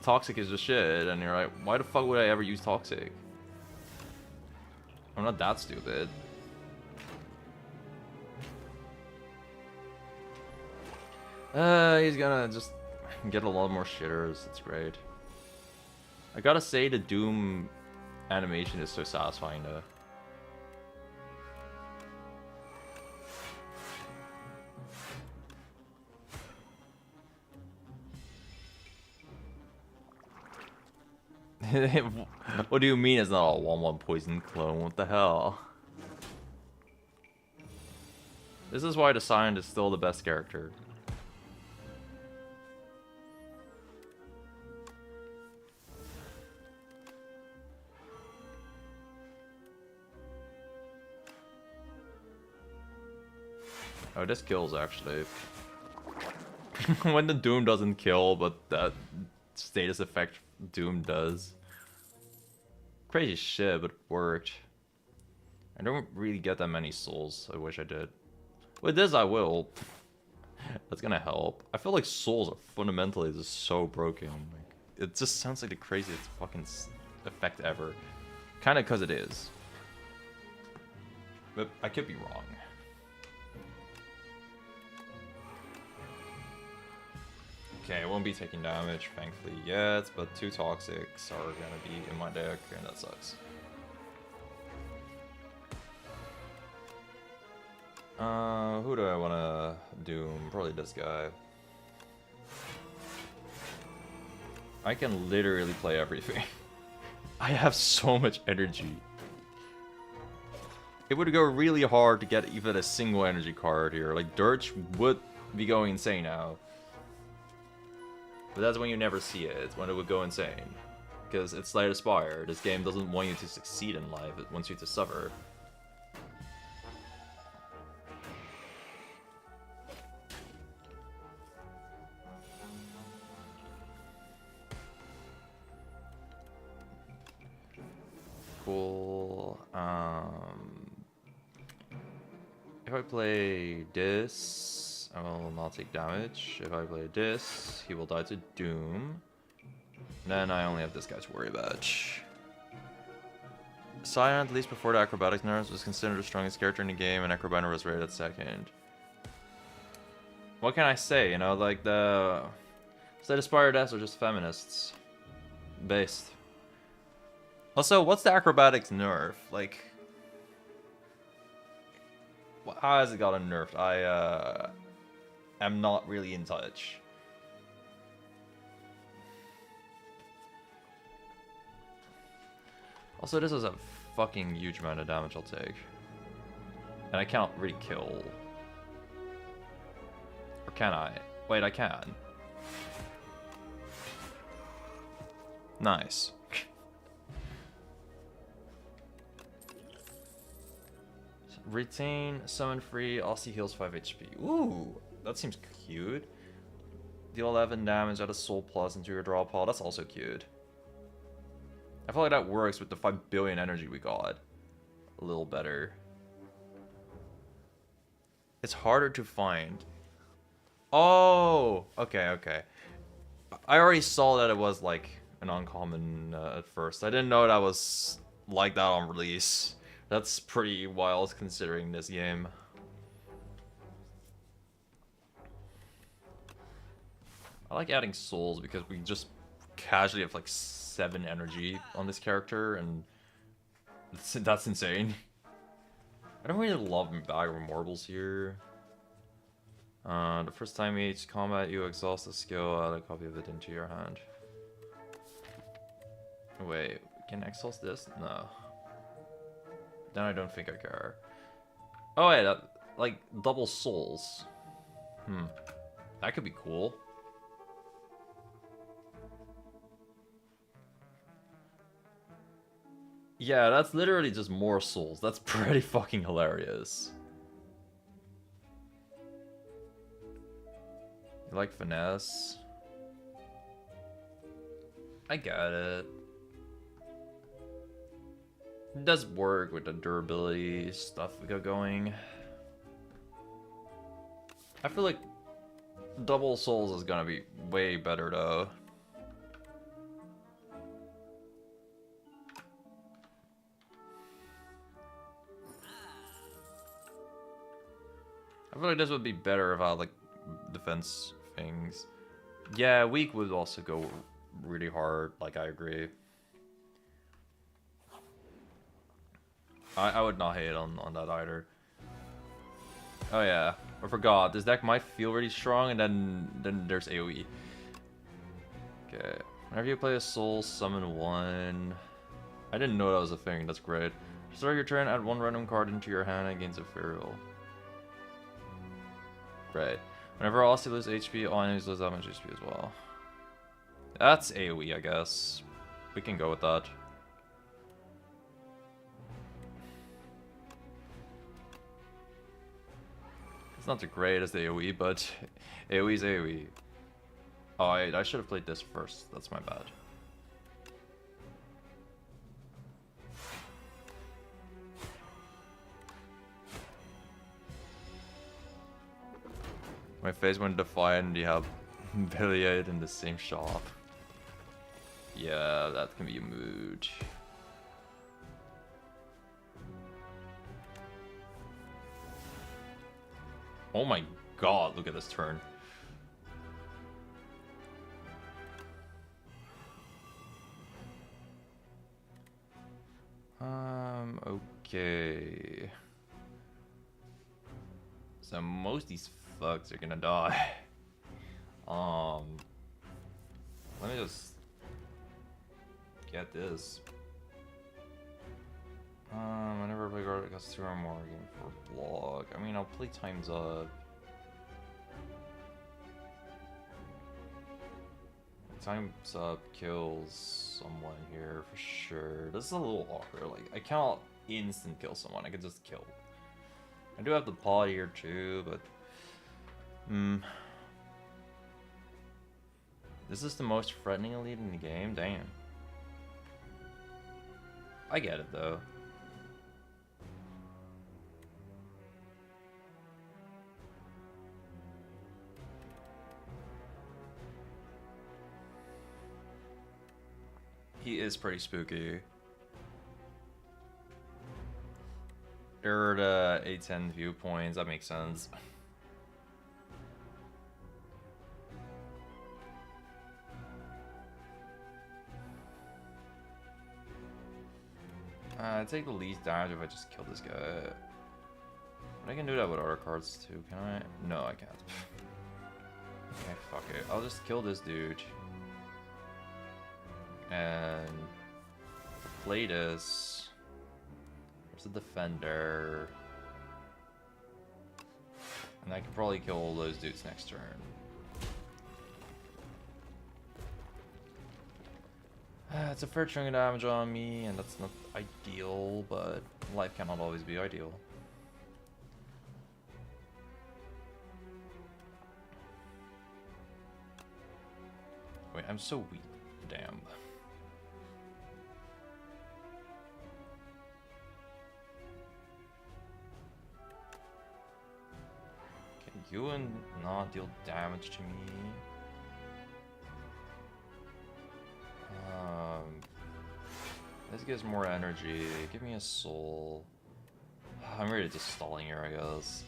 Toxic is just shit. And you're like, why the fuck would I ever use Toxic? I'm not that stupid. He's gonna just get a lot more shitters. It's great. I gotta say, the Doom animation is so satisfying though. What do you mean it's not a 1/1 poison clone? What the hell? This is why the Scion is still the best character. Oh, this kills actually. When the Doom doesn't kill, but that status effect Doom does. Crazy shit, but it worked. I don't really get that many souls. I wish I did. With this, I will. That's gonna help. I feel like souls are fundamentally just so broken. Like, it just sounds like the craziest fucking effect ever. Kinda cause it is. But I could be wrong. Okay, I won't be taking damage, thankfully, yet, but 2 Toxics are gonna be in my deck, and that sucks. Who do I wanna doom? Probably this guy. I can literally play everything. I have so much energy. It would go really hard to get even a single energy card here. Like, Dirge would be going insane now. But that's when you never see it. It's when it would go insane. Because it's like Spire. This game doesn't want you to succeed in life. It wants you to suffer. Cool. If I play this, I will not take damage. If I play this, he will die to Doom. Then I only have this guy to worry about. Scion, at least before the acrobatics nerfs, was considered the strongest character in the game, and Acrobiner was rated second. What can I say? You know, like the Spire devs are just feminists. Based. Also, what's the acrobatics nerf? Like, how has it gotten nerfed? I am not really in touch. Also, this is a fucking huge amount of damage I'll take. And I can't really kill. Or can I? Wait, I can. Nice. Retain, summon free, Aussie heals 5 HP. Ooh, that seems cute. Deal 11 damage, add a soul plus into your draw pile. That's also cute. I feel like that works with the 5 billion energy we got. A little better. It's harder to find. Oh, okay. I already saw that it was like an uncommon at first. I didn't know that was like that on release. That's pretty wild considering this game. I like adding souls because we just casually have like 7 energy on this character, and that's insane. I don't really love Bag of Marbles here. The first time each combat you exhaust a skill, add a copy of it into your hand. Wait, can I exhaust this? No. Then I don't think I care. Oh wait, like double souls. That could be cool. Yeah, that's literally just more souls. That's pretty fucking hilarious. You like finesse? I got it. It does work with the durability stuff we got going. I feel like double souls is gonna be way better though. I feel like this would be better if I had like defense things. Yeah, weak would also go really hard, like I agree. I would not hate on that either. Oh yeah, I forgot. This deck might feel really strong, and then there's AoE. Okay, whenever you play a soul, summon one. I didn't know that was a thing. That's great. Start your turn, add one random card into your hand and gains a Ethereal. Right. Whenever Aussie loses HP, all enemies lose that much HP as well. That's AoE, I guess. We can go with that. It's not the greatest AoE, but AoE is AoE. Oh, I should have played this first. That's my bad. My face went defiant. You have Beliate in the same shop. Yeah, that can be a mood. Oh my god, look at this turn. Okay. So most of these fucks are gonna die. Let me just get this. Whenever I play guard, it costs 2 or more again for block. I mean, I'll play Time's Up. Time's Up kills someone here for sure. This is a little awkward. Like, I cannot instant kill someone. I can just kill. I do have the pod here too, but this is the most threatening elite in the game. Damn. I get it though. He is pretty spooky. There are the 810 viewpoints, that makes sense. I take the least damage if I just kill this guy. But I can do that with other cards too, can I? No, I can't. Okay, fuck it. I'll just kill this dude. And play this. There's a defender. And I can probably kill all those dudes next turn. It's a fair chunk of damage on me, and that's not ideal, but life cannot always be ideal. Wait, I'm so weak. Damn. Can you not deal damage to me? This gives more energy. Give me a soul. I'm really just stalling here, I guess.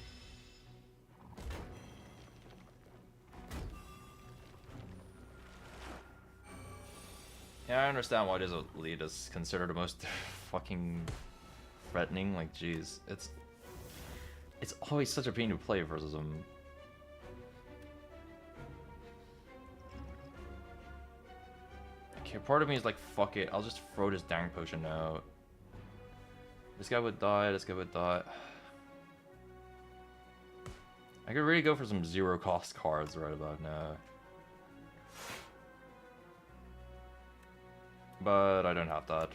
Yeah, I understand why this elite is considered the most fucking threatening. Like, jeez, it's always such a pain to play versus him. Okay, part of me is like, fuck it, I'll just throw this dang potion out. This guy would die, this guy would die. I could really go for some zero cost cards right about now. But I don't have that.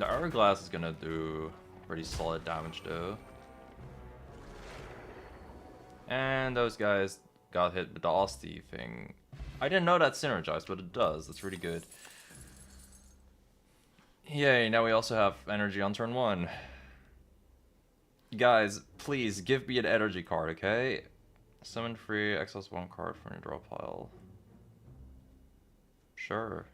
The Hourglass is gonna do pretty solid damage though. And those guys got hit with the Austie thing. I didn't know that synergized, but it does. That's really good. Yay, now we also have energy on turn 1. Guys, please give me an energy card, okay? Summon free, access 1 card from your draw pile. Sure.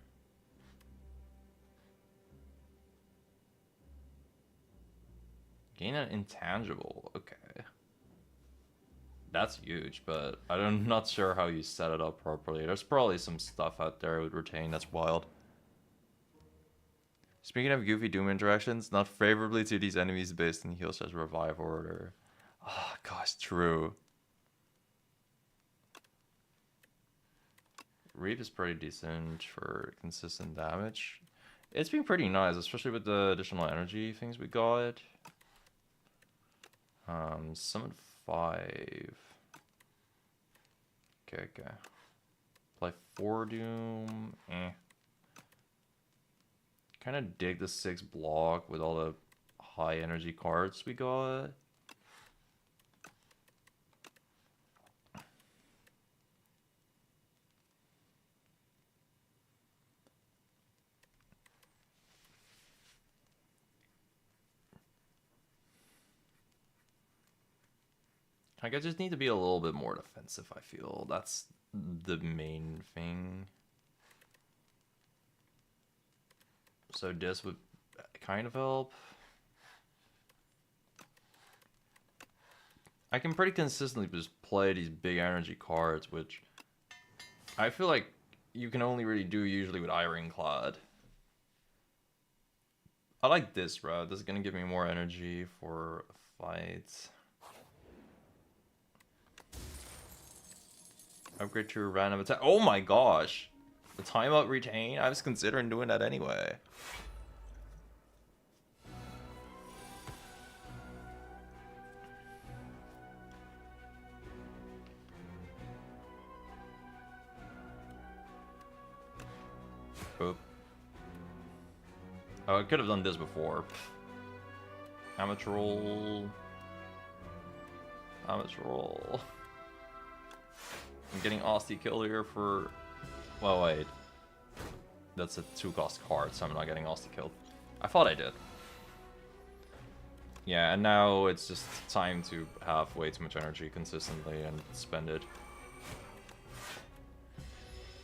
Gain an intangible, okay. That's huge, but I'm not sure how you set it up properly. There's probably some stuff out there with retain that's wild. Speaking of goofy Doom interactions, not favorably to these enemies based on heal slash revive order. Oh gosh, true. Reap is pretty decent for consistent damage. It's been pretty nice, especially with the additional energy things we got. Summon 5. Okay. Play 4 Doom. Kind of dig the 6 block with all the high energy cards we got. Like, I just need to be a little bit more defensive, I feel. That's the main thing. So this would kind of help. I can pretty consistently just play these big energy cards, which I feel like you can only really do usually with Ironclad. I like this route. This is going to give me more energy for fights. Upgrade to a random attack. Oh my gosh! The timeout retain? I was considering doing that anyway. Oop. Oh, I could have done this before. Amateur roll. Amateur roll. I'm getting Austie killed here for... Well, wait. That's a 2-cost card, so I'm not getting Austie killed. I thought I did. Yeah, and now it's just time to have way too much energy consistently and spend it.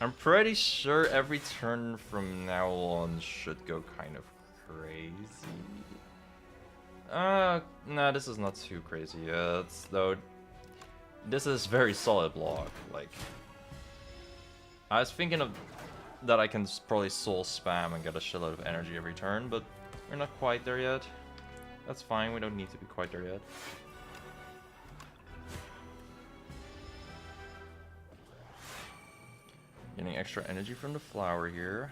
I'm pretty sure every turn from now on should go kind of crazy. Nah, this is not too crazy yet, though. This is very solid block. Like, I was thinking of that I can probably soul spam and get a shitload of energy every turn, but we're not quite there yet. That's fine, we don't need to be quite there yet. Getting extra energy from the flower here.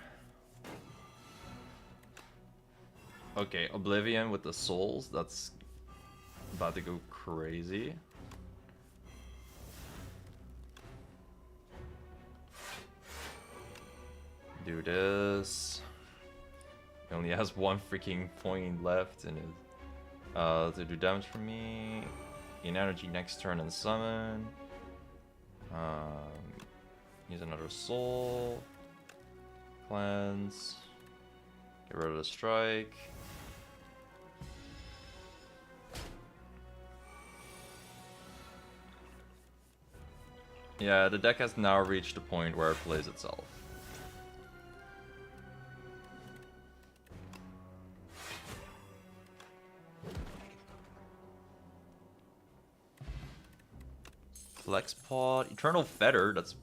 Okay, Oblivion with the souls, that's about to go crazy. Do this. He only has 1 freaking point left in it. To do damage for me. Gain energy next turn and summon. Use another soul. Cleanse. Get rid of the strike. Yeah, the deck has now reached the point where it plays itself. Flex Pod, Eternal Fetter, that's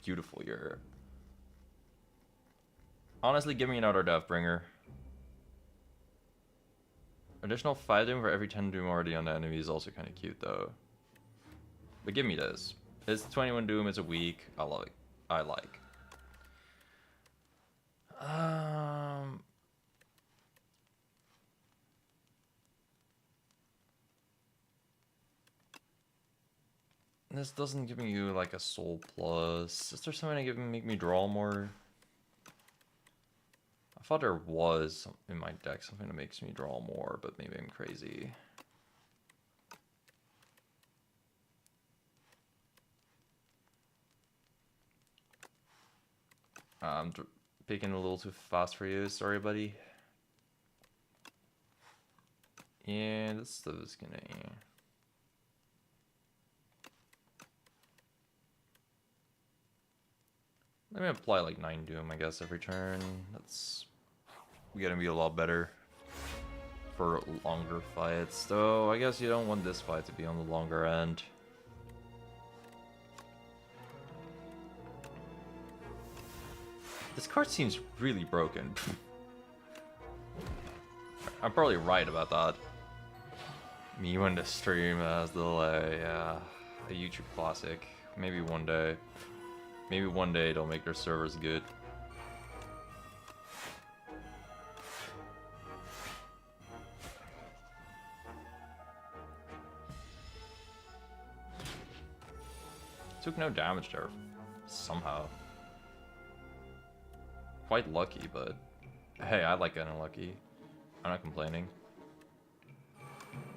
beautiful here. Honestly, give me another Deathbringer. Additional 5 Doom for every 10 Doom already on the enemy is also kind of cute though. But give me this. It's 21 Doom, it's a weak. I love it. I like. This doesn't give me like a soul plus. Is there something to make me draw more? I thought there was in my deck something that makes me draw more, but maybe I'm crazy. I'm picking a little too fast for you. Sorry, buddy. Yeah, this stuff is gonna... Let me apply like 9 Doom, I guess, every turn. That's gonna be a lot better for longer fights. Though, I guess you don't want this fight to be on the longer end. This card seems really broken. I'm probably right about that. Me when the stream has delay, yeah. A YouTube classic. Maybe one day. Maybe one day they'll make their servers good. Took no damage there, somehow. Quite lucky, but hey, I like getting lucky. I'm not complaining.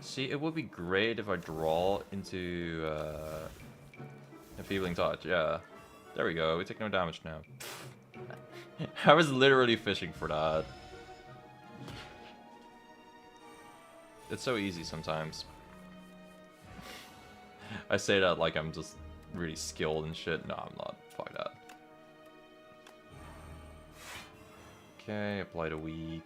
See, it would be great if I draw into Enfeebling Touch, yeah. There we go, we take no damage now. I was literally fishing for that. It's so easy sometimes. I say that like I'm just really skilled and shit. No, I'm not. Fuck that. Okay, apply to weak.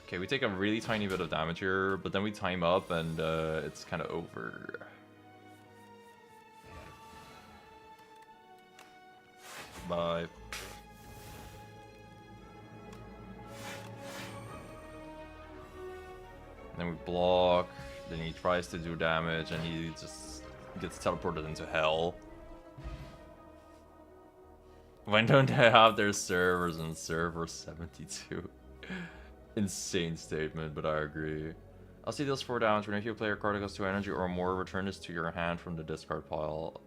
Okay, we take a really tiny bit of damage here, but then we time up and it's kind of over. Bye. Then we block, then he tries to do damage and he just gets teleported into hell. When don't they have their servers on server 72? Insane statement, but I agree. I'll see those 4 damage. When you play a card that goes 2 energy or more, return this to your hand from the discard pile.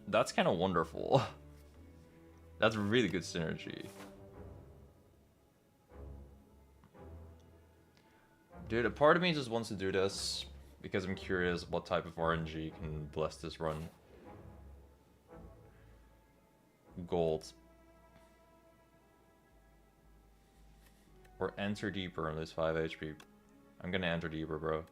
That's kind of wonderful. That's really good synergy. Dude, a part of me just wants to do this because I'm curious what type of RNG can bless this run. Gold. Or enter deeper and lose 5 HP. I'm gonna enter deeper, bro.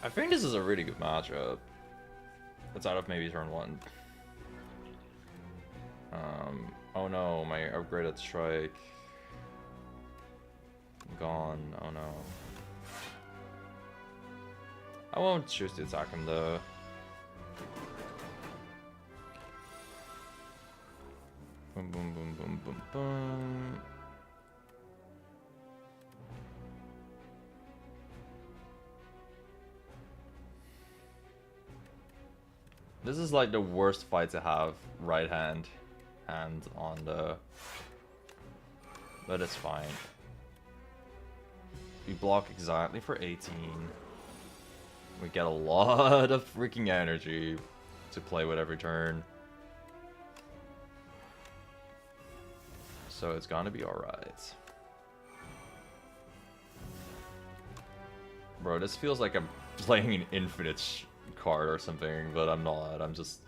I think this is a really good matchup. It's out of maybe turn 1. Oh no, my upgraded strike. Gone, oh no. I won't choose to attack him though. Boom, boom, boom, boom, boom, boom. This is like the worst fight to have right hand on the... But it's fine. We block exactly for 18. We get a lot of freaking energy to play with every turn. So it's gonna be alright. Bro, this feels like I'm playing an infinite card or something, but I'm not. I'm just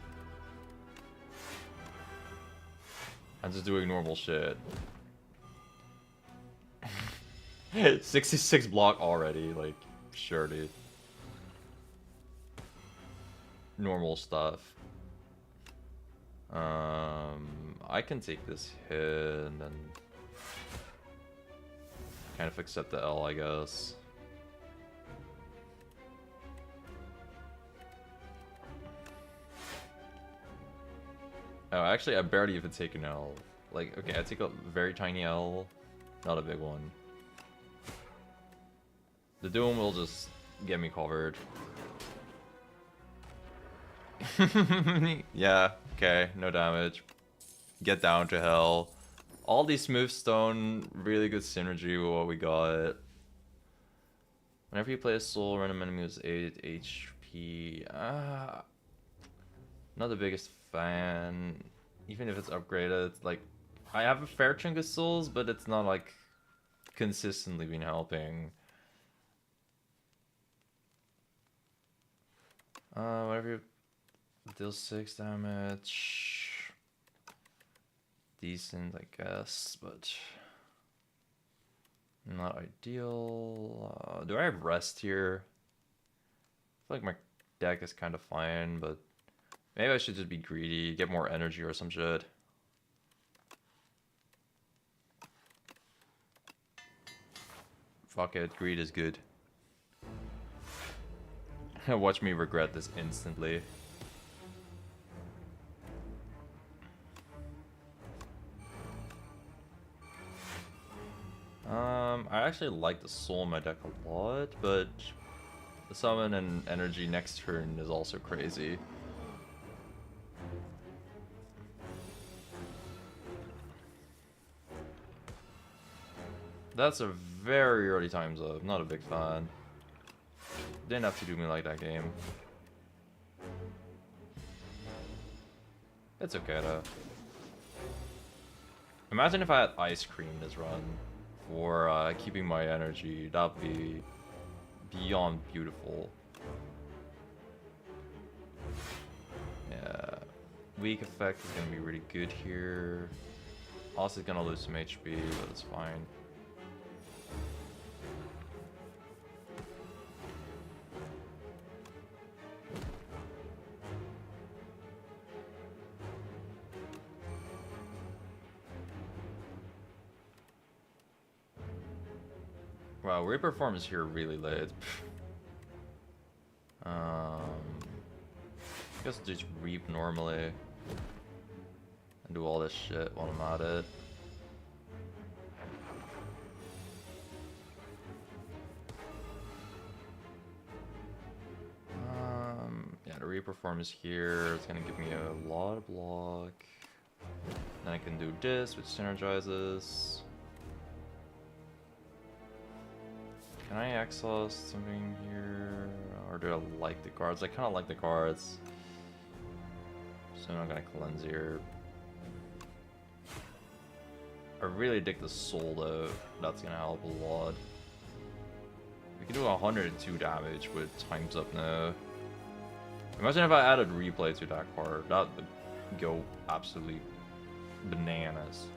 doing normal shit. 66 block already, like, sure, dude. Normal stuff. I can take this hit and then kind of accept the L, I guess. Oh, actually, I barely even take an L. Like, okay, I take a very tiny L, not a big one. The Doom will just get me covered. Yeah, okay, no damage. Get down to hell. All these smooth stone, really good synergy with what we got. Whenever you play a soul, random enemy with 8 HP. Not the biggest fan. Even if it's upgraded, like, I have a fair chunk of souls, but it's not like consistently been helping. Whenever you deal 6 damage. Decent, I guess, but not ideal. Do I have rest here? I feel like my deck is kind of fine, but maybe I should just be greedy, get more energy or some shit. Fuck it, greed is good. Watch me regret this instantly. I actually like the soul in my deck a lot, but the summon and energy next turn is also crazy. That's a very early times up. Not a big fan. Didn't have to do me like that game. It's okay though. Imagine if I had ice cream this run for keeping my energy. That'd be beyond beautiful. Yeah. Weak effect is gonna be really good here. Also gonna lose some HP, but it's fine. Wow, Reaper form is here really late. I guess just reap normally and do all this shit while I'm at it. Yeah, the Reaper form is here. It's gonna give me a lot of block. Then I can do this, which synergizes. Can I exhaust something here? Or do I like the cards? I kind of like the cards. So I'm not gonna cleanse here. I really dig the soul though. That's gonna help a lot. We can do 102 damage with times up now. Imagine if I added replay to that card. That would go absolutely bananas.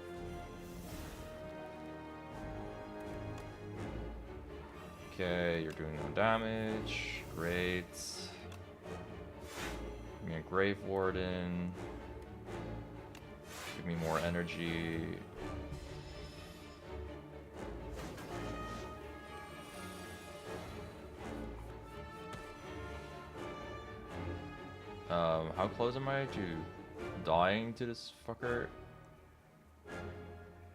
Okay, you're doing no damage. Great. Give me a Grave Warden. Give me more energy. How close am I to dying to this fucker?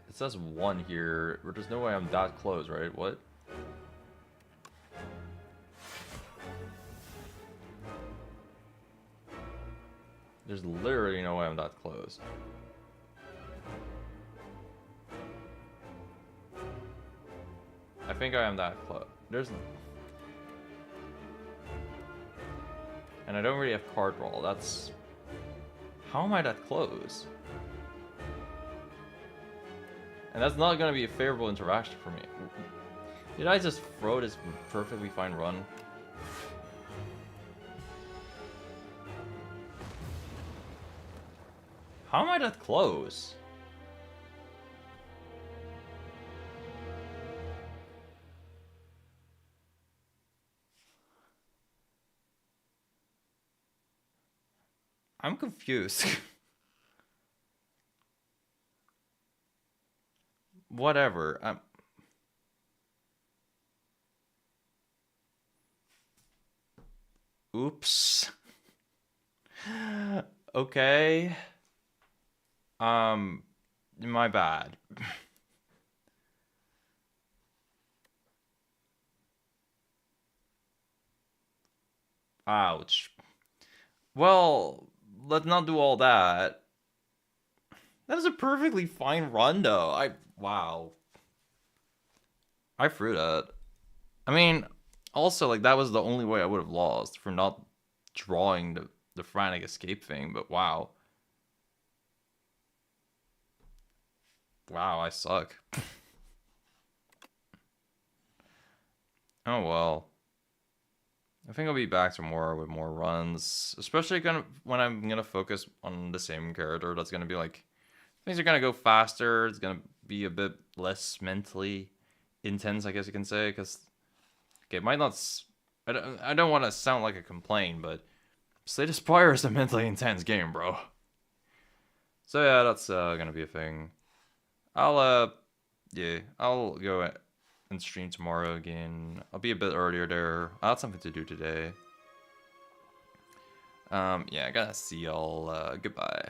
It says 1 here, but there's no way I'm that close, right? What? There's literally no way I'm that close. I think I am that close. There's... And I don't really have card roll. That's... How am I that close? And that's not going to be a favorable interaction for me. Did I just throw this perfectly fine run? How am I that close? I'm confused. Whatever. Oops. Okay. My bad. Ouch. Well, let's not do all that. That is a perfectly fine run, though. Wow. I threw that. I mean, also, like, that was the only way I would have lost from not drawing the frantic escape thing, but wow. Wow, I suck. Oh well. I think I'll be back tomorrow with more runs, especially kind of when I'm gonna focus on the same character. That's gonna be like things are gonna go faster. It's gonna be a bit less mentally intense, I guess you can say. Because okay, it might not. I don't want to sound like a complaint, but Slay the Spire is a mentally intense game, bro. So yeah, that's gonna be a thing. Yeah, I'll go and stream tomorrow again. I'll be a bit earlier there. I had something to do today. Yeah, I gotta see y'all. Goodbye.